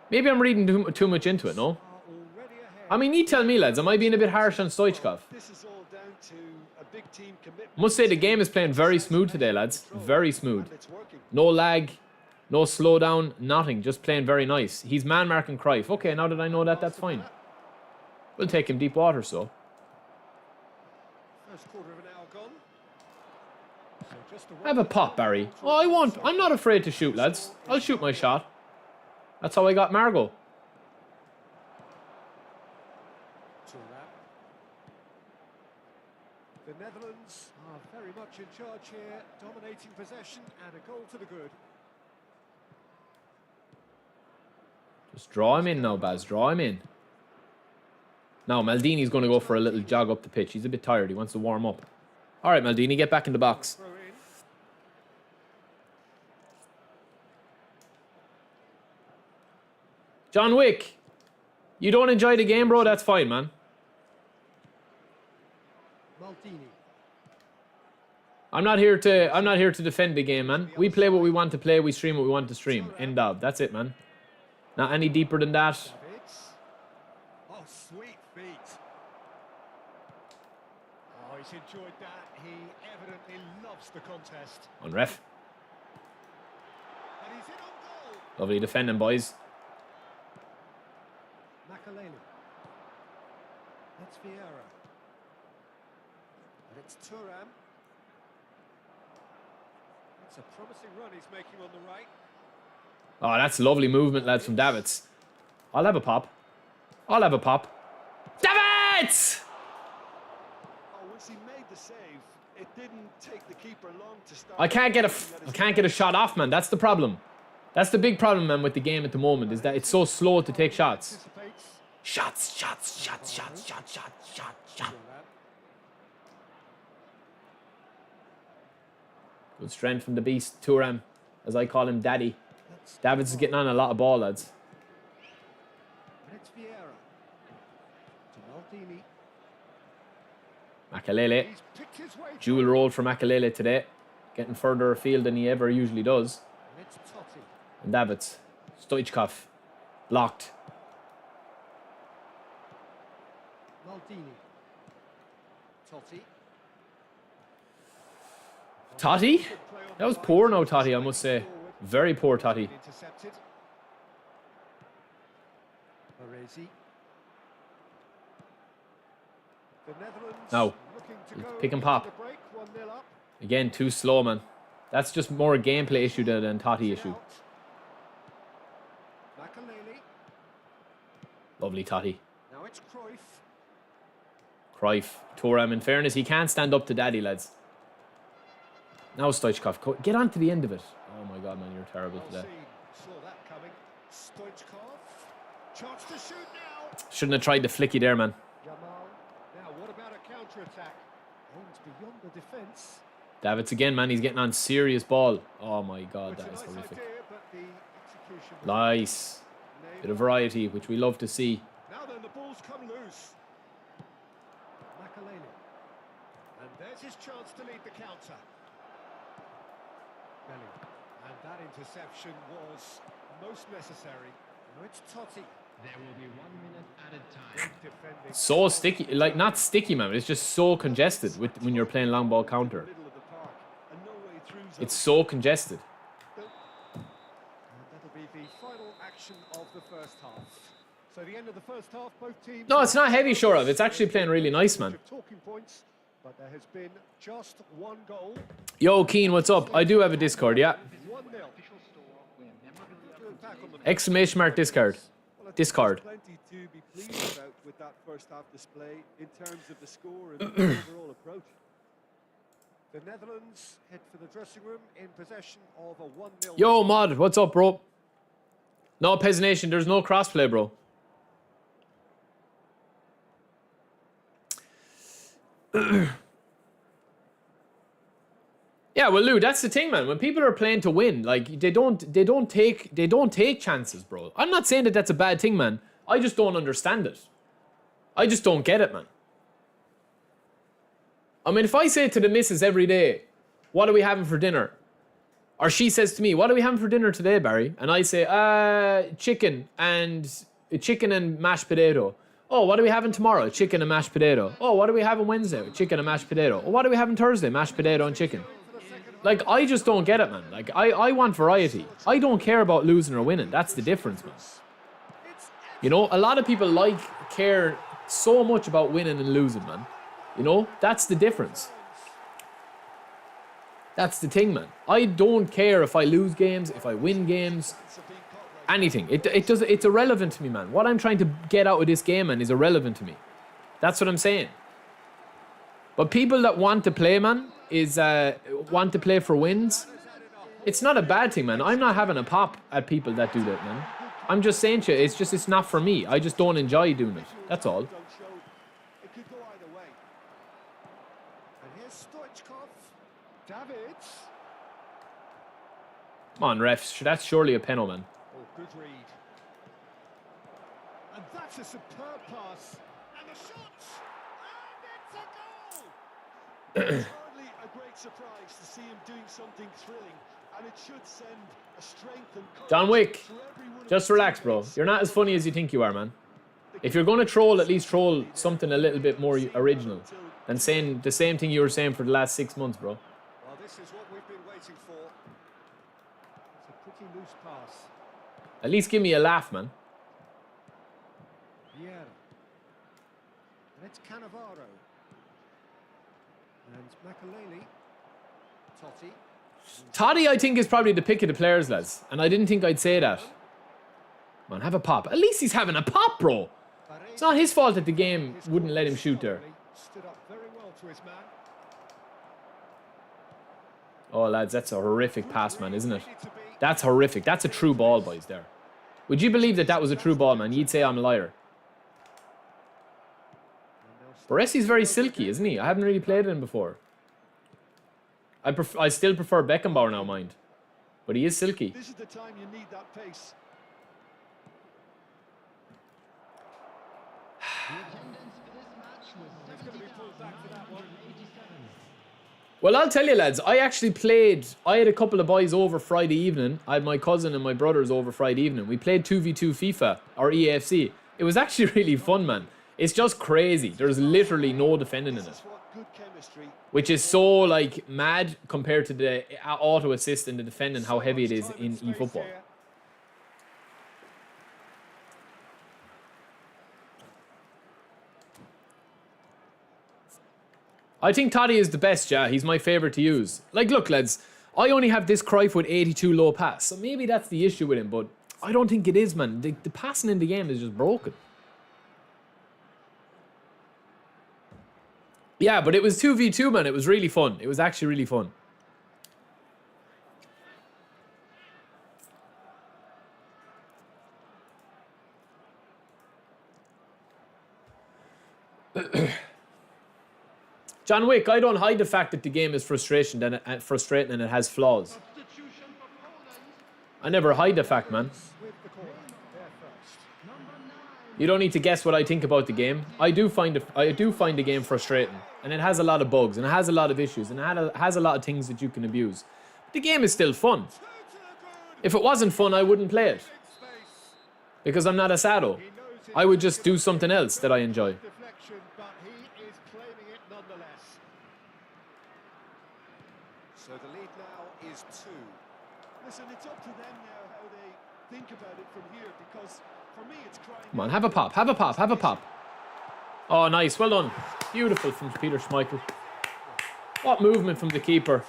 Maybe I'm reading too much into it, no? Are already ahead. I mean, you tell me, lads. Am I being a bit harsh on Stoichkov? This is all down to a big team commitment. I must say the game is playing very smooth today, lads. Very smooth. And it's working. No lag, no slowdown, nothing. Just playing very nice. He's man-marking Cruyff. Okay, now that I know that, that's fine. We'll take him deep water, so. First quarter of an hour gone. So just a Have a pop, Barry. Oh, I won't. I'm not afraid to shoot, lads. I'll shoot my shot. That's how I got Margot. The Netherlands are very much in charge here, dominating possession and a goal to the good. Just draw him in now, Baz. Draw him in. Now, Maldini's going to go for a little jog up the pitch. He's a bit tired. He wants to warm up. All right, Maldini, get back in the box. Throw in. John Wick, you don't enjoy the game, bro? That's fine, man. Maldini. I'm not here to defend the game, man. We play what we want to play. We stream what we want to stream. End of. That's it, man. Not any deeper than that. Davids. Oh, sweet feet. Oh, he's enjoyed that. He evidently loves the contest. On ref. And he's in on goal. Lovely defending, boys. Makaleli. That's Vieira. And it's Thuram. It's a promising run he's making on the right. Oh, that's lovely movement, lads, from Davids. I'll have a pop. I'll have a pop. Davids! Oh, once he made the save, it didn't take the keeper long to start. I can't get a shot off, man. That's the problem. That's the big problem, man, with the game at the moment, is that it's so slow to take shots. Anticipates. Shots. Good strength from the beast, Thuram, as I call him, Daddy. Davids is getting on a lot of ball, lads. And it's Vieira. To Maldini. Makalele. He's picked his way Dual roll for Makalele today. Getting further afield than he ever usually does. And it's Totti. And Davids. Stoichkov. Blocked. Maldini. Totti. Totti? That was poor now, Totti, I must say. Very poor, Totti. Intercepted. Baresi. The Netherlands Now, looking to go pick and into pop. the break, 1-0 up. Again, too slow, man. That's just more a gameplay issue than a Totti issue. Out. Makaleli. Lovely Totti. Now it's Cruyff. Cruyff. Thuram, in fairness, he can't stand up to Daddy, lads. Now Stoichkov. Get on to the end of it. Oh my god, man, you're terrible Well today. seen. Saw that coming. Stoichkov. Chance to shoot now. Shouldn't have tried the flicky there, man. Jamal. Now what about a counter-attack? Aims beyond the defence. Davids again, man. He's getting on serious ball. Oh my god, It's that a is nice horrific. idea, but the execution was Nice. nailed. Bit of variety, which we love to see. Now then, the ball's come loose. Makaleli. And there's his chance to lead the counter. Bellingham. And that interception was most necessary. Now it's Totti. There will be 1 minute added time. Defending. So sticky, like not sticky, man. It's just so congested with when you're playing long ball counter. Middle of the park. And no way through zone. It's so congested. And that'll be the final action of the first half. So the end of the first half, both teams. No, it's not heavy, sure of. It's actually playing really nice, man. Talking points, but there has been just one goal. Yo, Keen, what's up? I do have a Discord, yeah. 1-0. Exclamation mark Discord. Well, I think Discord. there's plenty to be pleased about with that first half display in terms of the score and the overall approach. The Netherlands head for the dressing room in possession of a 1-0. Yo, Mod, what's up, bro? No, Pez Nation, there's no crossplay, bro. Yeah, well, Lou, that's the thing, man. When people are playing to win, like they don't take chances, bro. I'm not saying that that's a bad thing, man. I just don't understand it. I just don't get it, man. I mean, if I say to the missus every day, "What are we having for dinner?" Or she says to me, "What are we having for dinner today, Barry?" And I say, chicken and mashed potato." "Oh, what are we having tomorrow?" "Chicken and mashed potato." "Oh, what are we having Wednesday?" "Chicken and mashed potato." "Oh, what are we having Thursday?" "Mashed potato and chicken." Like, I just don't get it, man. Like, I want variety. I don't care about losing or winning. That's the difference, man. You know, a lot of people care so much about winning and losing, man. You know, that's the difference. That's the thing, man. I don't care if I lose games, if I win games, anything. It's irrelevant to me, man. What I'm trying to get out of this game, man, is irrelevant to me. That's what I'm saying. But people that want to play, man, want to play for wins. It's not a bad thing, man. I'm not having a pop at people that do that, man. I'm just saying to you, it's not for me. I just don't enjoy doing it. That's all. It could go either way. And here's Stoichkov. Davids. Come on, refs. That's surely a penalty, man. Oh, good read. And that's a superb pass. And the shot. And it's a goal. It's hardly a great surprise to see him doing something thrilling. And it should send a strength and courage John Wick, to everyone of just his relax, bro. teammates. You're not as funny as you think you are, man. If you're going to troll, at least troll something a little bit more original than saying the same thing you were saying for the last 6 months, bro. Well, this is what we've been waiting for. It's a pretty loose pass. At least give me a laugh, man. Vieira. And it's Cannavaro. And Makaleli. Totti. Totti, I think, is probably the pick of the players, lads. And I didn't think I'd say that. Man, have a pop. At least he's having a pop, bro. It's not his fault that the game wouldn't let him shoot there. Stood up very well to his man. Oh, lads, that's a horrific pass, man, isn't it? That's horrific. That's a true ball, boys, there. Would you believe that that was a true ball, man? You'd say I'm a liar. Baresi's very silky, isn't he? I haven't really played him before. I still prefer Beckenbauer now, mind. But he is silky. This is the time you need that pace. Well, I'll tell you, lads, I actually played. I had a couple of boys over Friday evening. I had my cousin and my brothers over Friday evening. We played 2v2 FIFA, or EAFC. It was actually really fun, man. It's just crazy. There's literally no defending in it. Which is so, like, mad compared to the auto assist and the defending, how heavy it is in eFootball. I think Totti is the best, yeah. He's my favourite to use. Like, look, lads, I only have this Cruyff with 82 low pass, so maybe that's the issue with him, but I don't think it is, man. The passing in the game is just broken. Yeah, but it was 2v2, man. It was really fun. It was actually really fun. John Wick, I don't hide the fact that the game is frustrating and it has flaws. I never hide the fact, man. You don't need to guess what I think about the game. I do find the game frustrating, and it has a lot of bugs, and it has a lot of issues, and it has a lot of things that you can abuse. But the game is still fun. If it wasn't fun, I wouldn't play it. Because I'm not a sado. I would just do something else that I enjoy. But he is claiming it nonetheless. So the lead now is 2. Listen, it's up to them now how they think about it from here, because for me it's crying. Come on, have a pop, have a pop, have a pop. Oh, nice, well done. Beautiful from Peter Schmeichel. What movement from the keeper.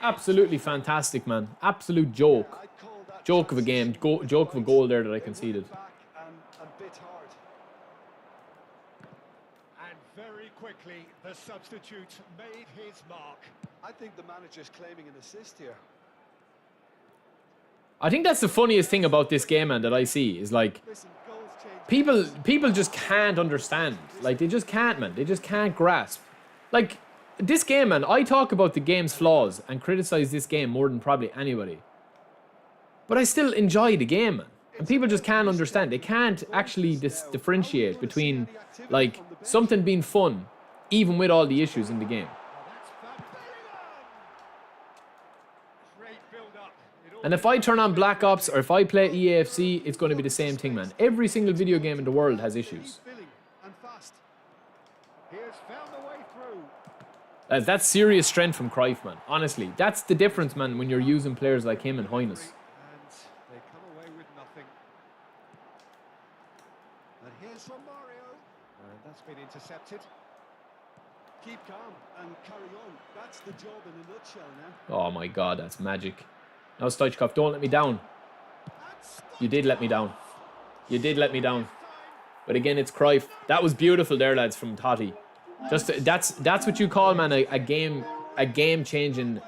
Absolutely fantastic, man. Absolute joke. Joke of a game, joke of a goal there that I conceded. And bit hard. And very quickly, the substitute made his mark. I think the manager's claiming an assist here. I think that's the funniest thing about this game, man, that I see is like Listen, goals change. people just can't understand. Like they just can't, man. They just can't grasp. Like this game, man. I talk about the game's flaws and criticize this game more than probably anybody. But I still enjoy the game, man. And people just can't understand. They can't actually differentiate between like something being fun, even with all the issues in the game. Great build-up. It all And if I turn on Black Ops or if I play EAFC, it's going to be the same thing, man. Every single video game in the world has issues. Filling and fast. he has found the way through. That's serious strength from Cruyff, man. Honestly, that's the difference, man, when you're using players like him and Hoynes. And they come away with nothing. And here's from Mario. And that's been intercepted. Keep calm and carry on. That's the job in a nutshell now. Oh my god, that's magic. Now Stoichkov, don't let me down. You did let me down. You did let me down. But again, it's Cruyff. That was beautiful there, lads, from Totti. Just that's what you call, man, a game changing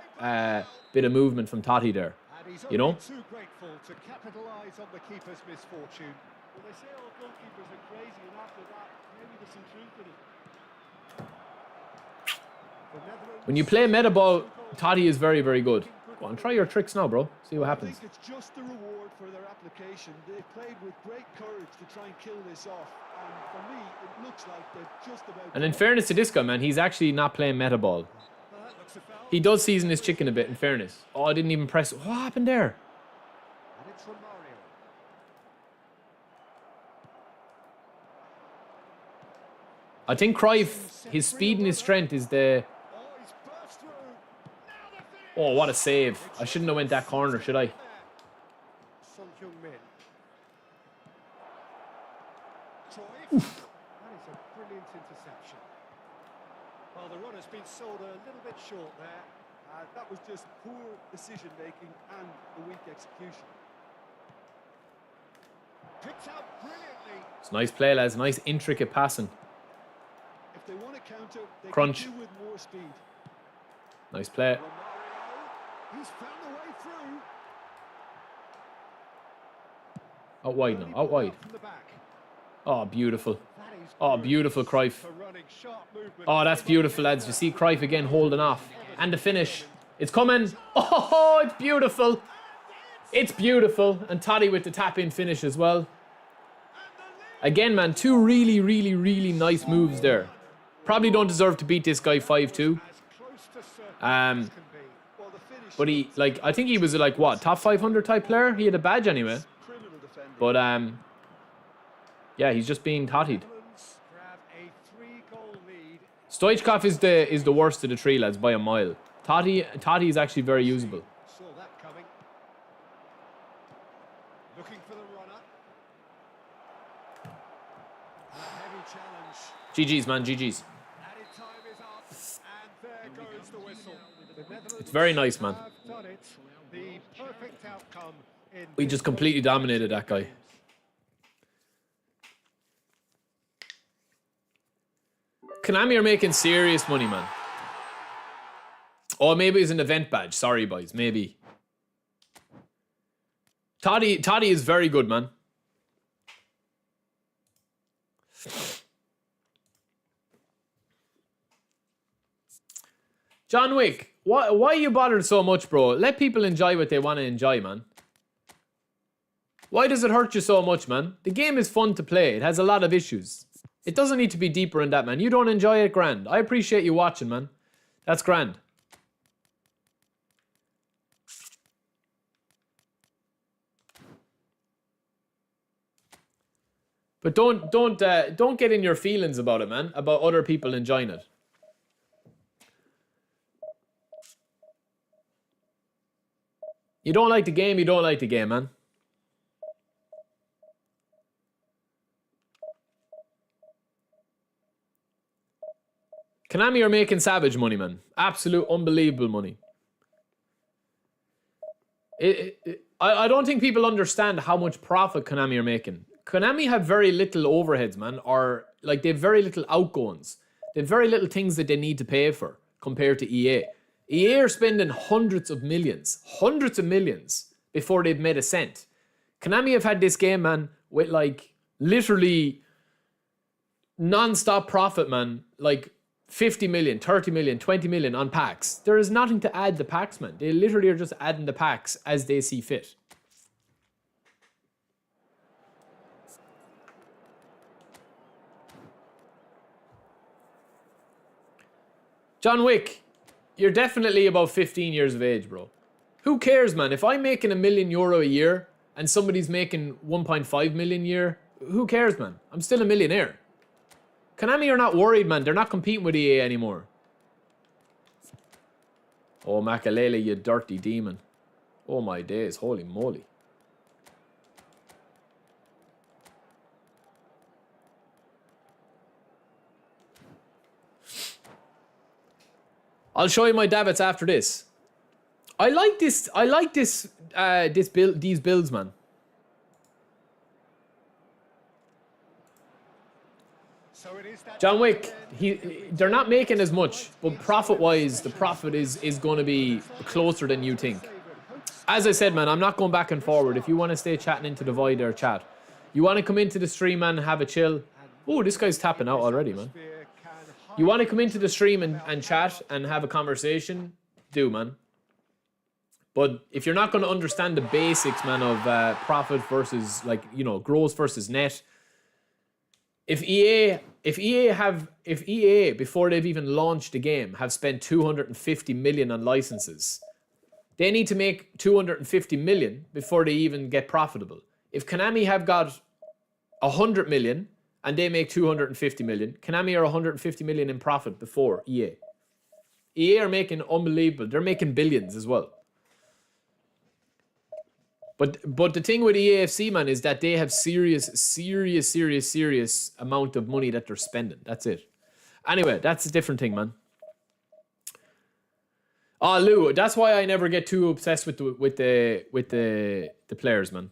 bit of movement from Totti there. And he's You know? only too grateful to capitalise on the keeper's misfortune. Well, they say all goalkeepers are crazy, and after that, maybe there's some truth in it. The Netherlands When you play meta ball, Totti is very, very good. Go on, try your tricks now, bro. See what I happens. think it's just the reward for their application. They've played with great courage to try and kill this off. And for me, it looks like they've just about... And in fairness to this guy, man, he's actually not playing meta ball. Well, that looks a foul. He does season his chicken a bit, in fairness. Oh, I didn't even press. What happened there? And it's from Mario. I think Cruyff, his speed and his strength is the... Oh, he's burst through. Now the finish. Oh, what a save. I shouldn't have went that corner, should I? Son Heung-min. Cruyff. That is a brilliant interception. Well, the run has been sold a little bit short there. That was just poor decision-making and a weak execution. Picked out brilliantly. It's nice play, lads. Nice intricate passing. If they want to counter, they Crunch. can do with more speed. Nice play. Romario. He's found the way through. Out wide now. Out wide. From the back. Oh, beautiful. That is Oh, good beautiful, Cruyff. for running, sharp movement. Oh, that's beautiful, lads. You see Cruyff again holding off. And the finish. It's coming. Oh, it's beautiful. It's beautiful. And Totti with the tap-in finish as well. Again, man, two really, really, really nice moves there. Probably don't deserve to beat this guy 5-2. As close to certain Um, as can be. Well, the finish But he, like, I think he was like, what, top 500 type player? He had a badge anyway. criminal defending. But, yeah, he's just being Totti'd. Netherlands grab a 3-goal lead. Stoichkov is the worst of the three, lads, by a mile. Totti is actually very usable. Saw that coming. Looking for the runner. A heavy challenge. GG's, man, GG's. Added time is up. And there goes the whistle. The Netherlands It's very nice, man. have done it. The perfect outcome in We this just completely dominated that guy. Konami are making serious money, man. Oh, maybe it's an event badge. Sorry, boys. Maybe. Totti is very good, man. John Wick, why are you bothered so much, bro? Let people enjoy what they want to enjoy, man. Why does it hurt you so much, man? The game is fun to play. It has a lot of issues. It doesn't need to be deeper in that, man. You don't enjoy it, grand. I appreciate you watching, man. That's grand. But don't get in your feelings about it, man. About other people enjoying it. You don't like the game, you don't like the game, man. Konami are making savage money, man. Absolute unbelievable money. I don't think people understand how much profit Konami are making. Konami have very little overheads, man, or like they have very little outgoings. They have very little things that they need to pay for compared to EA. EA are spending hundreds of millions before they've made a cent. Konami have had this game, man, with like literally non-stop profit, man. Like 50 million, 30 million, 20 million on packs. There is nothing to add the packs, man. They literally are just adding the packs as they see fit. John Wick, you're definitely about 15 years of age, bro. Who cares, man? If I'm making €1 million a year and somebody's making 1.5 million a year, who cares, man? I'm still a millionaire. Konami are not worried, man. They're not competing with EA anymore. Oh, Makalele, you dirty demon. Oh, my days. Holy moly. I'll show you my davits after this. I like this. I like this. These builds, man. So it is that John Wick. They're not making as much, but profit-wise, the profit is going to be closer than you think. As I said, man, I'm not going back and forward. If you want to stay chatting into the void or chat, you want to come into the stream, man, have a chill. Oh, this guy's tapping out already, man. You want to come into the stream and chat and have a conversation? Do, man. But if you're not going to understand the basics, man, of profit versus, like, you know, gross versus net. If EA before they've even launched the game have spent 250 million on licenses, they need to make 250 million before they even get profitable. If Konami have got 100 million and they make 250 million, Konami are 150 million in profit before EA. EA are making unbelievable. They're making billions as well. But the thing with EAFC, man, is that they have serious amount of money that they're spending. That's it. Anyway, that's a different thing, man. Ah, Lou, that's why I never get too obsessed with the players, man.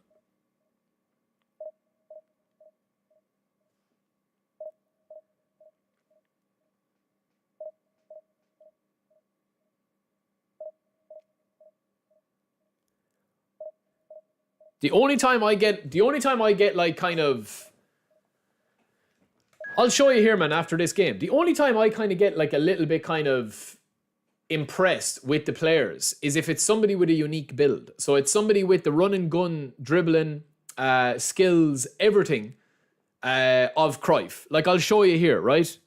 The only time I get like kind of, I'll show you here, man, after this game. The only time I kind of get like a little bit kind of impressed with the players is if it's somebody with a unique build. So it's somebody with the run and gun, dribbling, skills, everything of Cruyff. Like I'll show you here, right?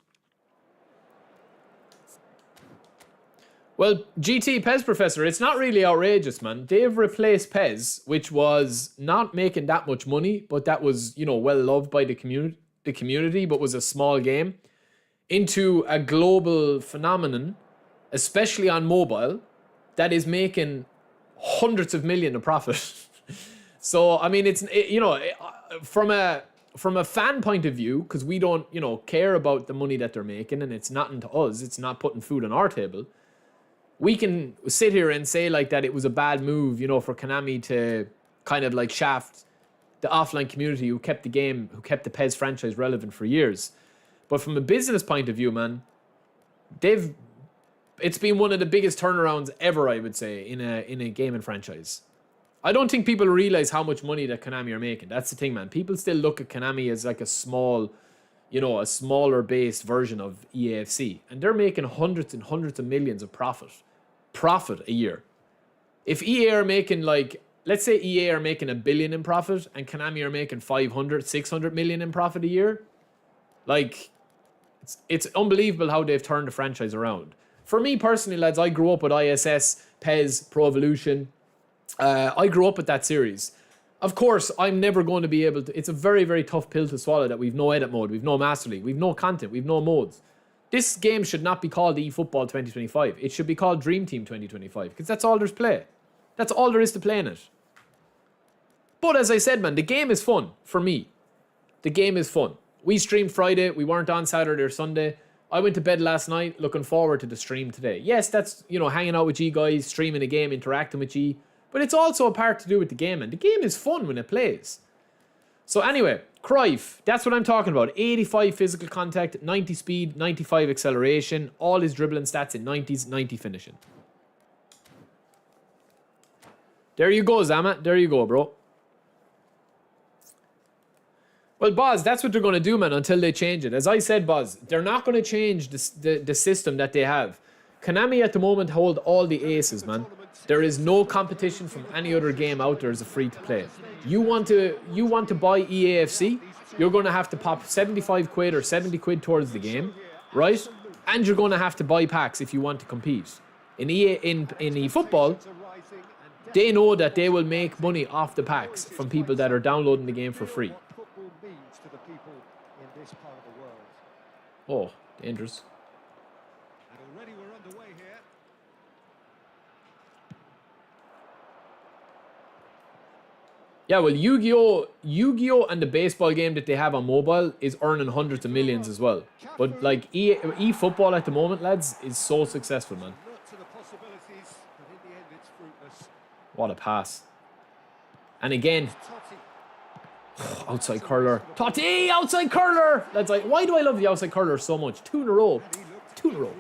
Well, GT Pez Professor, it's not really outrageous, man. They've replaced Pez, which was not making that much money, but that was, you know, well loved by the community, but was a small game, into a global phenomenon, especially on mobile, that is making hundreds of millions of profit. So, I mean, you know, from a fan point of view, because we don't, you know, care about the money that they're making, and it's nothing to us, it's not putting food on our table. We can sit here and say like that it was a bad move, you know, for Konami to kind of like shaft the offline community who kept the game, who kept the PES franchise relevant for years. But from a business point of view, man, it's been one of the biggest turnarounds ever, I would say, in a gaming franchise. I don't think people realize how much money that Konami are making. That's the thing, man. People still look at Konami as like a small, you know, a smaller based version of EAFC. And they're making hundreds and hundreds of millions of profit a year. If EA are making like, let's say EA are making $1 billion in profit and Konami are making 500, 600 million in profit a year, like it's unbelievable how they've turned the franchise around. For me personally, lads, I grew up with ISS, PES, Pro Evolution. I grew up with that series. Of course, I'm never going to be able to, it's a very, very tough pill to swallow that we've no edit mode, we've no Master League, we've no content, we've no modes. This game should not be called Efootball 2025. It should be called Dream Team 2025 because that's all there's play. That's all there is to play in it. But as I said, man, the game is fun for me. The game is fun. We streamed Friday. We weren't on Saturday or Sunday. I went to bed last night looking forward to the stream today. Yes, that's, you know, hanging out with you guys, streaming a game, interacting with you. But it's also a part to do with the game, and the game is fun when it plays. So anyway, Cruyff, that's what I'm talking about. 85 physical contact, 90 speed, 95 acceleration, all his dribbling stats in 90s, 90 finishing. There you go, Zama. There you go, bro. Well, Boz, that's what they're going to do, man, until they change it. As I said, Boz, they're not going to change the system that they have. Konami at the moment hold all the aces, man. There is no competition from any other game out there as a free-to-play. You want to buy EAFC, you're going to have to pop 75 quid or 70 quid towards the game, right? And you're going to have to buy packs if you want to compete. In eFootball, they know that they will make money off the packs from people that are downloading the game for free. To the people in this part of the world. Oh, dangerous. And already we're underway here. Yeah, well, Yu-Gi-Oh and the baseball game that they have on mobile is earning hundreds of millions as well. But like eFootball at the moment, lads, is so successful, man. Look to the possibilities, but in the end it's fruitless. What a pass. And again, Totti. outside curler. Totti, outside curler! That's like, why do I love the outside curler so much? 2 in a row. 2 in a row.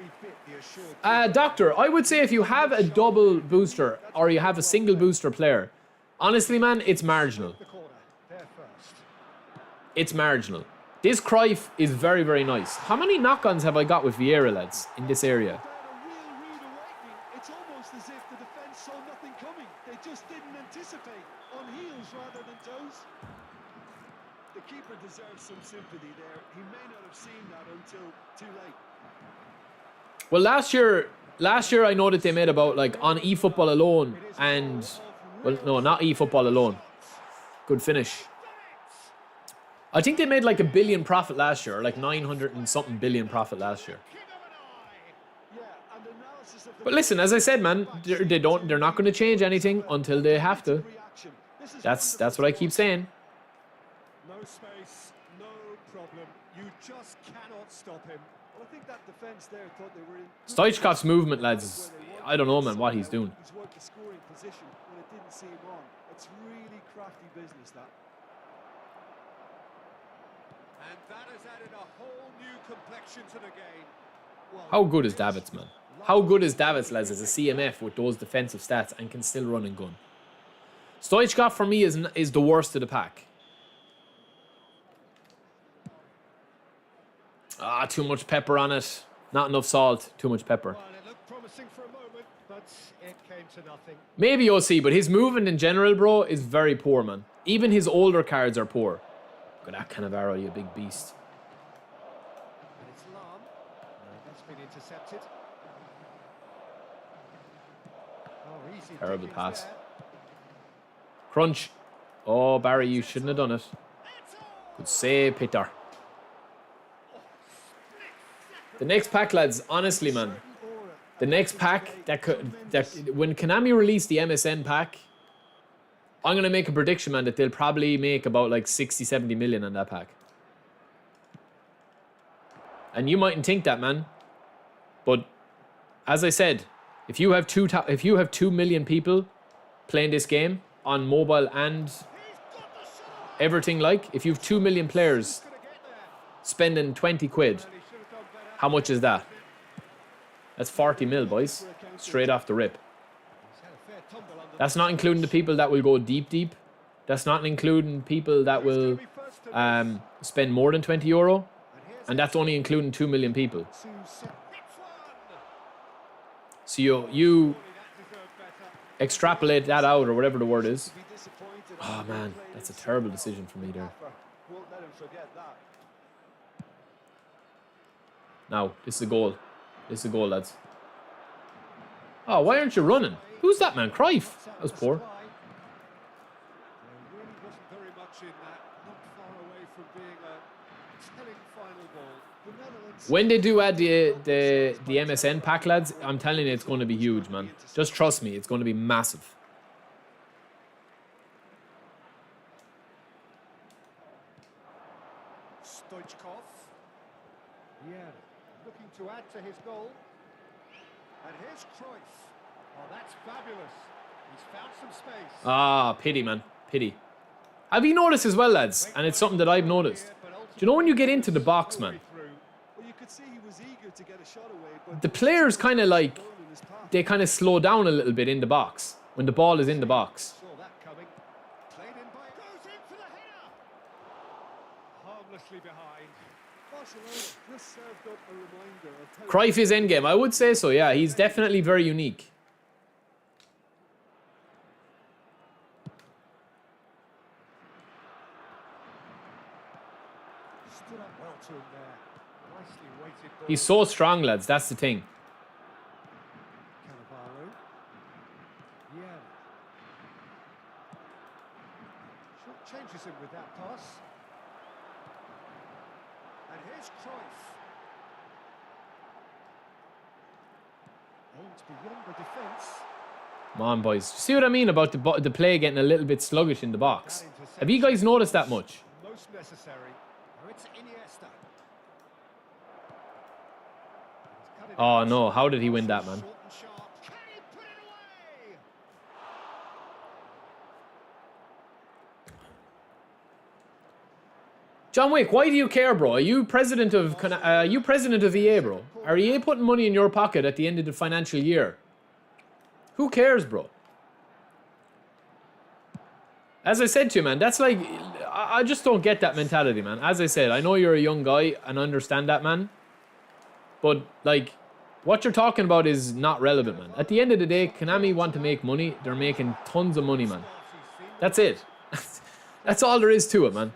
Doctor, I would say if you have a double booster or you have a single booster player, honestly, man, it's marginal. The corner, there first. It's marginal. This Cruyff is very, very nice. How many knock-ons have I got with Vieira, lads, in this area? A real rude awakening. It's almost as if the defence saw nothing coming. They just didn't anticipate. On heels rather than toes. The keeper deserves some sympathy there. He may not have seen that until too late. Well, last year I know that they made about, like, on eFootball alone and... Well, no, not eFootball alone. Good finish. I think they made like $1 billion profit last year, or like 900 and something billion profit last year. But listen, as I said, man, they're not going to change anything until they have to. That's what I keep saying. No space, no problem. You just cannot stop him. Well, I think that defence there thought they were in. Stoichkov's movement, lads, I don't know, man, what he's doing. He's worked the scoring position when it didn't seem on. It's really crafty business, that. And that has added a whole new complexion to the game. How good is Davids, man? How good is Davids, lads, as a CMF with those defensive stats and can still run and gun? Stoichkov, for me, is the worst of the pack. Ah, too much pepper on it. Not enough salt. Too much pepper. Well, it looked promising for a moment, but it came to nothing. Maybe OC, but his movement in general, bro, is very poor, man. Even his older cards are poor. Look at that kind of arrow, you big beast. And it's Lam. That's been intercepted. Oh, easy. Terrible pickings pass. there. Crunch. Oh, Barry, you shouldn't have done it. Good save, Peter. The next pack, lads, honestly, man. The next pack, when Konami released the MSN pack, I'm going to make a prediction, man, that they'll probably make about like 60, 70 million on that pack. And you mightn't think that, man. But as I said, if you have 2 million people playing this game on mobile and everything, like, if you have 2 million players spending 20 quid, how much is that? That's 40 mil, boys. Straight off the rip. That's not including the people that will go deep. That's not including people that will spend more than €20. And that's only including 2 million people. So you extrapolate that out, or whatever the word is. Oh, man. That's a terrible decision for me there. Now, this is a goal. This is a goal, lads. Oh, why aren't you running? Who's that, man? Cruyff. That was poor. There really wasn't very much in that. Not far away from being a telling final ball. When they do add the MSN pack, lads, I'm telling you, it's going to be huge, man. Just trust me, it's going to be massive. Stoichkov. Yeah, looking to add to his goal. And here's Cruyff. Oh, that's fabulous. He's found some space. Ah, pity, man. Pity. Have you noticed as well, lads? And it's something that I've noticed. Do you know when you get into the box, man? Well, you could see he was eager to get a shot away, but The players kind of like, they kind of slow down a little bit in the box. when the ball is in the box. Saw that coming. Played in by... Goes in for the header! Harmlessly behind. Barcelona just served up a reminder of how Cruyff is endgame. I would say so, yeah. He's definitely very unique. Stood up well to him there. Nicely weighted ball. He's so strong, lads. That's the thing. Cannavaro. Yeah. Short changes him with that pass. And here's Cruyff. Aimed beyond the defence. Come on, boys. See what I mean about the play getting a little bit sluggish in the box? Have you guys noticed that much? Most necessary. Oh, it's Iniesta. Oh, no. How did he win that, man? Short and sharp. Can he put it away? John Wick, why do you care, bro? Are you president of EA, bro? Are EA putting money in your pocket at the end of the financial year? Who cares, bro? As I said to you, man, that's like... I just don't get that mentality, man. As I said, I know you're a young guy and understand that, man. But, like, what you're talking about is not relevant, man. At the end of the day, Konami want to make money. They're making tons of money, man. That's it. That's all there is to it, man.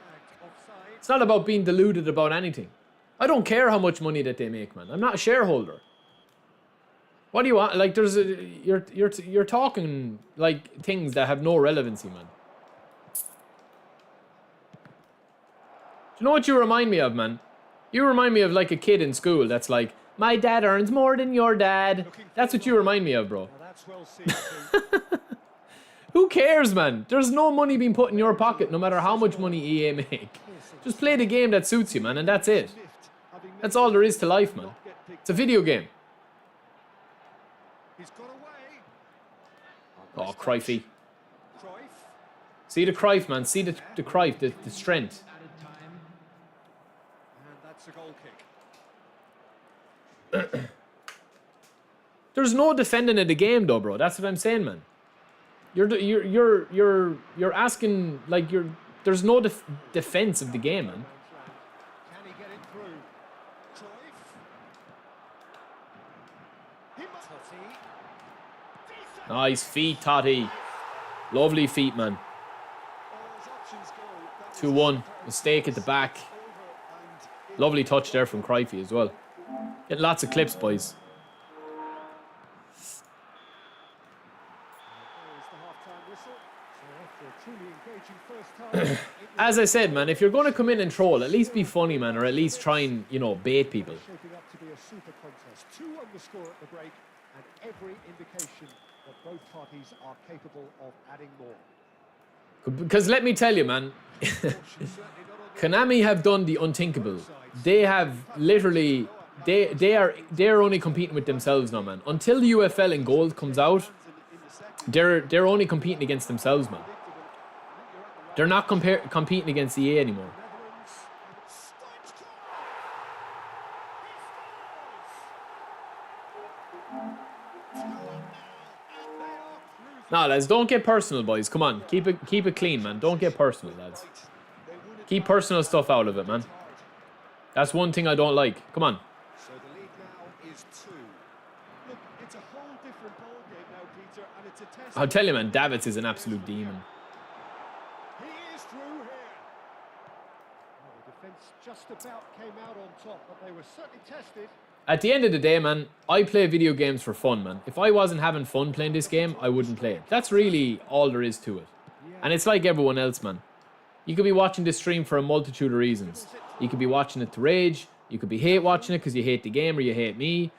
It's not about being deluded about anything. I don't care how much money that they make, man. I'm not a shareholder. What do you want? Like, you're talking like things that have no relevancy, man. Do you know what you remind me of, man? You remind me of like a kid in school that's like, my dad earns more than your dad. That's what you remind me of, bro. Now that's well seen too. Who cares, man? There's no money being put in your pocket, no matter how much money EA make. Just play the game that suits you, man, and that's it. That's all there is to life, man. It's a video game. He's got away. Oh, Cruyffy. Cruyff. See the Cruyff, man. See the Cruyff, the strength. Added time. And that's a goal kick. There's no defending of the game, though, bro. That's what I'm saying, man. You're asking like there's no defense of the game, man. Can he get it through? Cruyff. He must... Totti. Nice feet, Totti. Lovely feet, man. 2-1. Mistake at the back. Lovely touch there from Cruyffy as well. Getting lots of clips, boys. As I said, man, if you're going to come in and troll, at least be funny, man, or at least try and, you know, bait people. Shaping up to be a super contest. 2 on the score at the break, and every indication that both parties are capable of adding more. Because let me tell you, man, Konami have done the unthinkable. They have literally, they're only competing with themselves now, man. Until the UFL in gold comes out, they're only competing against themselves, man. They're not competing against EA anymore. Nah, lads, don't get personal, boys. Come on, keep it clean, man. Don't get personal, lads. Keep personal stuff out of it, man. That's one thing I don't like. Come on. So the lead now is 2. Look, it's a whole different ballgame now, Peter, and it's a test. I'll tell you, man, Davids is an absolute demon. He is through here. Well, the defence just about came out on top, but they were certainly tested. At the end of the day, man, I play video games for fun, man. If I wasn't having fun playing this game, I wouldn't play it. That's really all there is to it. And it's like everyone else, man. You could be watching this stream for a multitude of reasons. You could be watching it to rage. You could be hate watching it because you hate the game or you hate me.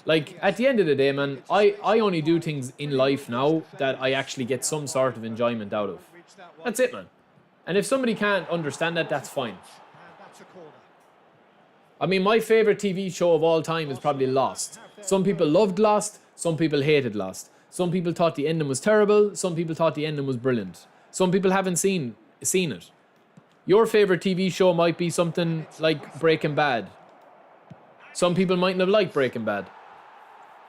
Like, at the end of the day, man, I only do things in life now that I actually get some sort of enjoyment out of. That's it, man. And if somebody can't understand that, that's fine. And that's a corner. I mean, my favourite TV show of all time is probably Lost. Some people loved Lost, some people hated Lost. Some people thought the ending was terrible, some people thought the ending was brilliant. Some people haven't seen it. Your favourite TV show might be something like Breaking Bad. Some people mightn't have liked Breaking Bad.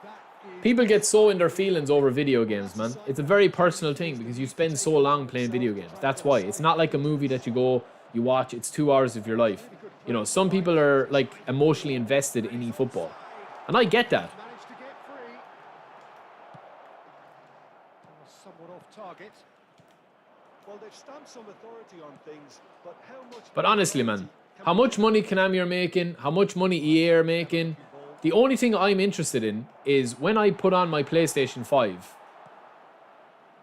That People get so in their feelings over video games, man. It's a very personal thing because you spend so long playing video games. That's why. It's not like a movie that you watch, it's 2 hours of your life. You know, some people are like emotionally invested in eFootball. And I get that. Managed to get free. Somewhat off target. Well, they've stamped some authority on things, but how much... But honestly, man, how much money Konami are making, how much money EA are making, the only thing I'm interested in is when I put on my PlayStation 5,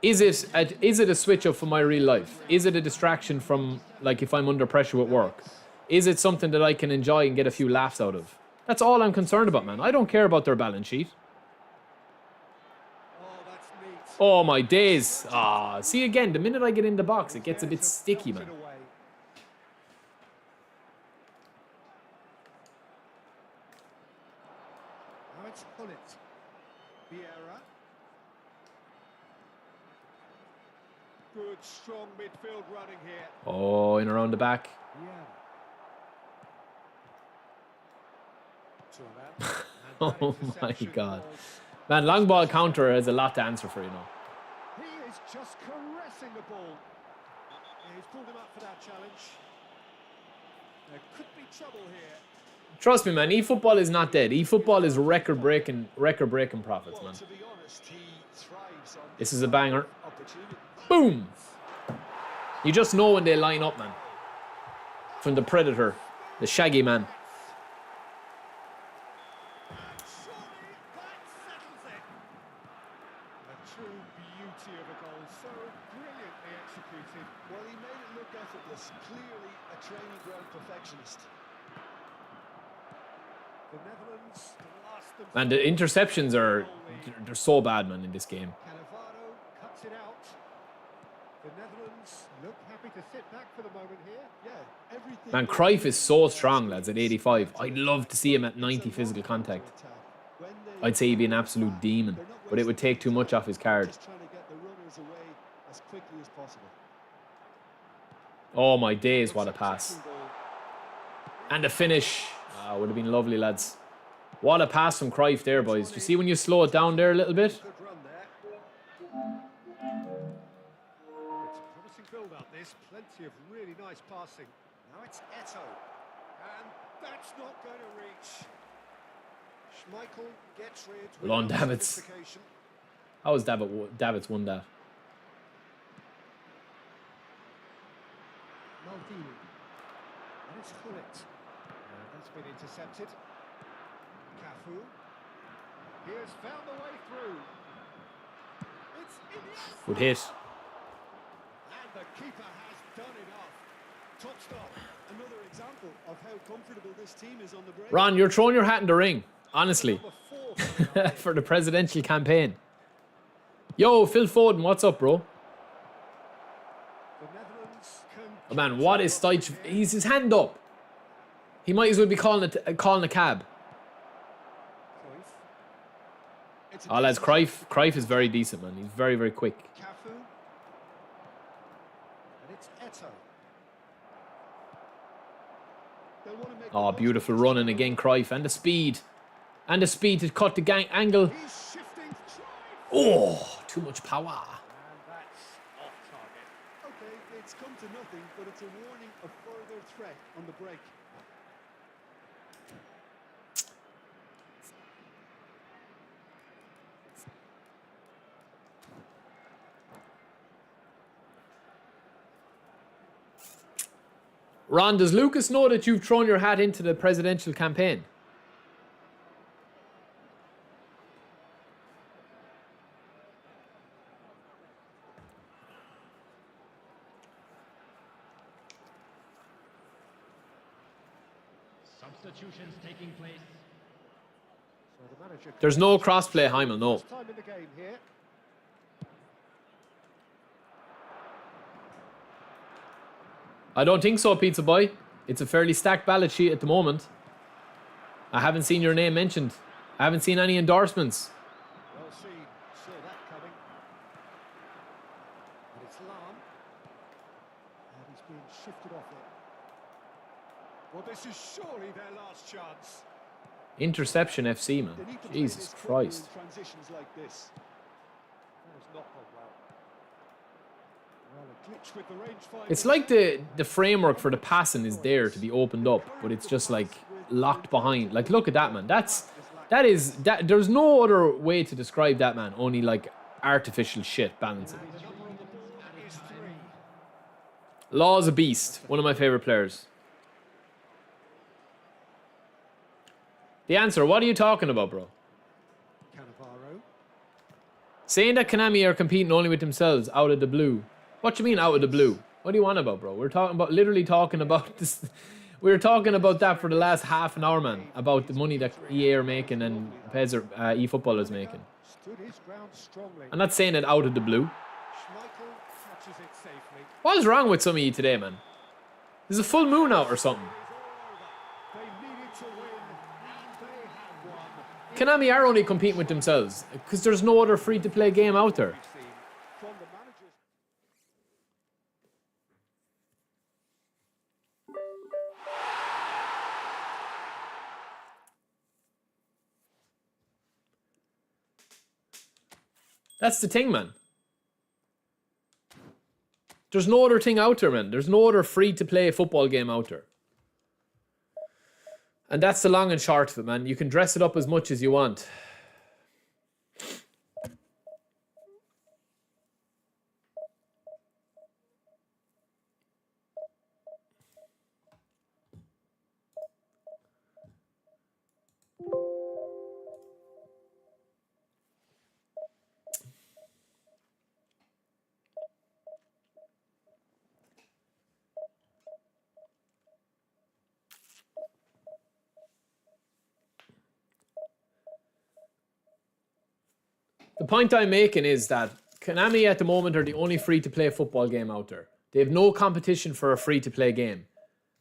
is it a switch up from my real life? Is it a distraction from, like, if I'm under pressure with work? Is it something that I can enjoy and get a few laughs out of? That's all I'm concerned about, man. I don't care about their balance sheet. Oh, my days. Ah, see, again, the minute I get in the box, it gets a bit sticky, man. Now it's Hullet. Vieira. Good, strong midfield running here. Oh, in around the back. Oh, my God. Man, long ball counter has a lot to answer for, you know. He is just caressing the ball. He's pulled him up for that challenge. There could be trouble here. Trust me, man, eFootball is not dead. eFootball is record-breaking profits, man. This is a banger. Boom! You just know when they line up, man. From the Predator, the Shaggy Man. Clearly a training ground perfectionist. The Netherlands blast them. Man, the interceptions they're so bad, man, in this game. Cannavaro cuts it out. The Netherlands look happy to sit back for the moment here. Yeah, everything. Man, Cruyff is so strong, lads, at 85. I'd love to see him at 90 physical contact. I'd say he'd be an absolute demon, but it would take too much off his card. Just trying to get the runners away as quickly as possible. Oh, my days, what a pass. And the finish. Ah, would have been lovely, lads. What a pass from Cruyff there, boys. Do you see when you slow it down there a little bit? Good run there. It's a promising build up this. Plenty of really nice passing. Now it's Eto. And that's not going to reach. Schmeichel gets rid. Well on, Davids. sophistication. How has Davids won that? Maldini. And it's Hullet. That's been intercepted. Cafu. He has found the way through. It's Iniesta. Good hit. And the keeper has done it off. Top stop. Another example of how comfortable this team is on the break. Ron, you're throwing your hat in the ring, honestly, Number 4. for the presidential campaign. Yo, Phil Foden, what's up, bro? The Netherlands can Oh, man, what is Stoich? He's his hand up. He might as well be calling a cab. Cruyff. It's a Oh, lads, Cruyff is very decent, man. He's very, very quick. Cafu. And it's Eto. They'll want to make Oh, the most beautiful of this running time. again, Cruyff. And the speed. And the speed to cut the angle. He's shifting. Oh, too much power. And that's off target. Okay, it's come to nothing, but it's a warning of further threat on the break. Ron, does Lucas know that you've thrown your hat into the presidential campaign? Substitutions taking place. So the manager There's no crossplay, Heimel, no. First time in the game here. I don't think so, Pizza Boy. It's a fairly stacked ballot sheet at the moment. I haven't seen your name mentioned. I haven't seen any endorsements. Well seen. Saw that coming. And it's Lam. And he's being shifted off it. Well, this is surely their last chance. Interception FC, man. They need to play Jesus this quickly in Christ. transitions like this. That has not gone well. Well, a glitch with the rangefinder. It's like the framework for the passing is there to be opened up, but it's just like locked behind. Like, look at that, man. That there's no other way to describe that, man. Only like artificial shit balancing. Law's a beast. One of my favorite players. The answer, what are you talking about, bro? Cannavaro. Saying that Konami are competing only with themselves out of the blue. What do you mean out of the blue? What do you want about, bro? We're talking about, literally talking about this. We were talking about that for the last half an hour, man. About the money that EA are making and Efootball is making. Stood his ground strongly. I'm not saying it out of the blue. Schmeichel catches it safely. What is wrong with some of you today, man? There's a full moon out or something. They needed to win, and they have won. Konami are only competing with themselves because there's no other free-to-play game out there. From the managers. That's the thing, man. There's no other thing out there, man. There's no other free-to-play football game out there. And that's the long and short of it, man. You can dress it up as much as you want. The point I'm making is that Konami at the moment are the only free-to-play football game out there. They have no competition for a free-to-play game.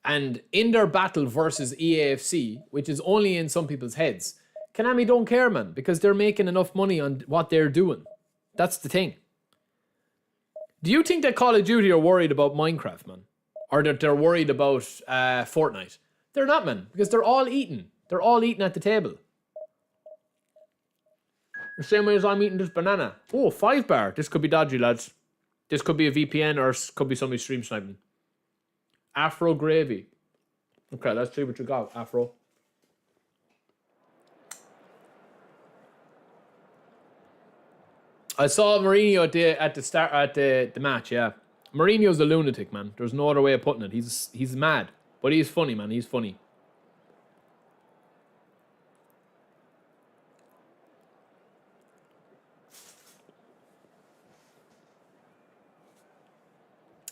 And in their battle versus EAFC, which is only in some people's heads, Konami don't care, man, because they're making enough money on what they're doing. That's the thing. Do you think that Call of Duty are worried about Minecraft, man? Or that they're worried about Fortnite? They're not, man, because they're all eating. They're all eating at the table. The same way as I'm eating this banana. Oh, 5 bar. This could be dodgy, lads. This could be a VPN or could be somebody stream sniping. Afro gravy. Okay, let's see what you got, Afro. I saw Mourinho at the match, yeah. Mourinho's a lunatic, man. There's no other way of putting it. He's mad. But he's funny, man. He's funny.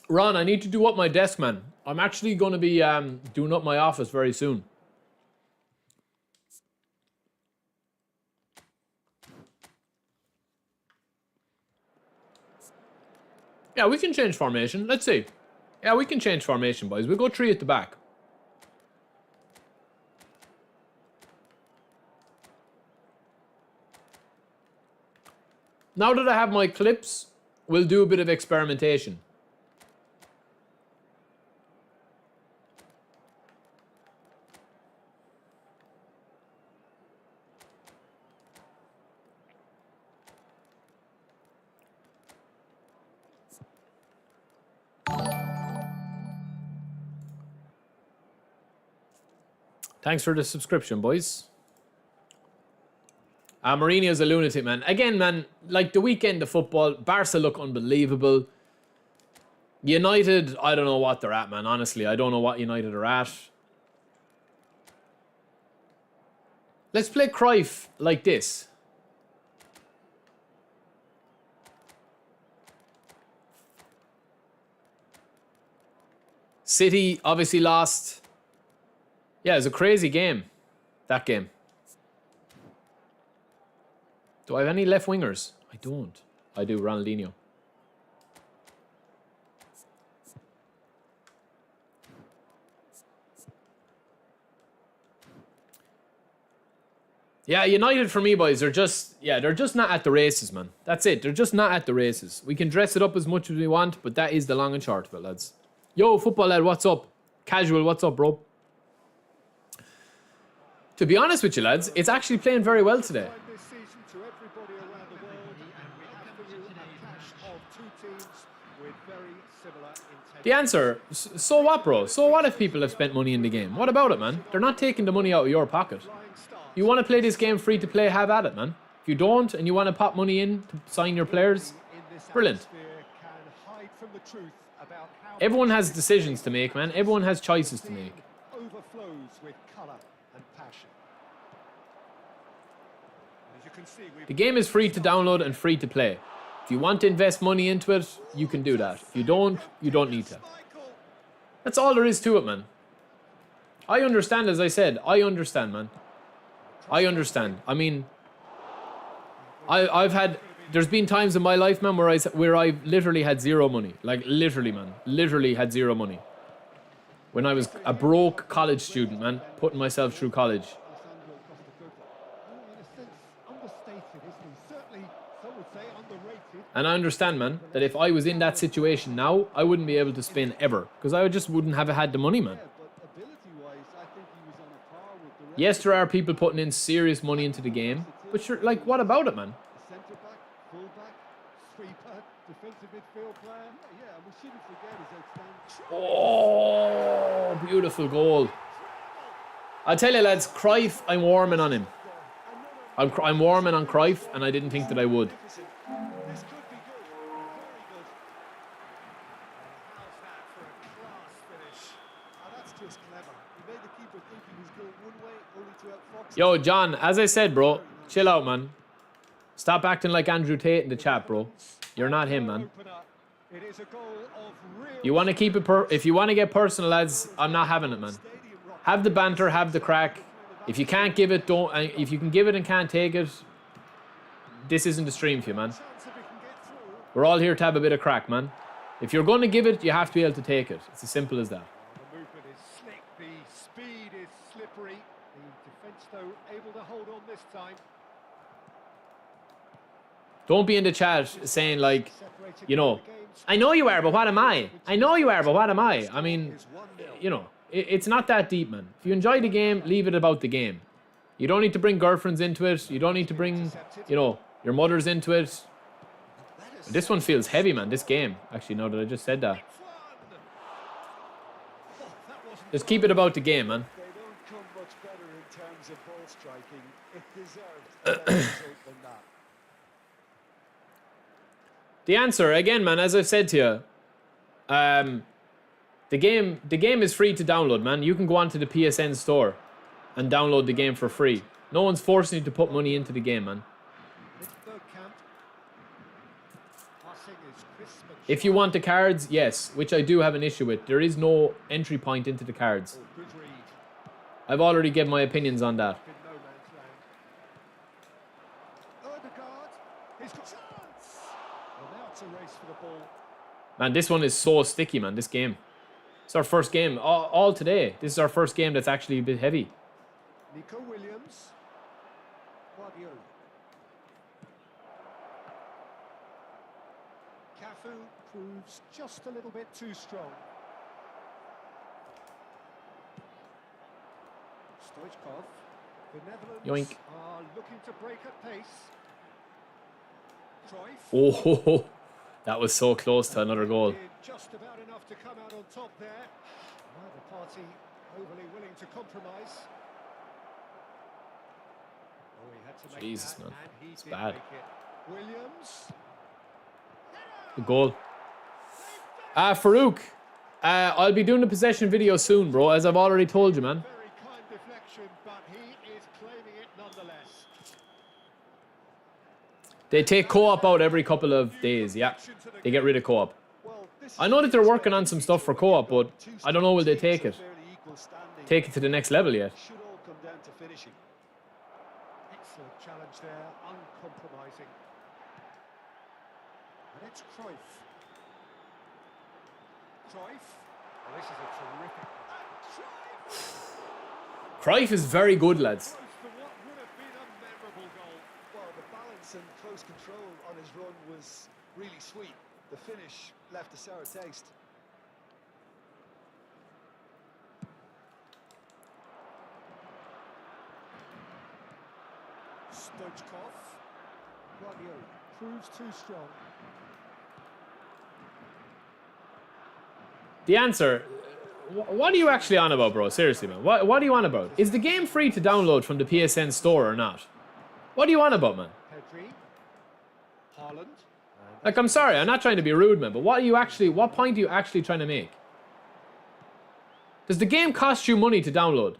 Ron, I need to do up my desk, man. I'm actually going to be doing up my office very soon. Yeah, we can change formation. Let's see. Yeah, we can change formation, boys. We'll go 3 at the back. Now that I have my clips, we'll do a bit of experimentation. Thanks for the subscription, boys. Mourinho's a lunatic, man. Again, man, like the weekend of football, Barca look unbelievable. United, I don't know what they're at, man. Honestly, I don't know what United are at. Let's play Cruyff like this. City obviously lost. Yeah, it was a crazy game. That game. Do I have any left wingers? I don't. I do, Ronaldinho. Yeah, United for me, boys, they're just not at the races, man. That's it. They're just not at the races. We can dress it up as much as we want, but that is the long and short of it, lads. Yo, football lad, what's up? Casual, what's up, bro? To be honest with you, lads, it's actually playing very well today. This season to everybody around the world, and we have for you a clash of two teams with very similar intent. The answer, so what, bro? So what if people have spent money in the game? What about it, man? They're not taking the money out of your pocket. You want to play this game free to play, have at it, man. If you don't and you want to pop money in to sign your players, brilliant. Everyone has decisions to make, man. Everyone has choices to make. Overflows with colour and passion. As you can see, The game is free to download and free to play. If you want to invest money into it, you can do that. If you don't need to. That's all there is to it, man. I understand, as I said. I understand, man. I understand. I mean, I've had... There's been times in my life, man, where I've literally had zero money. Like, literally, man. Literally had zero money. When I was a broke college student, man. Putting myself through college. And I understand, man, that if I was in that situation now, I wouldn't be able to spin ever. Because I just wouldn't have had the money, man. Yes, there are people putting in serious money into the game. But sure, like, what about it, man? Oh, beautiful goal. I tell you, lads, Cruyff, I'm warming on him. I'm warming on Cruyff, and I didn't think that I would. Yo, John, as I said, bro, chill out, man. Stop acting like Andrew Tate in the chat, bro. You're not him, man. You want to keep it if you want to get personal, lads, I'm not having it, man. Have the banter, have the crack. If you can't give it, don't. If you can give it and can't take it, this isn't the stream for you, man. We're all here to have a bit of crack, man. If you're going to give it, you have to be able to take it. It's as simple as that. The movement is slick, the speed is slippery. The defence, though, able to hold on this time. Don't be in the chat saying, like, you know, I know you are, but what am I? I know you are, but what am I? I mean, you know, it's not that deep, man. If you enjoy the game, leave it about the game. You don't need to bring girlfriends into it. You don't need to bring, you know, your mothers into it. This one feels heavy, man, this game. Actually, now that I just said that. Just keep it about the game, man. They don't come much better in terms of ball striking. It deserved a better result than that. The answer, again, man, as I've said to you, the game is free to download, man. You can go onto the PSN store and download the game for free. No one's forcing you to put money into the game, man. If you want the cards, yes, which I do have an issue with. There is no entry point into the cards. I've already given my opinions on that. Man, this one is so sticky, man, this game. It's our first game, all today. This is our first game that's actually a bit heavy. Nico Williams. Guardiola. Cafu proves just a little bit too strong. Stoichkov. The Netherlands Yoink. are looking to break at pace. Cruyff. Oh, that was so close to another goal. Just about enough to come out on top there. Neither party overly willing to compromise. Oh, he had to make Jesus, that, man. and he It's did bad. make it. Williams. Good goal. Farouk, I'll be doing the possession video soon, bro, as I've already told you, man. Very kind deflection, but he is claiming it nonetheless. They take co-op out every couple of days, yeah. They get rid of co-op. Well, this I know that they're working on some stuff for co-op, but I don't know will they take it. Take it to the next level yet. Should all come down to finishing. Excellent challenge there, uncompromising. And it's Cruyff. Cruyff. Well, this is a terrific. Cruyff is very good, lads. Close to what would have been a memorable goal. Well, the balance and close control on his run was really sweet. The finish left a sour taste. Stoichkov. Guardiola proves too strong. The answer... What are you actually on about, bro? Seriously, man. What are you on about? Is the game free to download from the PSN store or not? What are you on about, man? Pedri. Haaland. Like, I'm sorry, I'm not trying to be rude, man, but what point are you actually trying to make? Does the game cost you money to download?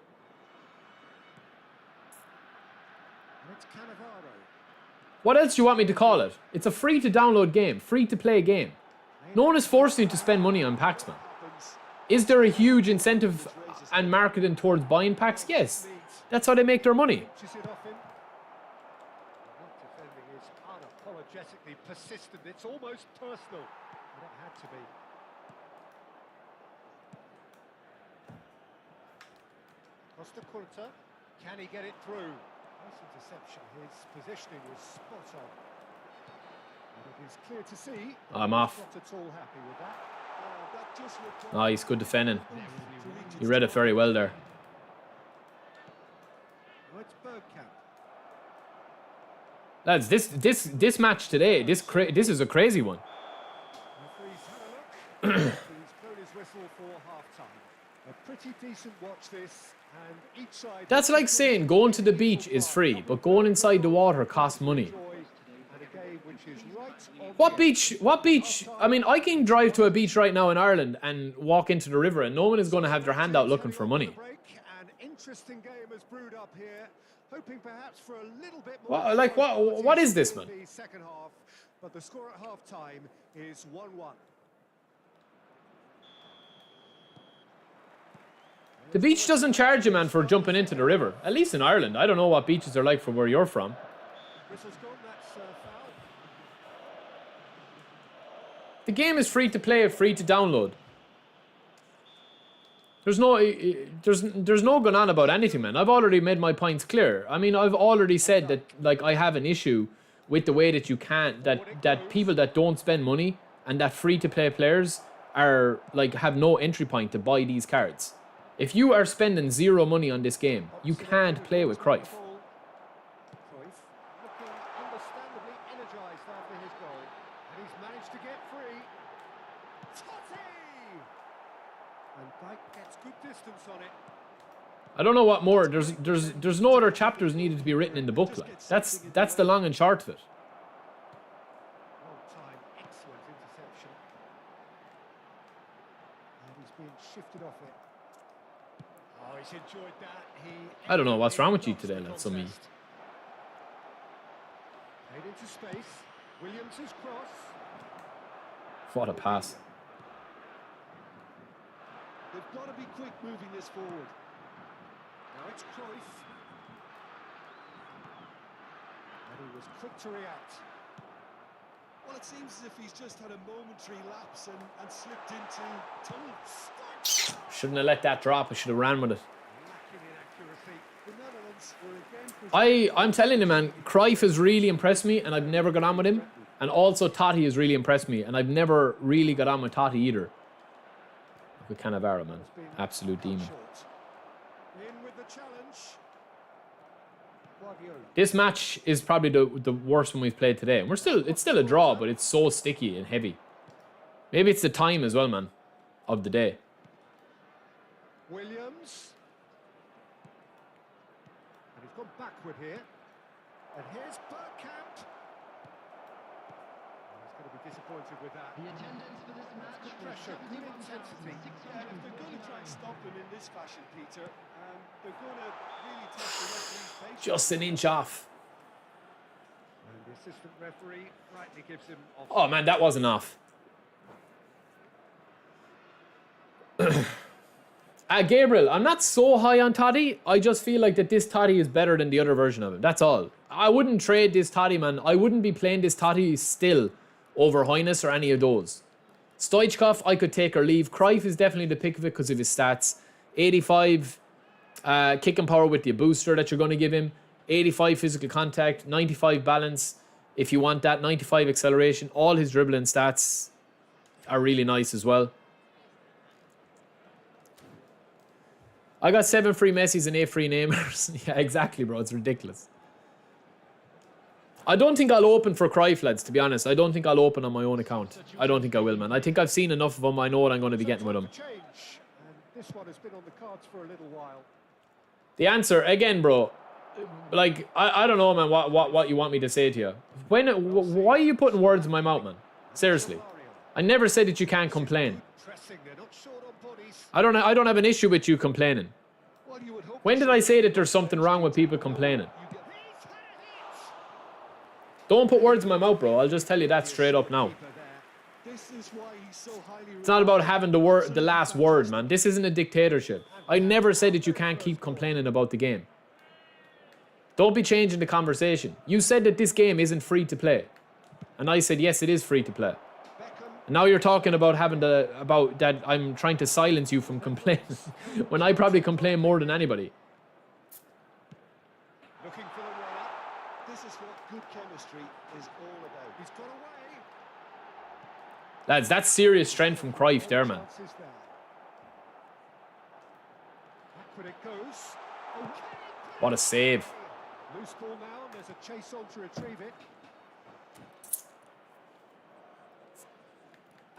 And it's Cannavaro. What else do you want me to call it? It's a free to download game, free to play game. No one is forcing you to spend money on packs, man. Is there a huge incentive and marketing towards buying packs? Yes. That's how they make their money. Pushes it off him. Not defending is unapologetically persistent. It's almost personal. And it had to be. Costa Curta. Can he get it through? Nice interception. His positioning was spot on. And it is clear to see. I'm off. Not at all happy with that. That just requires Oh, he's good defending. to reach You its read it very well there. Oh, it's Bergkamp. Lads, this match today, this is a crazy one. Referee's had a look. He's blown his whistle for half-time. A pretty decent watch this, and each side... That's like saying going to the beach is free, but going inside the water costs money. And a game which is right on What the beach? What beach? I mean, I can drive to a beach right now in Ireland and walk into the river and no one is going to have their hand out looking for money. break. An interesting game has brewed up here, hoping perhaps for a little bit more... What is this, man? in the second half, but the score at half-time is 1-1. The beach doesn't charge you, man, for jumping into the river. At least in Ireland. I don't know what beaches are like from where you're from. Whistle's gone, that's foul. The game is free to play, free to download. There's no going on about anything, man. I've already made my points clear. I mean, I've already said that, like, I have an issue with the way that you can't, that people that don't spend money and that free to play players are, like, have no entry point to buy these cards. If you are spending zero money on this game, you can't play with Cruyff. Cruyff looking understandably energised after his goal, and he's managed to get free. Totti! And Dyke gets good distance on it. I don't know what more. There's no other chapters needed to be written in the book. Like. That's the long and short of it. Well time, excellent interception. And he's being shifted off it. Oh, he's enjoyed that. I don't know what's wrong with you today, lads. So me. Played into space. Williams' cross. What a pass. They've got to be quick moving this forward. Now it's Cruyff. And he was quick to react. Well, it seems as if he's just had a momentary lapse and slipped into tunnels. Shouldn't have let that drop. I should have ran with it. Lacking in accuracy. The Netherlands were again... I'm telling you, man, Cruyff has really impressed me, and I've never got on with him. And also Totti has really impressed me, and I've never really got on with Totti either. Look at Cannavaro, man. Absolute demon. In with the challenge. Guardiola. This match is probably the worst one we've played today. And it's still a draw, but it's so sticky and heavy. Maybe it's the time as well, man, of the day. Williams. And he's gone backward here. And here's Bergkamp. He's going to be disappointed with that. The attendance for this match Good is pressure, good intensity. Yeah, if they're going to try and stop him in this fashion, Peter, they're going to really test the referee's patience. Just an inch off. And the assistant referee rightly gives him off. Oh, man, that wasn't off. Gabriel, I'm not so high on Totti. I just feel like that this Totti is better than the other version of him. That's all. I wouldn't trade this Totti, man. I wouldn't be playing this Totti still over Highness or any of those. Stoichkov, I could take or leave. Cruyff is definitely the pick of it because of his stats. 85 kicking power with the booster that you're going to give him. 85 physical contact. 95 balance if you want that. 95 acceleration. All his dribbling stats are really nice as well. I got 7 free Messis and 8 free Neymars. Yeah, exactly, bro. It's ridiculous. I don't think I'll open for Cruyff, lads, to be honest. I don't think I'll open on my own account. I don't think I will, man. I think I've seen enough of him. I know what I'm going to be getting with him. Change, and this one has been on the cards for a little while. The answer, again, bro, like, I don't know, man, what you want me to say to you. Why are you putting words in my mouth, man? Seriously. I never said that you can't complain. I don't have an issue with you complaining. When did I say that there's something wrong with people complaining? Don't put words in my mouth, bro. I'll just tell you that straight up now. It's not about having the last word, man. This isn't a dictatorship. I never said that you can't keep complaining about the game. Don't be changing the conversation. You said that this game isn't free to play. And I said, yes, it is free to play. And now you're talking about about that I'm trying to silence you from complaining when I probably complain more than anybody. Looking for the runner. This is what good chemistry is all about. He's got away. Lads, that's serious strength from Cruyff there, man. Backward it goes. What a save. Loose ball now, and there's a chase on to retrieve it.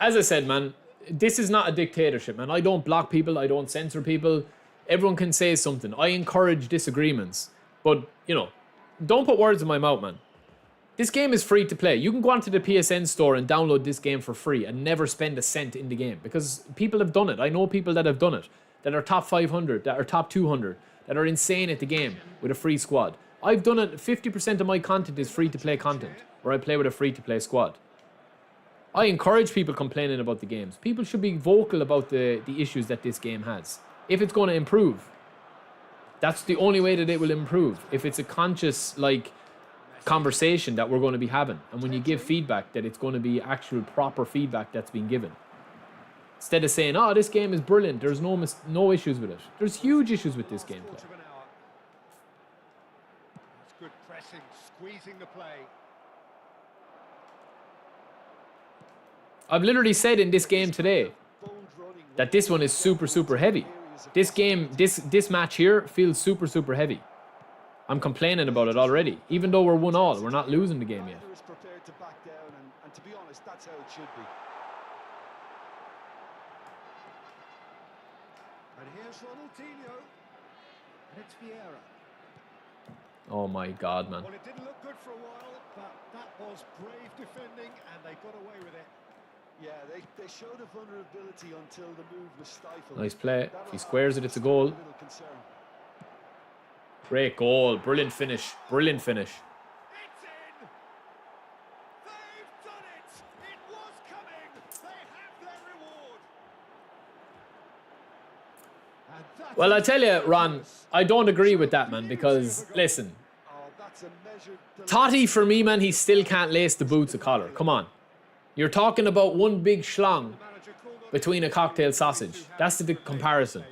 As I said, man, this is not a dictatorship, man. I don't block people. I don't censor people. Everyone can say something. I encourage disagreements. But, you know, don't put words in my mouth, man. This game is free to play. You can go onto the PSN store and download this game for free and never spend a cent in the game. Because people have done it. I know people that have done it. That are top 500, that are top 200, that are insane at the game with a free squad. I've done it. 50% of my content is free to play content. Where I play with a free to play squad. I encourage people complaining about the games. People should be vocal about the issues that this game has. If it's going to improve. That's the only way that it will improve. If it's a conscious, like, conversation that we're going to be having. And when you give feedback, that it's going to be actual proper feedback that's being given. Instead of saying, oh, this game is brilliant. There's no issues with it. There's huge issues with this gameplay. It's good pressing, squeezing the play. I've literally said in this game today that this one is super, super heavy. This game, this match here feels super, super heavy. I'm complaining about it already. Even though we're 1-1, we're not losing the game yet. Prepared to back down, and to be honest, that's how it should be. And here's Ronaldinho. And it's Vieira. Oh my God, man. Well, it didn't look good for a while, but that was brave defending, and they got away with it. Yeah, they showed a vulnerability until the move was stifled. Nice play. If he squares it, it's a goal. Great goal. Brilliant finish. Brilliant finish. It's in! They've done it! It was coming! They have their reward! And that's Well, I tell you, Ron, I don't agree with that, man, because, listen, Totti, for me, man, he still can't lace the boots of collar. Come on. You're talking about one big schlong between a cocktail sausage. That's the comparison.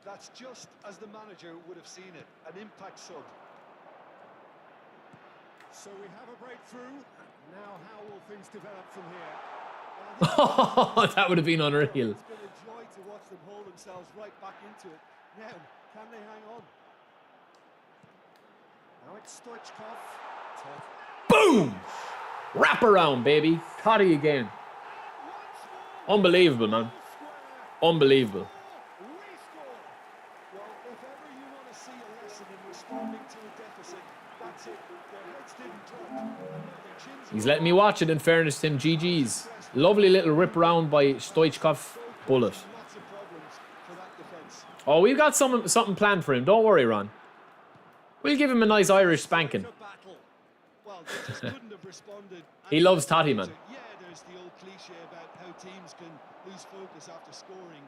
That's just as the manager would have seen it. An impact sub. So we have a breakthrough. Now how will things develop from here? That would have been unreal. It's been a joy to watch them hold themselves right back into it. Now, can they hang on? Now it's Stoichkov. Boom! Wrap around, baby. Totti again. Unbelievable, man. Unbelievable. Well, if ever you want to see a lesson in responding to a deficit, that's it. Their heads didn't drop. Their chins He's letting me watch it, in fairness to him. GG's. Lovely little rip round by Stoichkov. Bullet. lots of problems for that defence. Oh, we've got something planned for him. Don't worry, Ron. We'll give him a nice Irish spanking. Battle. Well, they just couldn't have responded. He loves Totti, man. Yeah, there's the old cliche about how teams can lose focus after scoring.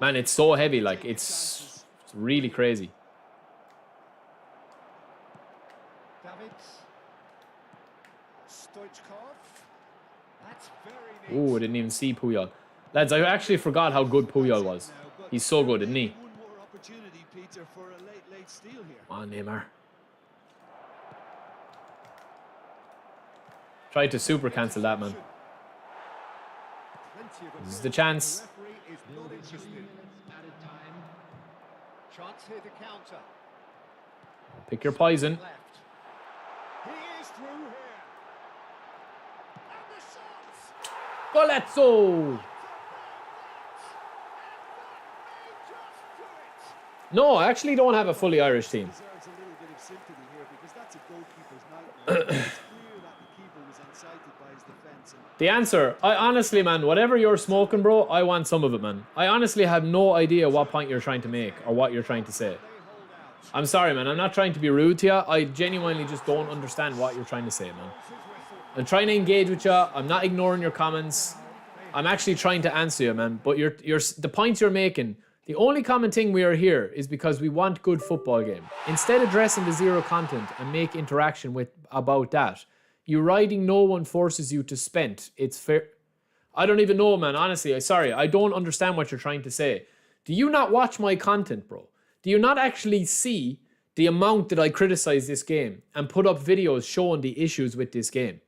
Man, it's so heavy. Like, it's really crazy. Davids. Stoichkov. That's very neat. Ooh, I didn't even see Puyol. Lads, I actually forgot how good Puyol was. He's so good, isn't he? One more opportunity, Peter, for a late steal here. Come on, Neymar. Tried to super cancel that, man. This is the chance. The referee is not interested. Chance here to counter. Pick your poison. Left. He is through here. Golezzo! No, I actually don't have a fully Irish team. Deserves a little bit of sympathy here because that's a goalkeeper's nightmare. It's clear that the keeper was incited by his defence. The answer, I honestly, man, whatever you're smoking, bro, I want some of it, man. I honestly have no idea what point you're trying to make or what you're trying to say. I'm sorry, man. I'm not trying to be rude to you. I genuinely just don't understand what you're trying to say, man. I'm trying to engage with you. I'm not ignoring your comments. I'm actually trying to answer you, man. But the points you're making, the only common thing we are here is because we want good football game. Instead of addressing the zero content and make interaction about that, you riding no one forces you to spend. It's fair. I don't even know, man. Honestly, sorry. I don't understand what you're trying to say. Do you not watch my content, bro? Do you not actually see the amount that I criticize this game and put up videos showing the issues with this game?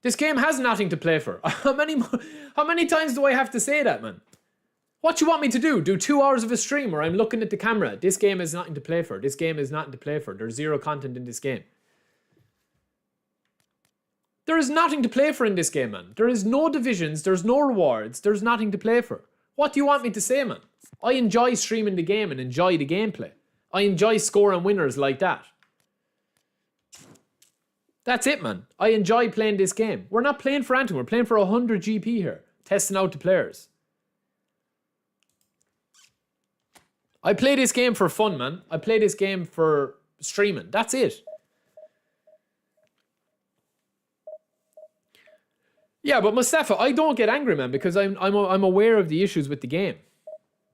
This game has nothing to play for. How many times do I have to say that, man? What you want me to do? Do 2 hours of a stream where I'm looking at the camera? This game is nothing to play for. This game is nothing to play for. There's zero content in this game. There is nothing to play for in this game, man. There is no divisions. There's no rewards. There's nothing to play for. What do you want me to say, man? I enjoy streaming the game and enjoy the gameplay. I enjoy scoring winners like that. That's it, man. I enjoy playing this game. We're not playing for anything. We're playing for 100 GP here. Testing out the players. I play this game for fun, man. I play this game for streaming. That's it. Yeah, but Mustafa, I don't get angry, man, because I'm aware of the issues with the game.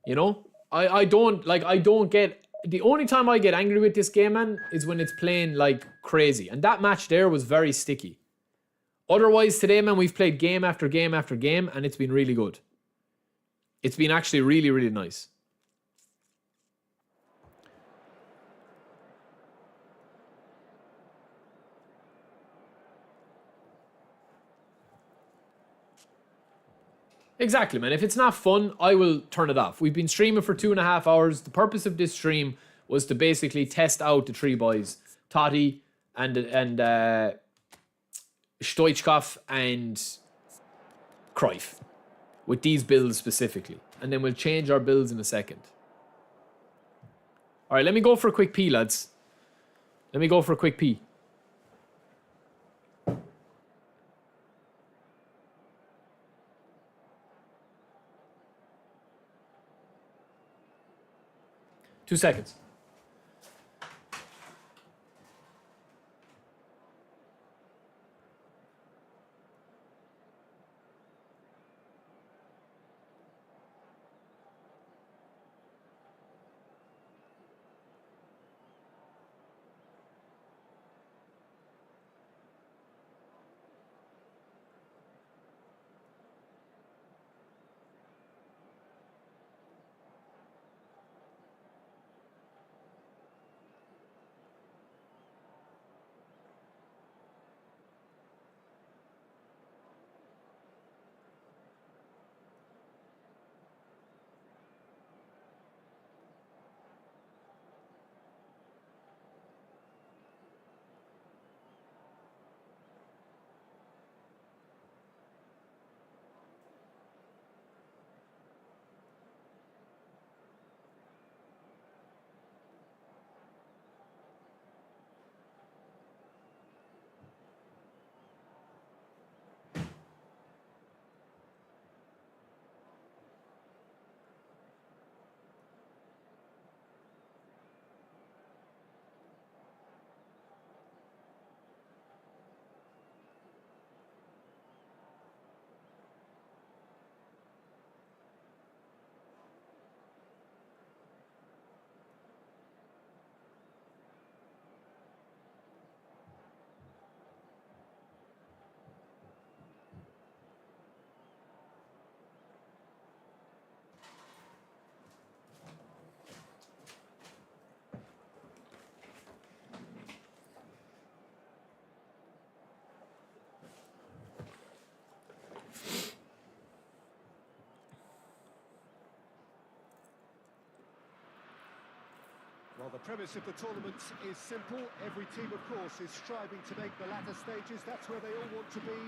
You know? I don't get... The only time I get angry with this game, man, is when it's playing like crazy. And that match there was very sticky. Otherwise, today, man, we've played game after game after game, and it's been really good. It's been actually really, really nice. Exactly, man. If it's not fun, I will turn it off. We've been streaming for 2.5 hours. The purpose of this stream was to basically test out the three boys, Totti and Stoichkov and Cruyff, with these builds specifically. And then we'll change our builds in a second. All right, let me go for a quick pee, lads. Let me go for a quick pee. Two seconds. premise of the tournament is simple. Every team, of course, is striving to make the latter stages. That's where they all want to be.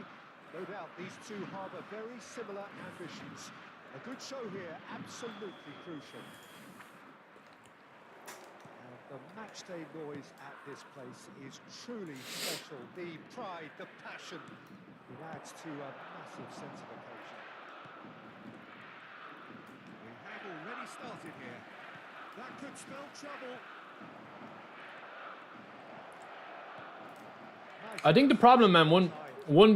No doubt these two harbour very similar ambitions. A good show here, absolutely crucial. And the matchday noise at this place is truly special. The pride, the passion, it adds to a massive sense of occasion. We have already started here. That could spell trouble. I think the problem, man, one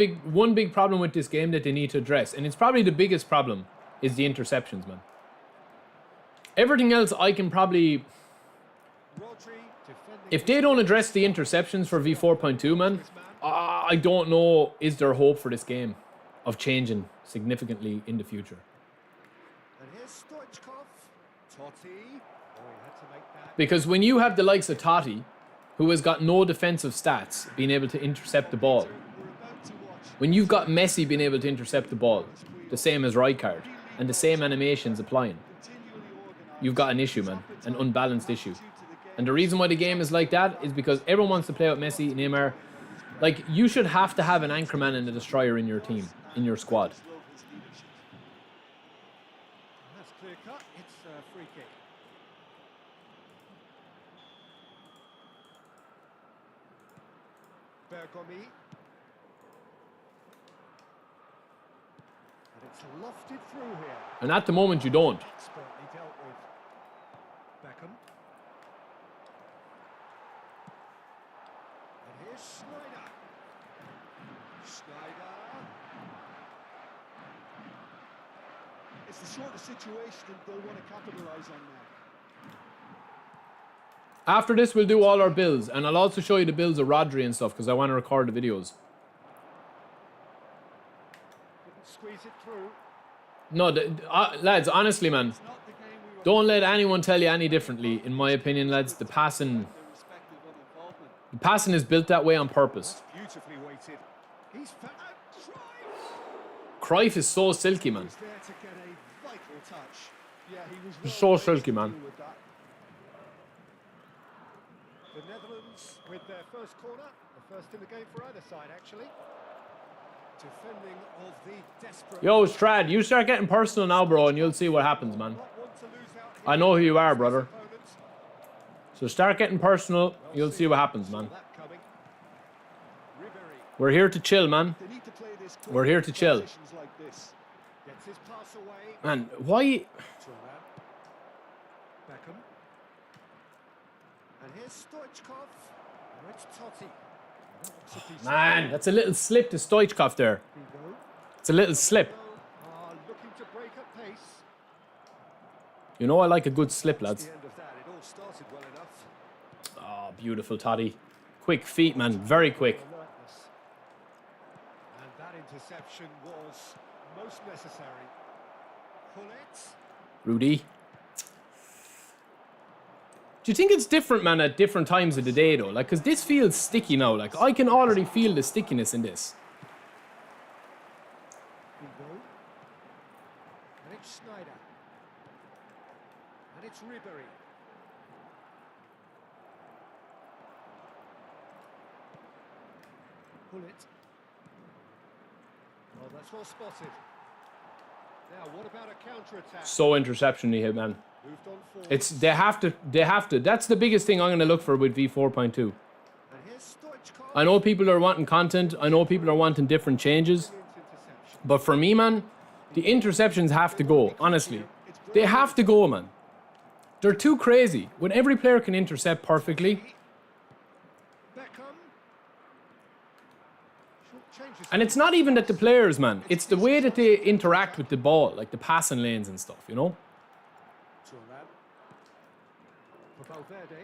big problem with this game that they need to address, and it's probably the biggest problem, is the interceptions, man. Everything else I can probably... If they don't address the interceptions for V4.2, man, I don't know, is there hope for this game of changing significantly in the future. And here's Stoichkov. Totti. Oh, he had to make that. Because when you have the likes of Totti, who has got no defensive stats, being able to intercept the ball, when you've got Messi being able to intercept the ball, the same as Rijkaard, and the same animations applying, you've got an issue, man, an unbalanced issue. And the reason why the game is like that is because everyone wants to play with Messi, Neymar. Like, you should have to have an anchorman and a destroyer in your team, in your squad. That's clear cut. It's a free kick. Bergomi. And it's lofted through here. And at the moment, you don't. Expertly dealt with. Beckham. And here's Snyder. Snyder. It's the sort of situation they'll want to capitalise on now. After this, we'll do all our builds, and I'll also show you the builds of Rodri and stuff, because I want to record the videos. Couldn't squeeze it through. No, lads, honestly, man, don't let anyone tell you any differently. In my opinion, lads, the passing is built that way on purpose. Beautifully weighted. He's Cruyff is so silky, man. He's there to get a vital touch. Yeah, he was So well silky, man. with that. The Netherlands with their first corner, the first in the game for either side, actually. Defending of the desperate. Yo, Strad, you start getting personal now, bro, and you'll see what happens, man. Not want to lose out here. I know who you are, brother. Opponents. So start getting personal, you'll see what happens, man. That coming. Ribéry. We're here to chill, man. They need to play this We're here to chill. positions like this. Gets his pass away. Man, why... Thuram. Beckham. And here's Stoichkov. And it's Totti. That's a decent Man, that's a little slip to Stoichkov there. Figo. It's a little slip. Are looking to break at pace. You know I like a good slip, The lads. end of that, it all started well enough. Oh, beautiful, Totti. Quick feet, man. Very quick. Alertness. And that interception was most necessary. Hullet. Rudy. Do you think it's different, man, at different times of the day, though? Like, because this feels sticky now. Like, I can already feel the stickiness in this. Figo. And it's Snyder. And it's Ribéry. Hullet. Well, that's well spotted. Now, what about a counter-attack? So interception-y hit, man. Moved on forward. It's, they have to. That's the biggest thing I'm going to look for with V4.2. And here's Stoichkov. I know people are wanting content. I know people are wanting different changes. Interception. But for me, man, the interceptions have to go, honestly. They have to go, man. They're too crazy. When every player can intercept perfectly, Beckham. Short changes. and it's not even that the players, man, it's the way that they interact with the ball, like the passing lanes and stuff, you know? Thuram. For Valverde.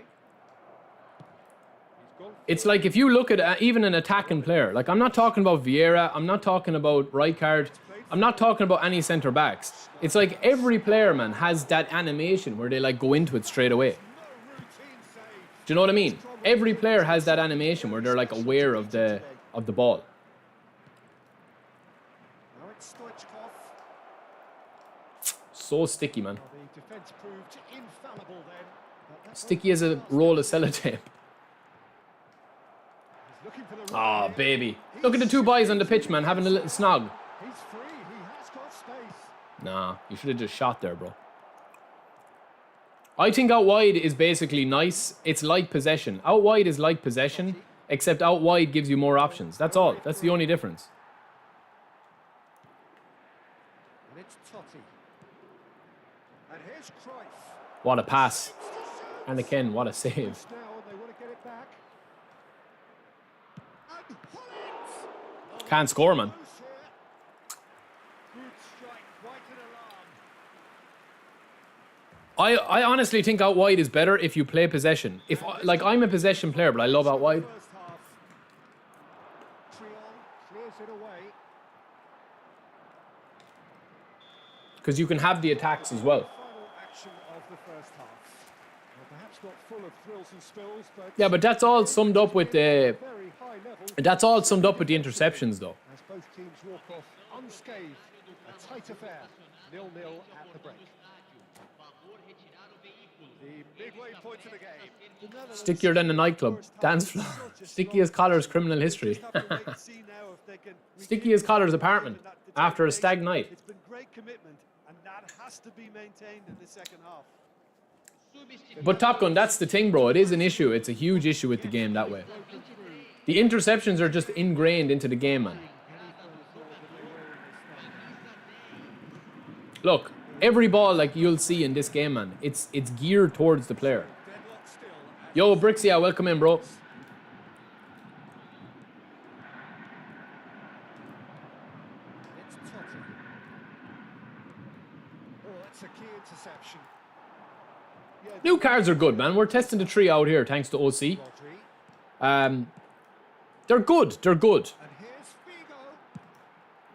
He's gone. It's like if you look at even an attacking player, like I'm not talking about Vieira, I'm not talking about Rijkaard, I'm not talking about any centre backs. It's like every player, man, has that animation where they like go into it straight away. No routine save. Do you know what I mean? Every player has that animation where they're like aware of the ball. Now it's Stoichkov. So sticky, man. Well, the defence proved infallible then. Sticky as a roll of sellotape. Looking for the Oh, baby. Look at the two boys on the pitch, man, having a little snog. He's free. He has got space. Nah, you should have just shot there, bro. I think out wide is basically nice. It's like possession. Out wide is like possession, except out wide gives you more options. That's all. That's the only difference. And it's Totti. And here's Cruyff. What a pass. And again, what a save. Now they want to get it back. And Holland! Can't score, man. Close here. Good strike, quite an alarm. I honestly think out wide is better if you play possession. If like I'm a possession player, but I love out wide. First half. Triol clears it away. Because you can have the attacks as well. Final action of the first half. Well, perhaps not full of thrills and spills, but Yeah, but that's all summed up with the. very high level. That's all summed up with the interceptions, though. As both teams walk off unscathed, a tight affair, 0-0 at the break. The midway point of the game. Stickier than the nightclub. Dance floor. Sticky as Collar's criminal history. Sticky as Collar's apartment. After a stag night. It's been great commitment, and that has to be maintained in the second half. But Top Gun, that's the thing, bro. It is an issue. It's a huge issue with the game that way. The interceptions are just ingrained into the game, man. Look, every ball like you'll see in this game, man, it's geared towards the player. Yo, Brixia, welcome in, bro. It's Totti. Oh, that's a key interception. New cards are good, man. We're testing the tree out here, thanks to OC. Rodri. They're good. They're good. And here's Figo.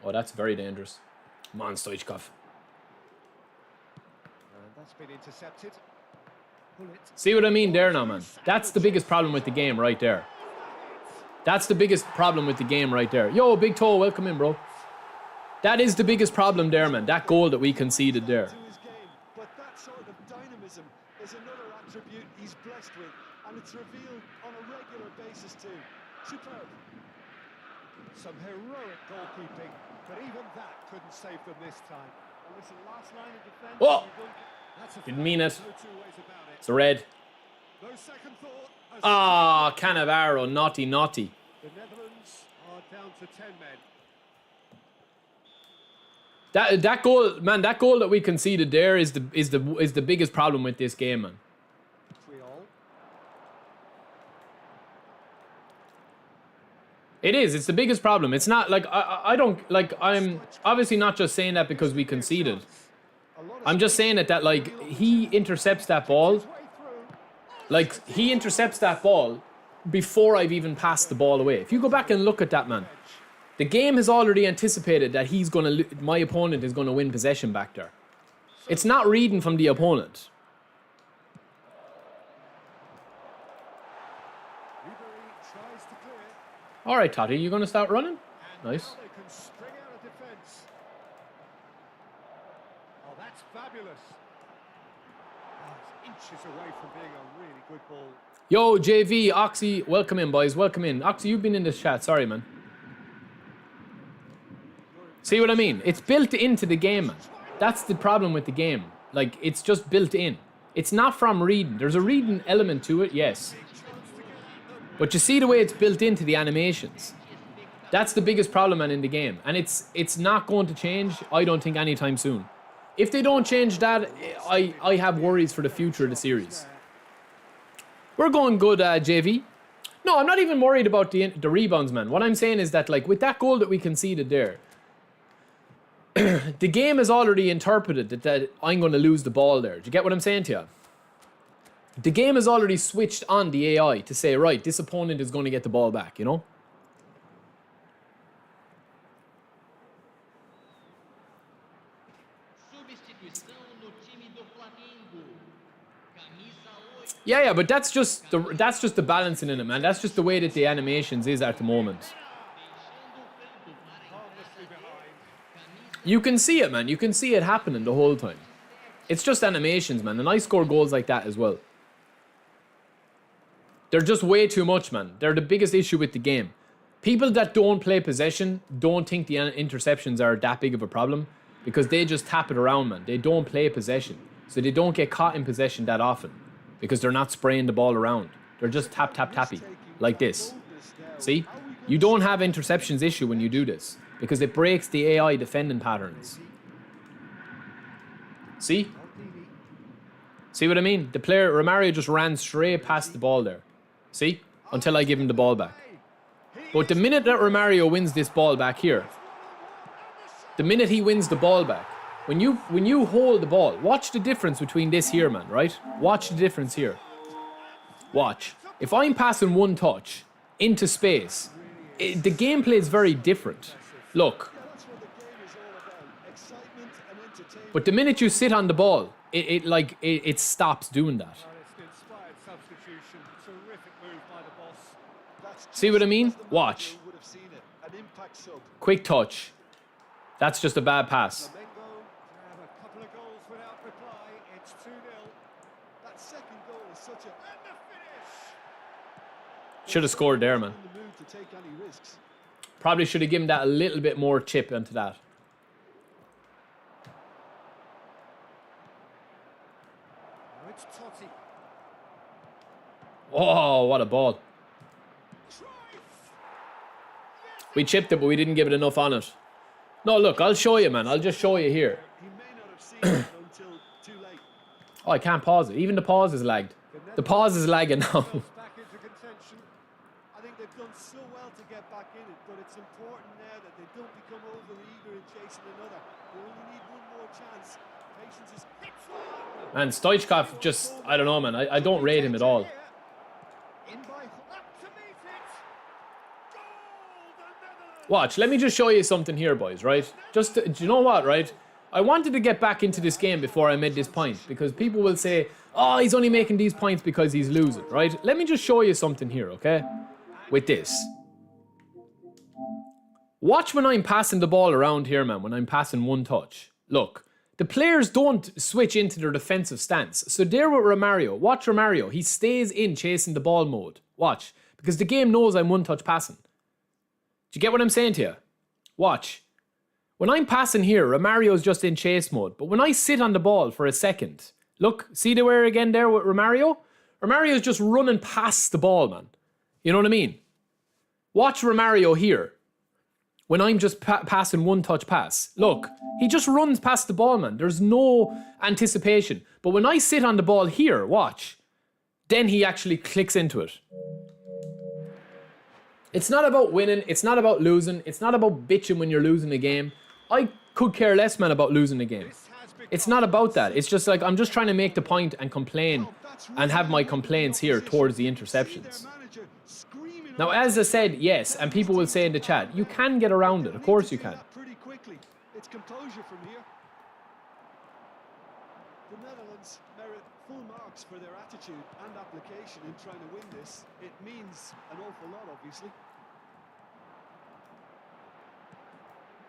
Oh, that's very dangerous. Come on, Stoichkov. And that's been intercepted. Pull it. See what I mean there now, man? That's the biggest problem with the game right there. That's the biggest problem with the game right there. Yo, Big Toe, welcome in, bro. That is the biggest problem there, man. That goal that we conceded there. To his game, but that sort of dynamism is another attribute he's blessed with, and it's revealed on a regular basis too. Superb. Some heroic goalkeeping, but even that couldn't save them this time. And listen, last line of defence. Oh! That's a Didn't mean it. no two ways about it. It's a red. No second thought. as Ah, Cannavaro, naughty, naughty. The Netherlands are down to 10 men. That goal, man, that goal that we conceded there is the biggest problem with this game, man. Triol. It is. It's the biggest problem. It's not like I don't like. I'm obviously not just saying that because we conceded. I'm just saying that like he intercepts that ball. Like he intercepts that ball before I've even passed the ball away. If you go back and look at that, man, the game has already anticipated that my opponent is gonna win possession back there. It's not reading from the opponent. Tries to clear. All right, Totti, you gonna start running? Nice. Now they can spring out of defence. Oh, that's fabulous. Oh, it's inches away from being a really good ball. Yo, JV, Oxy, welcome in, boys. Welcome in. Oxy, you've been in this chat. Sorry, man. See what I mean? It's built into the game, man. That's the problem with the game. Like, it's just built in. It's not from reading. There's a reading element to it, yes. But you see the way it's built into the animations. That's the biggest problem, man, in the game. And it's not going to change, I don't think, anytime soon. If they don't change that, I have worries for the future of the series. We're going good, JV. No, I'm not even worried about the rebounds, man. What I'm saying is that, like, with that goal that we conceded there, the game has already interpreted that I'm going to lose the ball there. Do you get what I'm saying to you? The game has already switched on the AI to say, right, this opponent is going to get the ball back, you know? Yeah, but that's just the balancing in it, man. That's just the way that the animations is at the moment. You can see it, man. You can see it happening the whole time. It's just animations, man. And I score goals like that as well. They're just way too much, man. They're the biggest issue with the game. People that don't play possession don't think the interceptions are that big of a problem because they just tap it around, man. They don't play possession. So they don't get caught in possession that often because they're not spraying the ball around. They're just tap, tap, tappy, like this. See? You don't have interceptions issue when you do this because it breaks the AI defending patterns. See? See what I mean? The player, Romario, just ran straight past the ball there. See? Until I give him the ball back. But the minute that Romario wins this ball back here, the minute he wins the ball back, when you hold the ball, watch the difference between this here, man, right? Watch the difference here. Watch. If I'm passing one touch into space, the gameplay is very different. Look. But the minute you sit on the ball, it stops doing that. See what I mean? Watch. Quick touch. That's just a bad pass. Should have scored there, man. Probably should have given that a little bit more chip into that. It's Totti. Oh, what a ball. We chipped it, but we didn't give it enough on it. No, look, I'll show you, man. I'll just show you here. He may not have seen it until too late. Oh, I can't pause it. Even the pause is lagged. The pause is lagging now. Back into contention. I think they've done so well to get back in it, but it's important now that they don't become overly eager in chasing another. They only need one more chance. Patience is... Man, Stoichkov just, I don't know, man. I don't rate him at all. In by up to meet it. Watch, let me just show you something here, boys, right? Just, do you know what, right? I wanted to get back into this game before I made this point because people will say, oh, he's only making these points because he's losing, right? Let me just show you something here, okay? With this. Watch when I'm passing the ball around here, man, when I'm passing one touch. Look, the players don't switch into their defensive stance. So there with Romario, watch Romario. He stays in chasing the ball mode. Watch, because the game knows I'm one touch passing. Do you get what I'm saying to you? Watch. When I'm passing here, Romario's just in chase mode. But when I sit on the ball for a second, look, see the where again there with Romario? Romario's just running past the ball, man. You know what I mean? Watch Romario here. When I'm just passing one touch pass. Look, he just runs past the ball, man. There's no anticipation. But when I sit on the ball here, watch. Then he actually clicks into it. It's not about winning. It's not about losing. It's not about bitching when you're losing a game. I could care less, man, about losing a game. It's not about that. It's just like I'm just trying to make the point and complain and have my complaints here towards the interceptions. Now, as I said, yes, and people will say in the chat, you can get around it. Of course you can. Pretty quickly. It's composure from here. The Netherlands merit full marks for their attitude and application in trying to win this. It means an awful lot, obviously.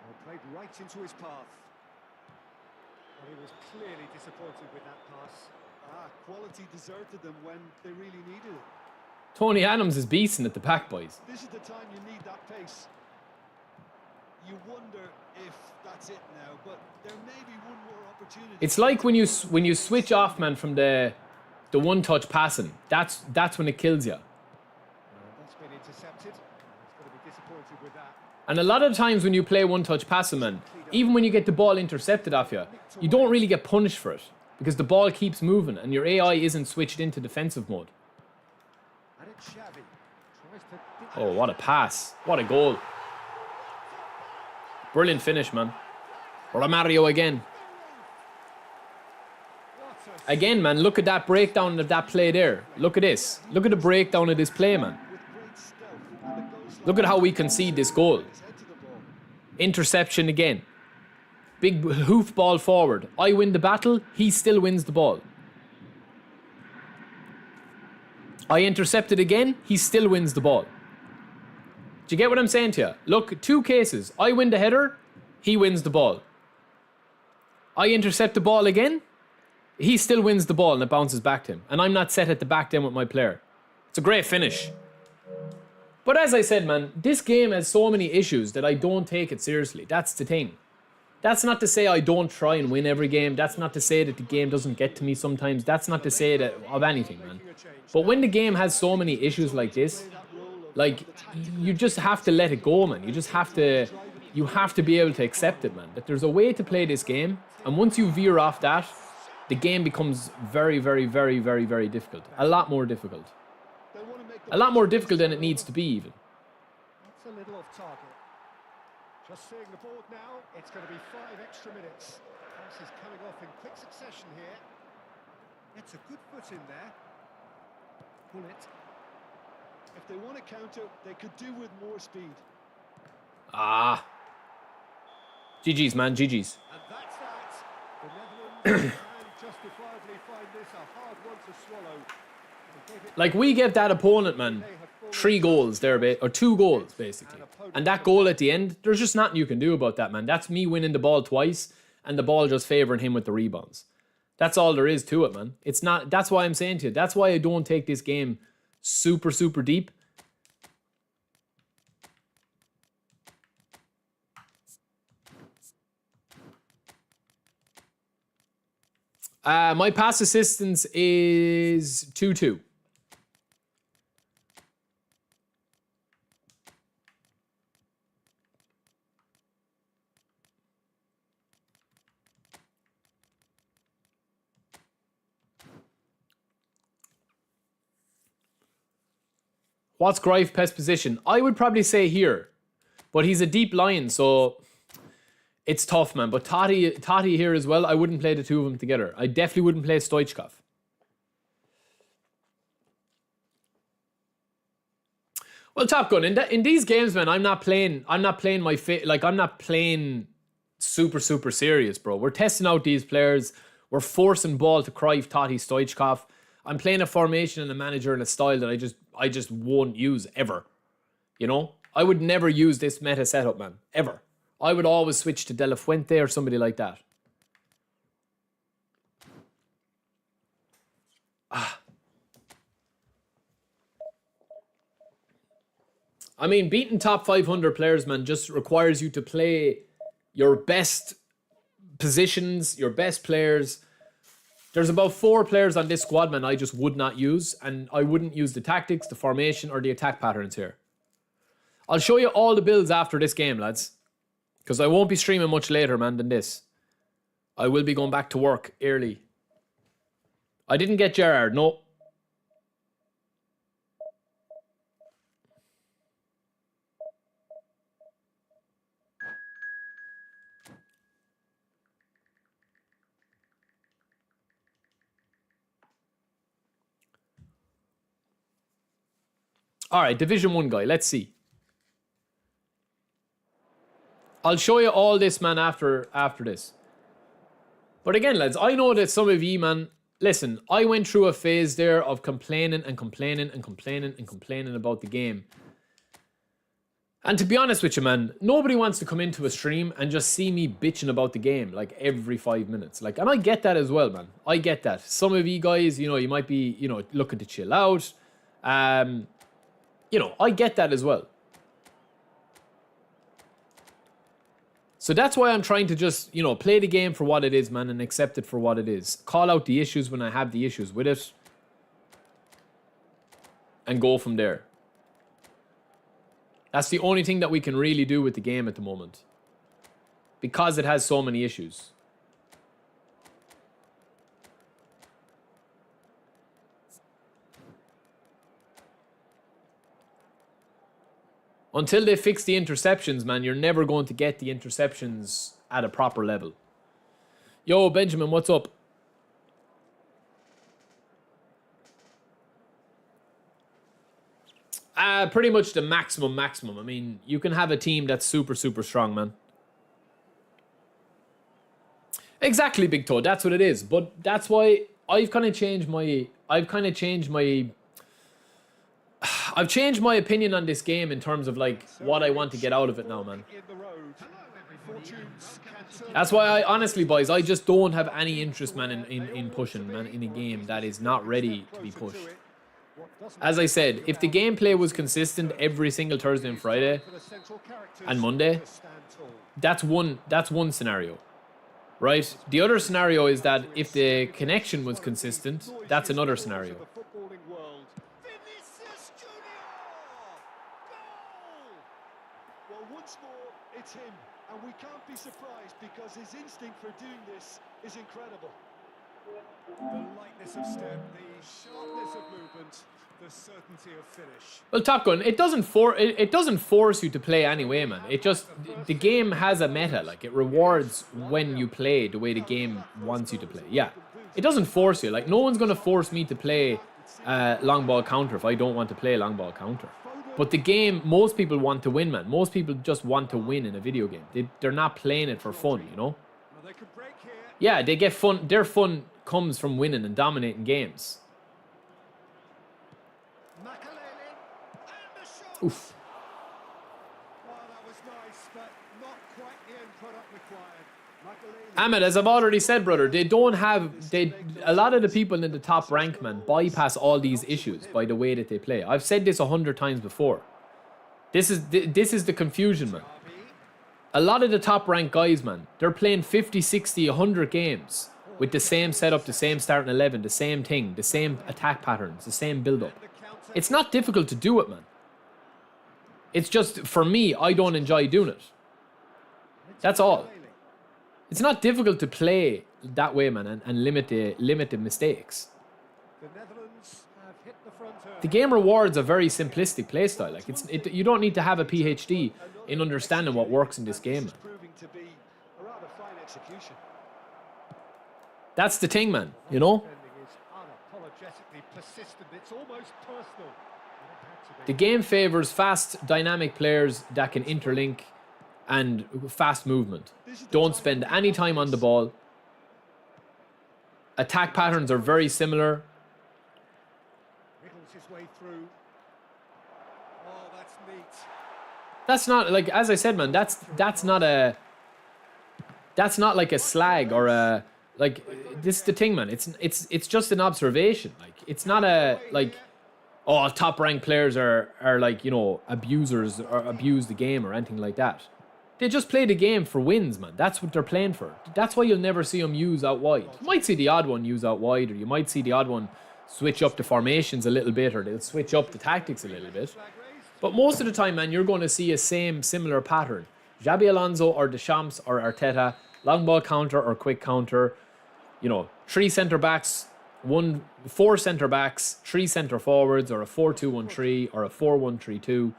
Well, played right into his path. Well, he was clearly disappointed with that pass. Quality deserted them when they really needed it. Tony Adams is beasting at the back, boys. This is the time you need that pace. You wonder if that's it now, but there may be one more opportunity. It's like when you switch off, man, from the one-touch passing. That's when it kills you. That's been intercepted. He's going to be disappointed with that. And a lot of times when you play one-touch passing, man, even when you get the ball intercepted off you, you don't really get punished for it because the ball keeps moving and your AI isn't switched into defensive mode. And it's Xavi. Tries to... Oh, what a pass. What a goal. Brilliant finish, man. Romario again. Again, man, look at that breakdown of that play there. Look at this. Look at the breakdown of this play, man. Look at how we concede this goal. Interception again. Big hoof ball forward. I win the battle, he still wins the ball. I intercept it again, he still wins the ball. Do you get what I'm saying to you? Look, two cases. I win the header, he wins the ball. I intercept the ball again, he still wins the ball and it bounces back to him. And I'm not set at the back then with my player. It's a great finish. But as I said, man, this game has so many issues that I don't take it seriously. That's the thing. That's not to say I don't try and win every game. That's not to say that the game doesn't get to me sometimes. That's not to say that of anything, man. But when the game has so many issues like this, like, you just have to let it go, man. You just have to, you have to be able to accept it, man. That there's a way to play this game. And once you veer off that, the game becomes very, very, very, very, very difficult. A lot more difficult. A lot more difficult than it needs to be, even. That's a little off target. Just seeing the board now, it's going to be 5 extra minutes. Pass is coming off in quick succession here. It's a good foot in there. Pull it. If they want to counter, they could do with more speed. Ah. GG's, man, GG's. And that's that. The Netherlands can justifiably find this a hard one to swallow. Like, we gave that opponent, man, 3 goals there, or 2 goals, basically. And that goal at the end, there's just nothing you can do about that, man. That's me winning the ball twice, and the ball just favouring him with the rebounds. That's all there is to it, man. It's not, that's why I'm saying to you, that's why I don't take this game super, super deep. My pass assistance is 2-2. What's Cruyff's best position? I would probably say here, but he's a deep line, so it's tough, man. But Totti here as well, I wouldn't play the two of them together. I definitely wouldn't play Stoichkov. Well, Top Gun, in these games, man, I'm not playing super, super serious, bro. We're testing out these players. We're forcing ball to Cruyff, Totti, Stoichkov. I'm playing a formation and a manager and a style that I just won't use ever. You know? I would never use this meta setup, man. Ever. I would always switch to De La Fuente or somebody like that. I mean, beating top 500 players, man, just requires you to play your best positions, your best players. There's about 4 players on this squad, man, I just would not use. And I wouldn't use the tactics, the formation, or the attack patterns here. I'll show you all the builds after this game, lads. Because I won't be streaming much later, man, than this. I will be going back to work early. I didn't get Gerrard, no. All right, Division 1 guy. Let's see. I'll show you all this, man, after this. But again, lads, I know that some of you, man, listen, I went through a phase there of complaining and complaining and complaining and complaining about the game. And to be honest with you, man, nobody wants to come into a stream and just see me bitching about the game, like, every 5 minutes. Like, and I get that as well, man. I get that. Some of you guys, you know, you might be, you know, looking to chill out. You know, I get that as well. So that's why I'm trying to just, you know, play the game for what it is, man, and accept it for what it is. Call out the issues when I have the issues with it. And go from there. That's the only thing that we can really do with the game at the moment. Because it has so many issues. Until they fix the interceptions, man, you're never going to get the interceptions at a proper level. Yo, Benjamin, what's up? Pretty much the maximum. I mean, you can have a team that's super, super strong, man. Exactly, Big Toe. That's what it is. But that's why I've changed my opinion on this game in terms of, like, what I want to get out of it now, man. That's why I, honestly, boys, I just don't have any interest, man, in pushing, man, in a game that is not ready to be pushed. As I said, if the gameplay was consistent every single Thursday and Friday and Monday, that's one scenario, right? The other scenario is that if the connection was consistent, that's another scenario. Vinicius Junior! Goal! Well, once more, it's him, and we can't be surprised because his instinct for doing this is incredible. The lightness of step, the sharpness of movement, the certainty of finish. Well, Top Gun, it doesn't force you to play anyway, man. It just, the game has a meta. Like, it rewards when you play the way the game wants you to play. Yeah, it doesn't force you. Like, no one's gonna force me to play long ball counter if I don't want to play long ball counter. But the game, most people want to win, man. Most people just want to win in a video game. They're not playing it for fun, you know? They could break here. Yeah, they get fun. Their fun comes from winning and dominating games. Makalele, and the shot. Oof. Well, that was nice, but not quite the end product required. Makalele. Ahmed, as I've already said, brother, they don't have... a lot of the people in the top rank, man, bypass all these issues by the way that they play. I've said this 100 times before. This is the confusion, man. A lot of the top rank guys, man, they're playing 50, 60, 100 games with the same setup, the same starting 11, the same thing, the same attack patterns, the same build-up. It's not difficult to do it, man. It's just, for me, I don't enjoy doing it. That's all. It's not difficult to play that way, man, and limit the mistakes. The Netherlands have hit the front. The game rewards a very simplistic playstyle. Like you don't need to have a PhD in understanding what works in this game, man. Proving to be a rather fine execution. That's the thing, man, you know? Defending is unapologetically persistent. It's almost personal. And it had to be. The game favors fast, dynamic players that can interlink and fast movement. Don't spend any time on the ball. Attack patterns are very similar. Wriggles his way through. Oh, that's neat. That's not, like, as I said, man, that's not like a slag or a, like, this is the thing, man. It's just an observation. Like, it's not a, like, oh, top ranked players are like, you know, abusers or abuse the game or anything like that. They just play the game for wins, man. That's what they're playing for. That's why you'll never see them use out wide. You might see the odd one use out wide, or you might see the odd one switch up the formations a little bit, or they'll switch up the tactics a little bit. But most of the time, man, you're going to see a similar pattern. Xabi Alonso or Deschamps or Arteta, long ball counter or quick counter. You know, 3 centre-backs, 4 centre-backs, 3 centre-forwards, or a 4-2-1-3, or a 4-1-3-2,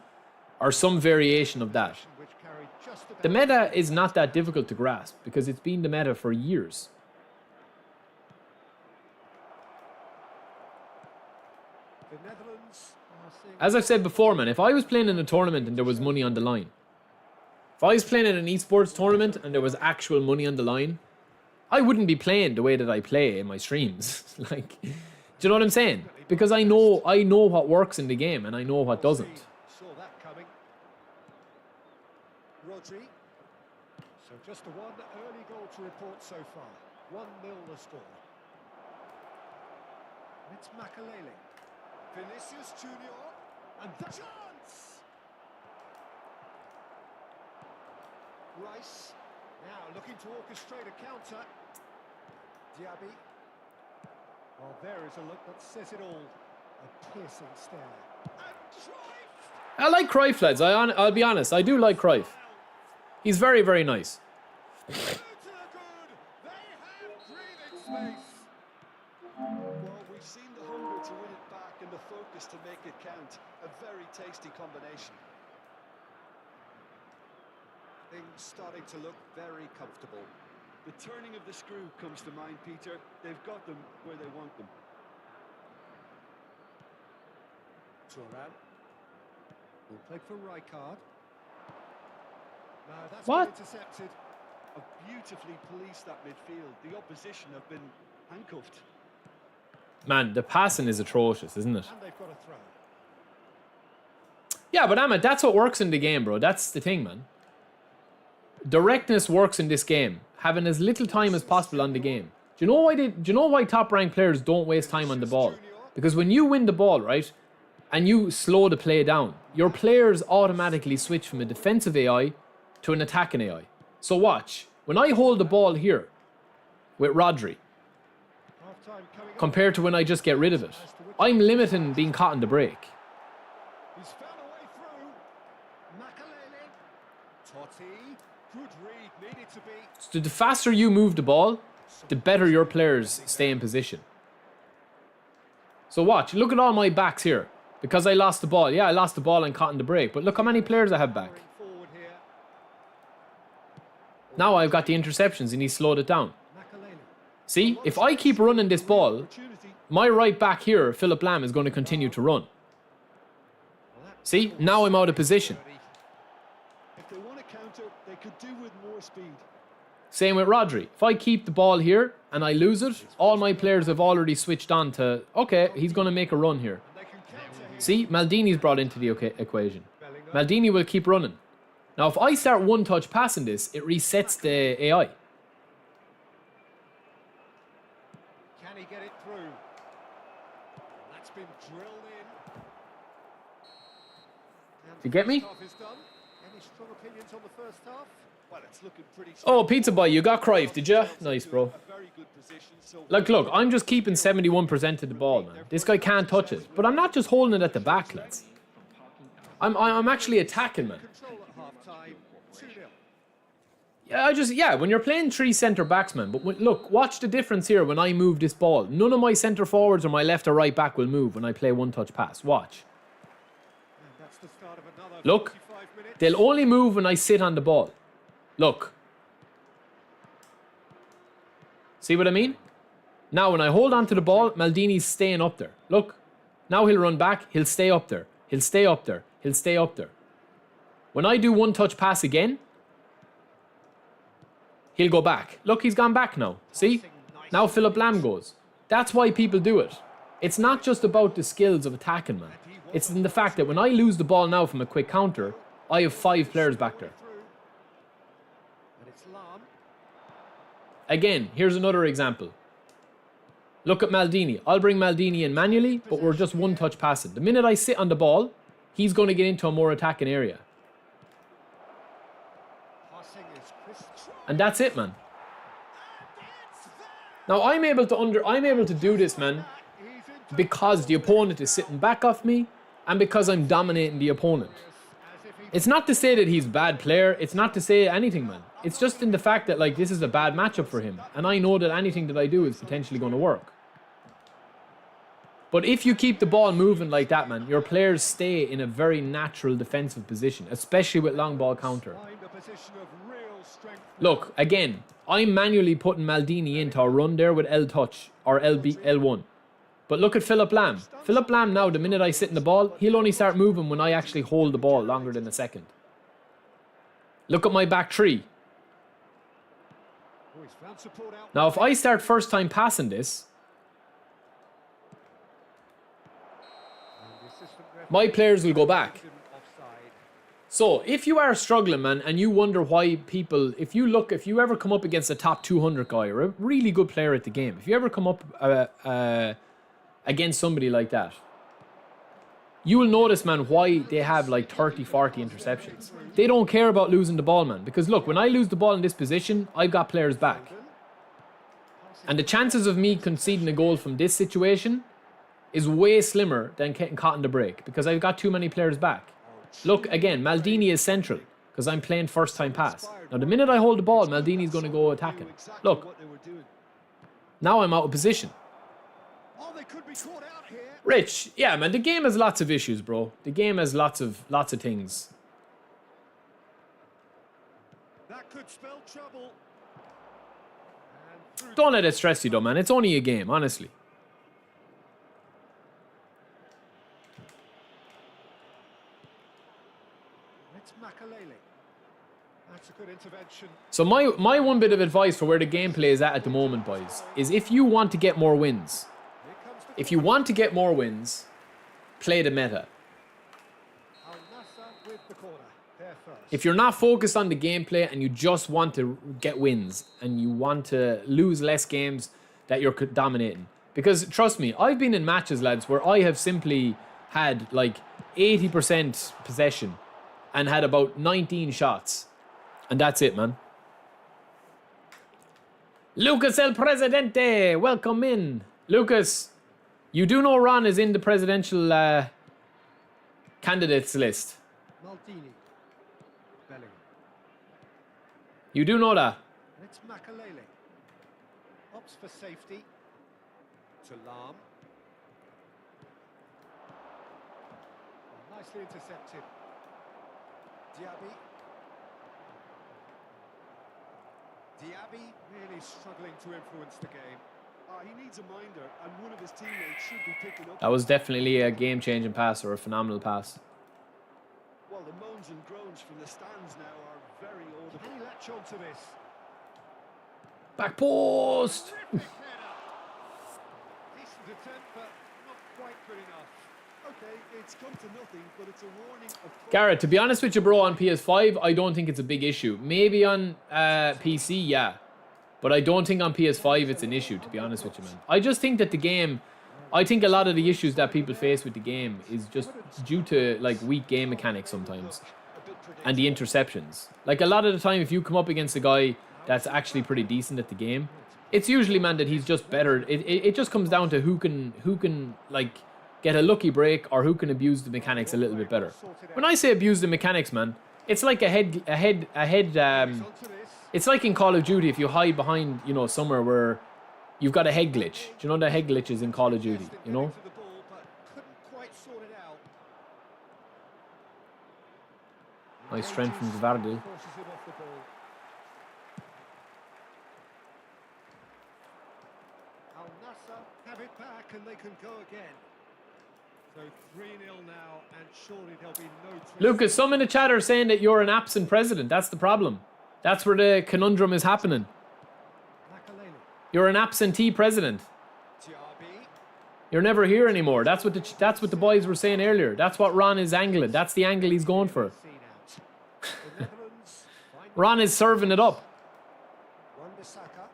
or some variation of that. The meta is not that difficult to grasp because it's been the meta for years. The Netherlands are seeing. As I've said before, man, if I was playing in a tournament and there was money on the line, if I was playing in an esports tournament and there was actual money on the line, I wouldn't be playing the way that I play in my streams. Like, do you know what I'm saying? Because I know what works in the game and I know what doesn't. Saw that coming. Rodri. So just the one early goal to report so far. 1-0 the score. It's Makalele. Vinicius Junior. And the chance! Rice. Now looking to orchestrate a counter. Diaby. Well, there is a look that says it all. A piercing stare. And Cruyff! I like Cruyff, lads. I'll be honest. I do like Cruyff. He's very, very nice. To the good. They have breathing space. Well, we've seen the hunger to win it back and the focus to make it count. A very tasty combination. Things starting to look very comfortable. The turning of the screw comes to mind, Peter. They've got them where they want them. Turan. Will play for Rijkaard. No, that's What? been intercepted. Have beautifully policed that midfield. The opposition have been handcuffed. Man, the passing is atrocious, isn't it? And they've got a throw. Yeah, but Ahmed, that's what works in the game, bro. That's the thing, man. Directness works in this game. Having as little time as possible on the game. Do you know why top ranked players don't waste time on the ball? Because when you win the ball, right, and you slow the play down, your players automatically switch from a defensive AI to an attacking AI. So watch. When I hold the ball here with Rodri, Half-time coming up. compared to when I just get rid of it, I'm limiting being caught in the break. He's found a way through. Makalele. Totti. Good read. Needed to be. So the faster you move the ball, the better your players stay in position. So watch, look at all my backs here. Because I lost the ball. Yeah, I lost the ball and caught in the break. But look how many players I have back. Forward here. Now I've got the interceptions and he slowed it down. Makalele. See, if I keep running this ball, Opportunity. my right back here, Philip Lam, is going to continue to run. See, now I'm out of position. If they want to counter, they could do with more speed. Same with Rodri. If I keep the ball here and I lose it, all my players have already switched on to, okay, he's going to make a run here. They can counter him. See, Maldini's brought into the equation. Maldini will keep running. Now, if I start one-touch passing this, it resets the AI. Can he get it through? That's been drilled in. And You get me? first half is done. Any strong opinions on the first half? Well, it's looking pretty. Oh, Pizza Boy, you got Cruyff, did you? Nice, bro. A very good position. So Like, look, I'm just keeping 71% of the ball, man. This guy can't touch it. But I'm not just holding it at the back, lads. I'm actually attacking, man. control at half-time. 2-0. Yeah, when you're playing three centre backs, man. But look, watch the difference here when I move this ball. None of my centre forwards or my left or right back will move when I play one-touch pass. Watch. And that's the start of another Look, 45 minutes. they'll only move when I sit on the ball. Look. See what I mean? Now, when I hold on to the ball, Maldini's staying up there. Look. Now he'll run back. He'll stay up there. He'll stay up there. He'll stay up there. When I do one-touch pass again, he'll go back. Look, he's gone back now. See? Now Philip Lam goes. That's why people do it. It's not just about the skills of attacking, man. It's in the fact that when I lose the ball now from a quick counter, I have 5 players back there. And it's Lam. Again, here's another example. Look at Maldini. I'll bring Maldini in manually, but we're just one-touch passing. The minute I sit on the ball, he's going to get into a more attacking area. Passing is crisp. And that's it, man. Now I'm able to do this, man, He's into because the opponent is sitting back off me and because I'm dominating the opponent. as if he It's not to say that he's a bad player. It's not to say anything, man. It's just in the fact that, like, this is a bad matchup for him. And I know that anything that I do is potentially going to work. But if you keep the ball moving like that, man, your players stay in a very natural defensive position, especially with long ball counter. find a position of real strength. Look, again, I'm manually putting Maldini into a run there with L touch or L1. But look at Philip Lam. Philip Lam now, the minute I sit in the ball, he'll only start moving when I actually hold the ball longer than a second. Look at my back three. Oh, he's found support out. Now, if I start first time passing this, And the assistant referee my players will go back. him offside. So, if you are struggling, man, and you wonder why people, if you ever come up against a top 200 guy or a really good player at the game, if you ever come up against somebody like that, you will notice, man, why they have like 30, 40 interceptions. They don't care about losing the ball, man, because look, when I lose the ball in this position, I've got players back. And the chances of me conceding a goal from this situation is way slimmer than getting caught in the break because I've got too many players back. Look, again, Maldini is central because I'm playing first time pass. Now, the minute I hold the ball, Maldini's going to go attacking. Exactly Look, what they were doing. now I'm out of position. Oh, they could be caught out here. Rich, yeah, man, the game has lots of issues, bro. The game has lots of things. That could spell trouble. And through Don't let it stress you, though, man. It's only a game, honestly. it's Makalele. That's a good intervention. So my one bit of advice for where the gameplay is at the moment, boys, is if you want to get more wins, Here comes the if you want to get more wins, play the meta. Al Nassr with the corner. There first. If you're not focused on the gameplay and you just want to get wins and you want to lose less games that you're dominating, Because trust me, I've been in matches, lads, where I have simply had like 80% possession and had about 19 shots. And that's it, man. Lucas El Presidente, welcome in. Lucas, you do know Ron is in the presidential candidates list. Maldini. Bellingham. You do know that. And it's Makalele. Opts for safety. To Lam. Nicely intercepted. Diaby. Diaby really struggling to influence the game. He needs a minder, and one of his teammates should be picking up. That was definitely a game-changing pass or a phenomenal pass. Well, the moans and groans from the stands now are very audible. Can he latch on to this? Back post! Decent attempt, but not quite good enough. Okay, it's come to nothing, but it's a warning of... Garrett, to be honest with you, bro, on PS5, I don't think it's a big issue. Maybe on PC, yeah. But I don't think on PS5 it's an issue, to be honest with you, man. I just think that the game... I think a lot of the issues that people face with the game is just due to, like, weak game mechanics sometimes. And the interceptions. Like, a lot of the time, if you come up against a guy that's actually pretty decent at the game, it's usually, man, that he's just better. It just comes down to who can, like, get a lucky break or who can abuse the mechanics a little bit better. When I say abuse the mechanics, man, it's like it's like in Call of Duty if you hide behind, you know, somewhere where you've got a head glitch. Do you know the head glitches in Call of Duty, you know? The ball, but couldn't quite sort it out. Nice strength from Gvardiol. Forces it off the ball. Al Nassr have it back and they can go again. So 3-0 now, and surely there'll be no... Lucas, some in the chat are saying that you're an absent president. That's the problem. That's where the conundrum is happening. Makalele. You're an absentee president. Diaby. You're never here anymore. That's what the boys were saying earlier. That's what Ron is angling. That's the angle he's going for. Seen out. The Netherlands find Ron is serving it up. Wan-Bissaka.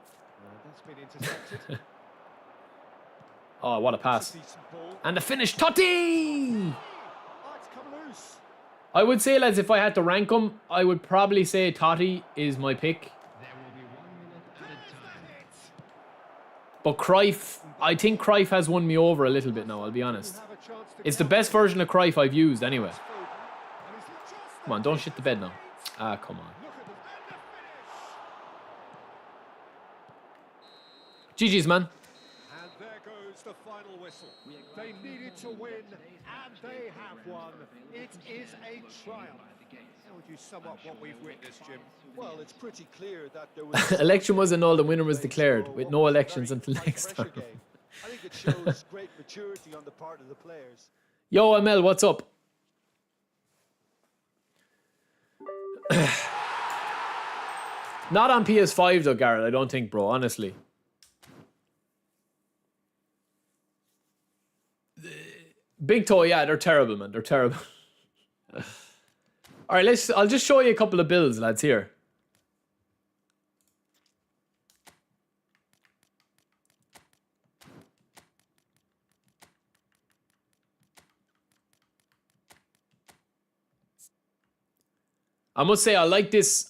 That's been intercepted. Oh, what a pass. Decent ball. And the finish, Totti! Oh, it's come loose. I would say, lads, if I had to rank them, I would probably say Totti is my pick. There will be 1 minute added time. But Cruyff, I think Cruyff has won me over a little bit now, I'll be honest. Have a chance to It's the best version of Cruyff I've used anyway. Foden. And he's just Come on, don't shit the bed now. Ah, come on. look at the GG's, man. and there goes the final whistle. They needed to win, and they have won. It is a triumph. How would you sum up what we've witnessed, Jim? Well, it's pretty clear that there was... Election was annulled and winner was declared, with no elections Very until next high-pressure time. game. I think it shows great maturity on the part of the players. Yo, ML, what's up? Not on PS5 though, Garrett, I don't think, bro, honestly. Big Toe, yeah, they're terrible, man. They're terrible. All right, I'll just show you a couple of builds, lads, here. I must say, I like this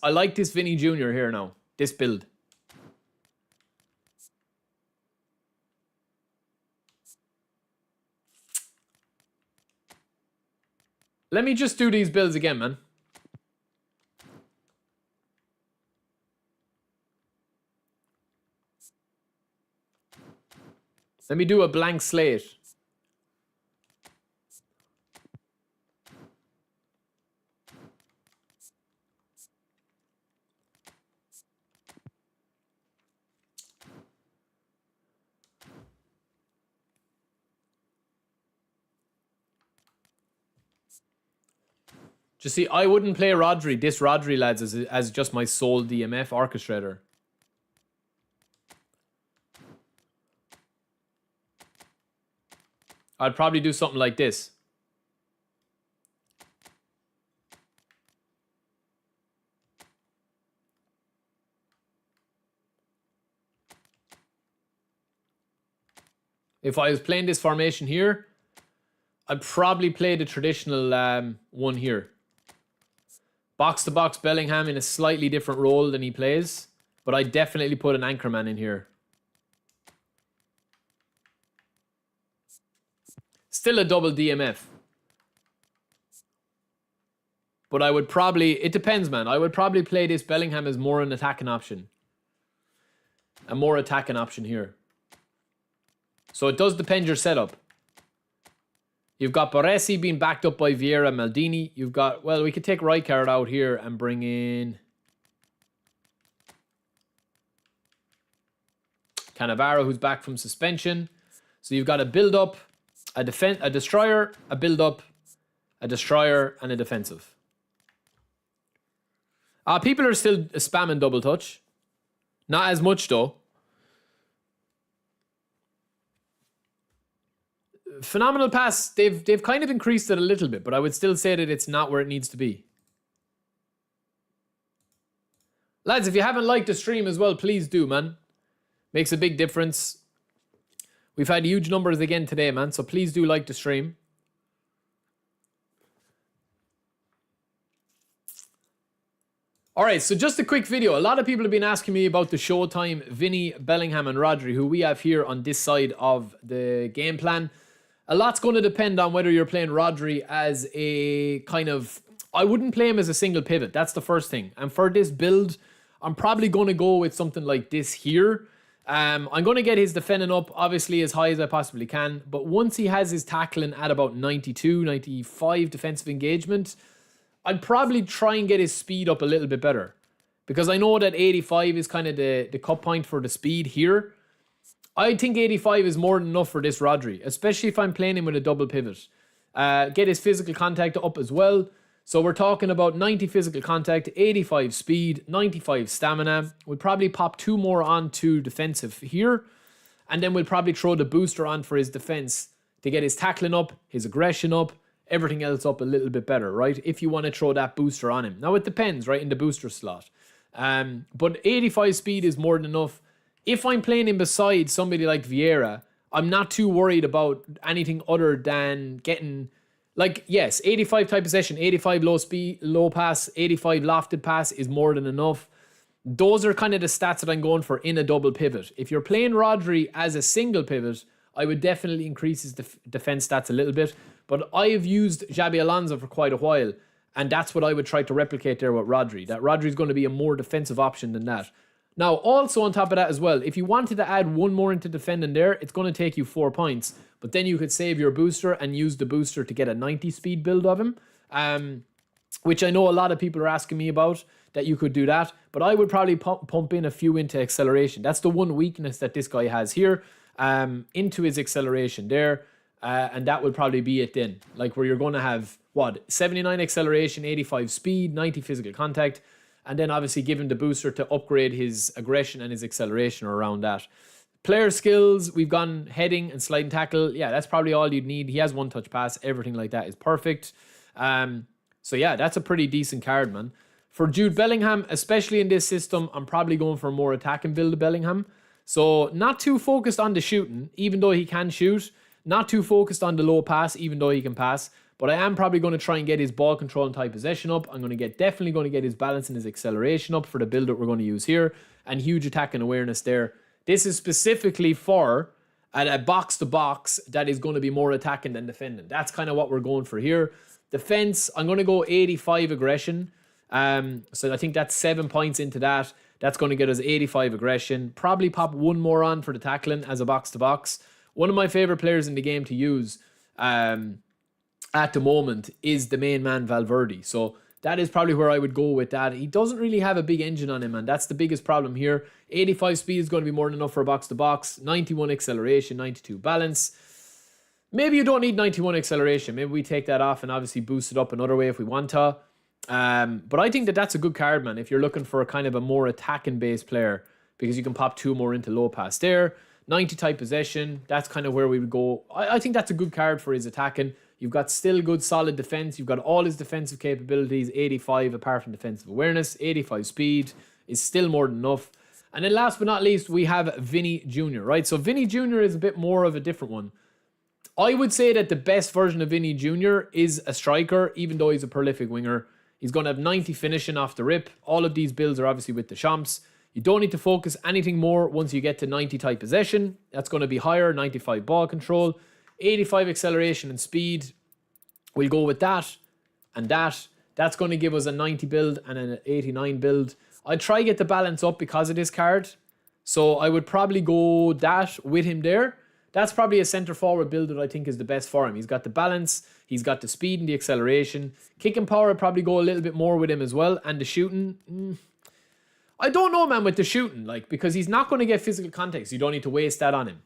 Vinny Jr. here now. This build. Let me just do these builds again, man. Let me do a blank slate. Just see, I wouldn't play Rodri, this Rodri, lads, as just my sole DMF orchestrator. I'd probably do something like this. If I was playing this formation here, I'd probably play the traditional one here. Box-to-box Bellingham in a slightly different role than he plays. But I'd definitely put an anchorman in here. Still a double DMF. But I would probably... It depends, man. I would probably play this Bellingham as more an attacking option. A more attacking option here. So it does depend your setup. You've got Baresi being backed up by Vieira, Maldini. You've got... Well, we could take Rijkaard out here and bring in... Cannavaro, who's back from suspension. So you've got a build-up, a destroyer, a build-up, a destroyer, and a defensive. People are still spamming double touch. Not as much, though. Phenomenal pass. They've kind of increased it a little bit, but I would still say that it's not where it needs to be. Lads, if you haven't liked the stream as well, please do, man. Makes a big difference. We've had huge numbers again today, man. So please do like the stream. Alright, so just a quick video. A lot of people have been asking me about the Showtime, Vinny, Bellingham and Rodri, who we have here on this side of the game plan. A lot's going to depend on whether you're playing Rodri as a kind of... I wouldn't play him as a single pivot. That's the first thing. And for this build, I'm probably going to go with something like this here. I'm going to get his defending up, obviously, as high as I possibly can. But once he has his tackling at about 92, 95 defensive engagement, I'd probably try and get his speed up a little bit better. Because I know that 85 is kind of the cut point for the speed here. I think 85 is more than enough for this Rodri, especially if I'm playing him with a double pivot. Get his physical contact up as well. So we're talking about 90 physical contact, 85 speed, 95 stamina. We'll probably pop 2 more onto defensive here. And then we'll probably throw the booster on for his defense to get his tackling up, his aggression up, everything else up a little bit better, right? If you want to throw that booster on him. Now it depends, right, in the booster slot. But 85 speed is more than enough. If I'm playing him beside somebody like Vieira, I'm not too worried about anything other than getting... Like, yes, 85 type possession, 85 low speed, low pass, 85 lofted pass is more than enough. Those are kind of the stats that I'm going for in a double pivot. If you're playing Rodri as a single pivot, I would definitely increase his defense stats a little bit. But I've used Xabi Alonso for quite a while, and that's what I would try to replicate there with Rodri. That Rodri is going to be a more defensive option than that. Now, also on top of that as well, if you wanted to add one more into defending there, it's going to take you 4 points. But then you could save your booster and use the booster to get a 90 speed build of him. Which I know a lot of people are asking me about, that you could do that. But I would probably pump in a few into acceleration. That's the one weakness that this guy has here. Into his acceleration there. And that would probably be it then. Like where you're going to have, what, 79 acceleration, 85 speed, 90 physical contact. And then obviously give him the booster to upgrade his aggression and his acceleration around that. Player skills, we've gone heading and sliding tackle. Yeah, that's probably all you'd need. He has one touch pass. Everything like that is perfect. So yeah, that's a pretty decent card, man. For Jude Bellingham, especially in this system, I'm probably going for a more attacking build of Bellingham. So not too focused on the shooting, even though he can shoot. Not too focused on the low pass, even though he can pass. But I am probably going to try and get his ball control and tight possession up. I'm definitely going to get his balance and his acceleration up for the build that we're going to use here. And huge attacking awareness there. This is specifically for a box-to-box that is going to be more attacking than defending. That's kind of what we're going for here. Defense, I'm going to go 85 aggression. So I think that's 7 points into that. That's going to get us 85 aggression. Probably pop 1 more on for the tackling as a box-to-box. One of my favorite players in the game to use at the moment is the main man Valverde. So that is probably where I would go with that. He doesn't really have a big engine on him, and that's the biggest problem here. 85 speed is going to be more than enough for a box-to-box. 91 acceleration, 92 balance. Maybe you don't need 91 acceleration. Maybe we take that off and obviously boost it up another way if we want to. But I think that that's a good card, man, if you're looking for a kind of a more attacking-based player, because you can pop 2 more into low pass there. 90 type possession, that's kind of where we would go. I think that's a good card for his attacking. You've got still good solid defense. You've got all his defensive capabilities, 85 apart from defensive awareness, 85 speed is still more than enough. And then last but not least, we have Vinny Jr., right? So Vinny Jr. is a bit more of a different one. I would say that the best version of Vinny Jr. is a striker, even though he's a prolific winger. He's going to have 90 finishing off the rip. All of these builds are obviously with the Champs. You don't need to focus anything more once you get to 90 tight possession. That's going to be higher, 95 ball control, 85 acceleration and speed. We'll go with that and that. That's going to give us a 90 build and an 89 build. I'd try to get the balance up because of this card. So I would probably go that with him there. That's probably a centre forward build that I think is the best for him. He's got the balance, he's got the speed and the acceleration. Kick and power, I'd probably go a little bit more with him as well. And the shooting, I don't know, man, with the shooting, like, because he's not going to get physical contact, so you don't need to waste that on him.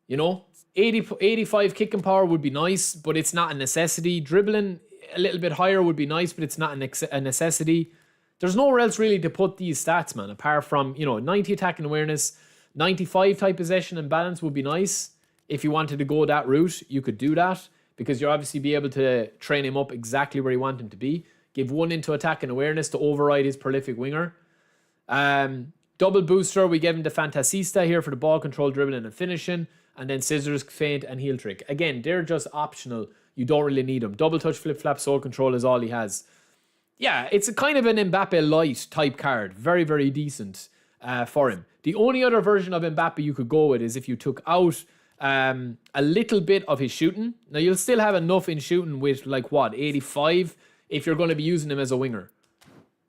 You know, 85 kick and power would be nice, but it's not a necessity. Dribbling a little bit higher would be nice, but it's not a necessity. There's nowhere else really to put these stats, man, apart from, you know, 90 attacking awareness, 95 type possession and balance would be nice. If you wanted to go that route, you could do that, because you'll obviously be able to train him up exactly where you want him to be. Give 1 into attacking awareness to override his prolific winger. Double booster, we gave him the Fantasista here for the ball control, dribbling and finishing. And then scissors, feint and heel trick. Again, they're just optional. You don't really need them. Double touch, flip flap, soul control is all he has. Yeah, it's a kind of an Mbappe light type card. Very, very decent for him. The only other version of Mbappe you could go with is if you took out a little bit of his shooting. Now, you'll still have enough in shooting with, like, what, 85 if you're going to be using him as a winger.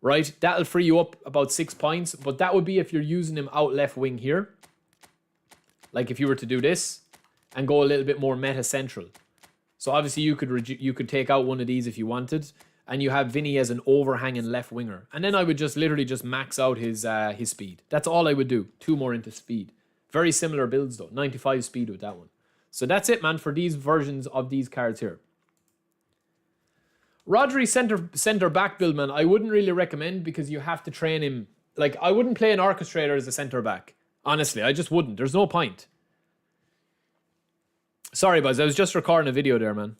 Right? That'll free you up about 6 points. But that would be if you're using him out left wing here. Like if you were to do this and go a little bit more meta central. So obviously you could take out one of these if you wanted, and you have Vinny as an overhanging left winger. And then I would just literally just max out his speed. That's all I would do. 2 more into speed. Very similar builds though. 95 speed with that one. So that's it, man, for these versions of these cards here. Rodri center back build, man, I wouldn't really recommend, because you have to train him. Like, I wouldn't play an orchestrator as a center back. Honestly, I just wouldn't. There's no point. Sorry, Buzz. I was just recording a video there, man.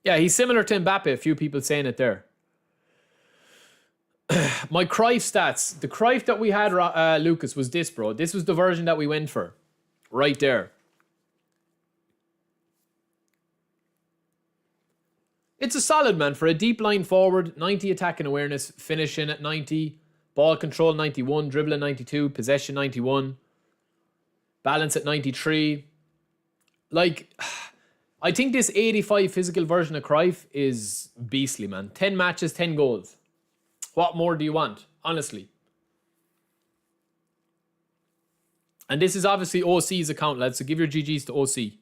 Yeah, he's similar to Mbappe. A few people saying it there. My Cruyff stats. The Cruyff that we had, Lucas, was this, bro. This was the version that we went for. Right there. It's a solid, man, for a deep line forward. 90 attacking awareness, finishing at 90, ball control 91, dribbling 92, possession 91, balance at 93. Like, I think this 85 physical version of Cruyff is beastly, man. 10 matches, 10 goals. What more do you want? Honestly. And this is obviously OC's account, lads, so give your GGs to OC.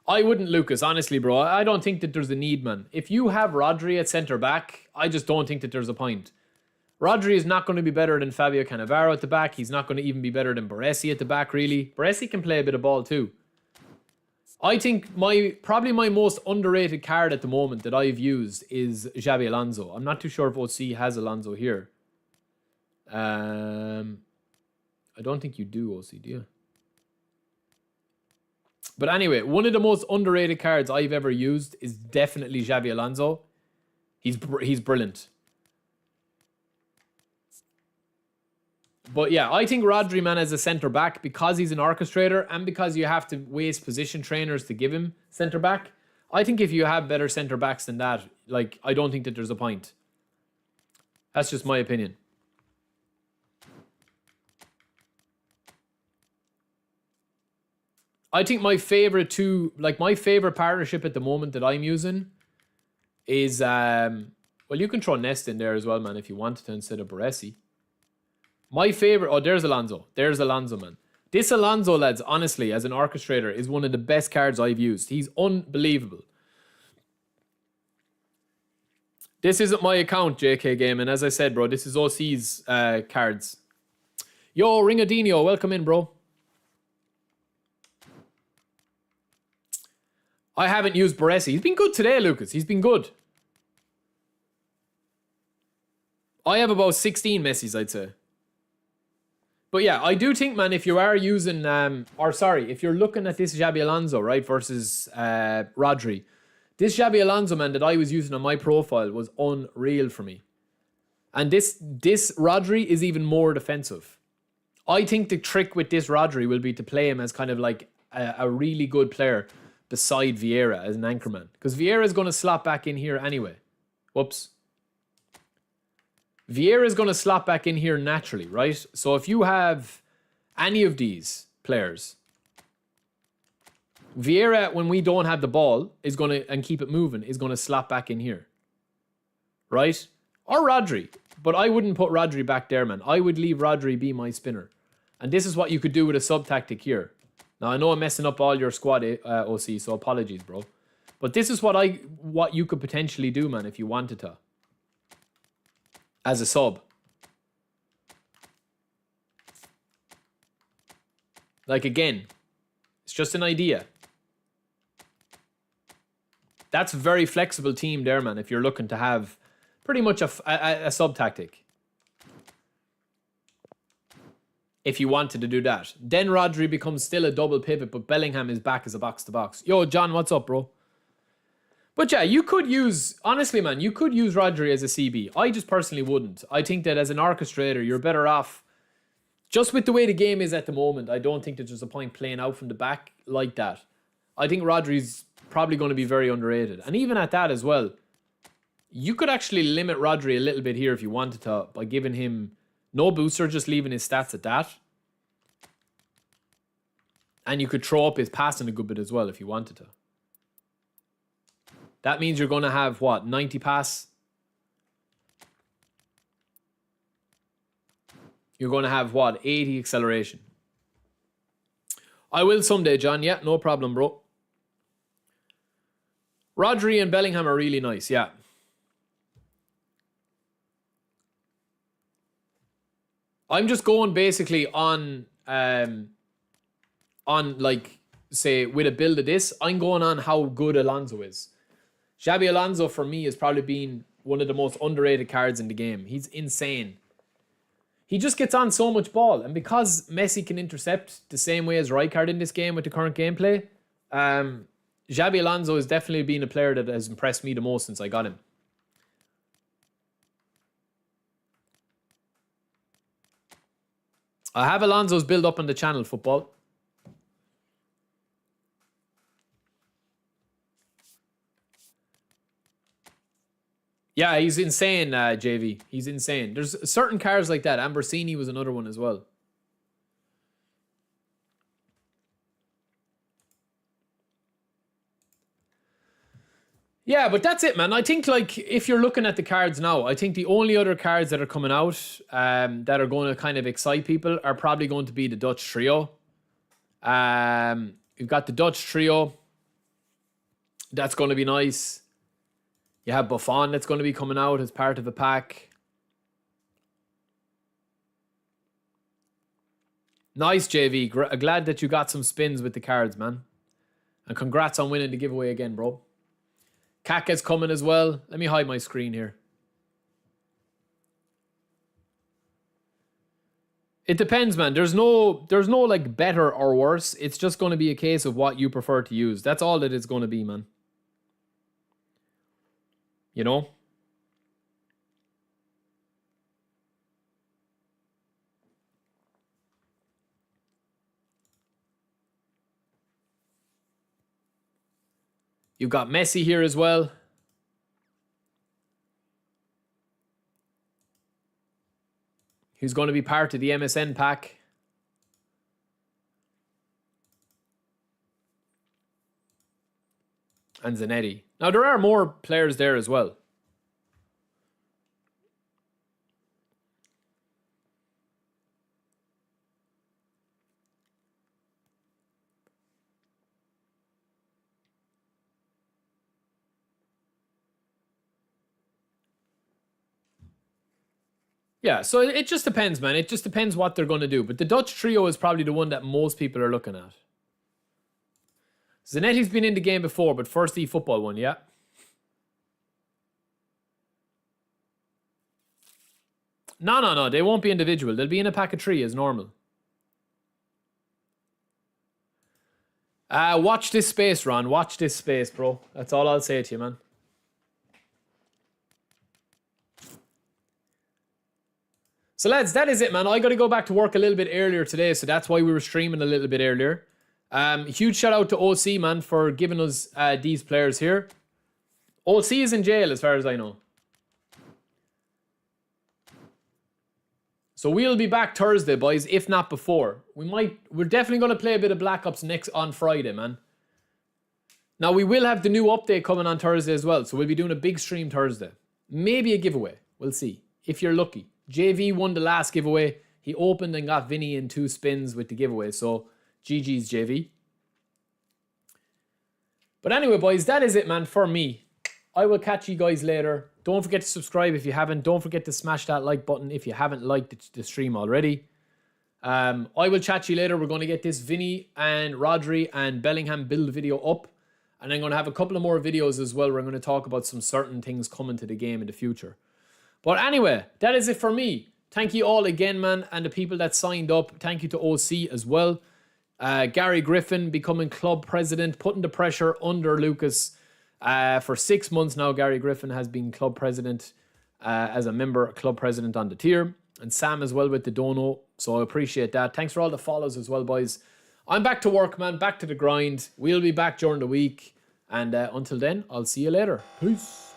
I wouldn't, Lucas, honestly, bro. I don't think that there's a need, man. If you have Rodri at centre-back, I just don't think that there's a point. Rodri is not going to be better than Fabio Cannavaro at the back. He's not going to even be better than Baresi at the back, really. Baresi can play a bit of ball, too. I think probably my most underrated card at the moment that I've used is Xabi Alonso. I'm not too sure if OC has Alonso here. I don't think you do, OC, do you? But anyway, one of the most underrated cards I've ever used is definitely Xabi Alonso. He's brilliant. But yeah, I think Rodri, man, as a centre-back, because he's an orchestrator and because you have to waste position trainers to give him centre-back, I think if you have better centre-backs than that, like, I don't think that there's a point. That's just my opinion. I think my favorite my favorite partnership at the moment that I'm using is, well, you can throw Nest in there as well, man, if you wanted to instead of Baresi. My favorite, oh, there's Alonso. There's Alonso, man. This Alonso, lads, honestly, as an orchestrator, is one of the best cards I've used. He's unbelievable. This isn't my account, JK Gaming. As I said, bro, this is OC's cards. Yo, Ringadinho, welcome in, bro. I haven't used Baresi. He's been good today, Lucas. He's been good. I have about 16 Messis, I'd say. But yeah, I do think, man, if you are using, if you're looking at this Xabi Alonso, right, versus Rodri, This Xabi Alonso, man, that I was using on my profile was unreal for me. And this Rodri is even more defensive. I think the trick with this Rodri will be to play him as kind of like a really good player beside Vieira as an anchorman. Because Vieira is going to slot back in here anyway. Whoops. Vieira is going to slot back in here naturally, right? So if you have any of these players, Vieira, when we don't have the ball, is going to, and keep it moving, is going to slot back in here. Right? Or Rodri. But I wouldn't put Rodri back there, man. I would leave Rodri be my spinner. And this is what you could do with a sub-tactic here. Now, I know I'm messing up all your squad, OC, so apologies, bro. But this is what you could potentially do, man, if you wanted to. As a sub. Like, again, it's just an idea. That's a very flexible team there, man, if you're looking to have pretty much a sub-tactic. If you wanted to do that. Then Rodri becomes still a double pivot, but Bellingham is back as a box-to-box. Yo, John, what's up, bro? But yeah, you could use... Honestly, man, you could use Rodri as a CB. I just personally wouldn't. I think that as an orchestrator, you're better off... Just with the way the game is at the moment, I don't think that there's a point playing out from the back like that. I think Rodri's probably going to be very underrated. And even at that as well, you could actually limit Rodri a little bit here if you wanted to by giving him no booster, just leaving his stats at that. And you could throw up his passing a good bit as well if you wanted to. That means you're going to have, what, 90 pass? You're going to have, what, 80 acceleration. I will someday, John. Yeah, no problem, bro. Rodri and Bellingham are really nice, yeah. I'm just going basically on like, say, with a build of this, I'm going on how good Alonso is. Xabi Alonso, for me, has probably been one of the most underrated cards in the game. He's insane. He just gets on so much ball. And because Messi can intercept the same way as Rijkaard in this game with the current gameplay, Xabi Alonso has definitely been a player that has impressed me the most since I got him. I have Alonso's build up on the channel, Football. Yeah, he's insane, JV. He's insane. There's certain cars like that. Ambrosini was another one as well. Yeah, but that's it, man. I think, like, if you're looking at the cards now, I think the only other cards that are coming out that are going to kind of excite people are probably going to be the Dutch Trio. You've got the Dutch Trio. That's going to be nice. You have Buffon that's going to be coming out as part of a pack. Nice, JV. Glad that you got some spins with the cards, man. And congrats on winning the giveaway again, bro. Kaka's coming as well. Let me hide my screen here. It depends, man. There's no like better or worse. It's just going to be a case of what you prefer to use. That's all that it's going to be, man. You know? You've got Messi here as well. Who's going to be part of the MSN pack. And Zanetti. Now, there are more players there as well. Yeah, so it just depends, man. It just depends what they're going to do. But the Dutch Trio is probably the one that most people are looking at. Zanetti's been in the game before, but first Efootball one, yeah? No. They won't be individual. They'll be in a pack of 3 as normal. Watch this space, Ron. Watch this space, bro. That's all I'll say to you, man. So, lads, that is it, man. I got to go back to work a little bit earlier today, so that's why we were streaming a little bit earlier. Huge shout out to OC, man, for giving us these players here. OC is in jail, as far as I know. So we'll be back Thursday, boys, if not before. We're definitely going to play a bit of Black Ops next on Friday, man. Now, we will have the new update coming on Thursday as well, so we'll be doing a big stream Thursday. Maybe a giveaway. We'll see. If you're lucky. JV won the last giveaway. He opened and got Vinny in 2 spins with the giveaway, so GG's JV. But anyway, boys, that is it, man, for me. I will catch you guys later. Don't forget to subscribe if you haven't. Don't forget to smash that like button if you haven't liked the stream already. I will chat to you later. We're going to get this Vinny and Rodri and Bellingham build video up. And I'm going to have a couple of more videos as well where I'm going to talk about some certain things coming to the game in the future. But anyway, that is it for me. Thank you all again, man. And the people that signed up. Thank you to OC as well. Gary Griffin becoming club president, putting the pressure under Lucas. For 6 months now, Gary Griffin has been club president as a member, club president on the tier. And Sam as well with the dono. So I appreciate that. Thanks for all the follows as well, boys. I'm back to work, man. Back to the grind. We'll be back during the week. And until then, I'll see you later. Peace.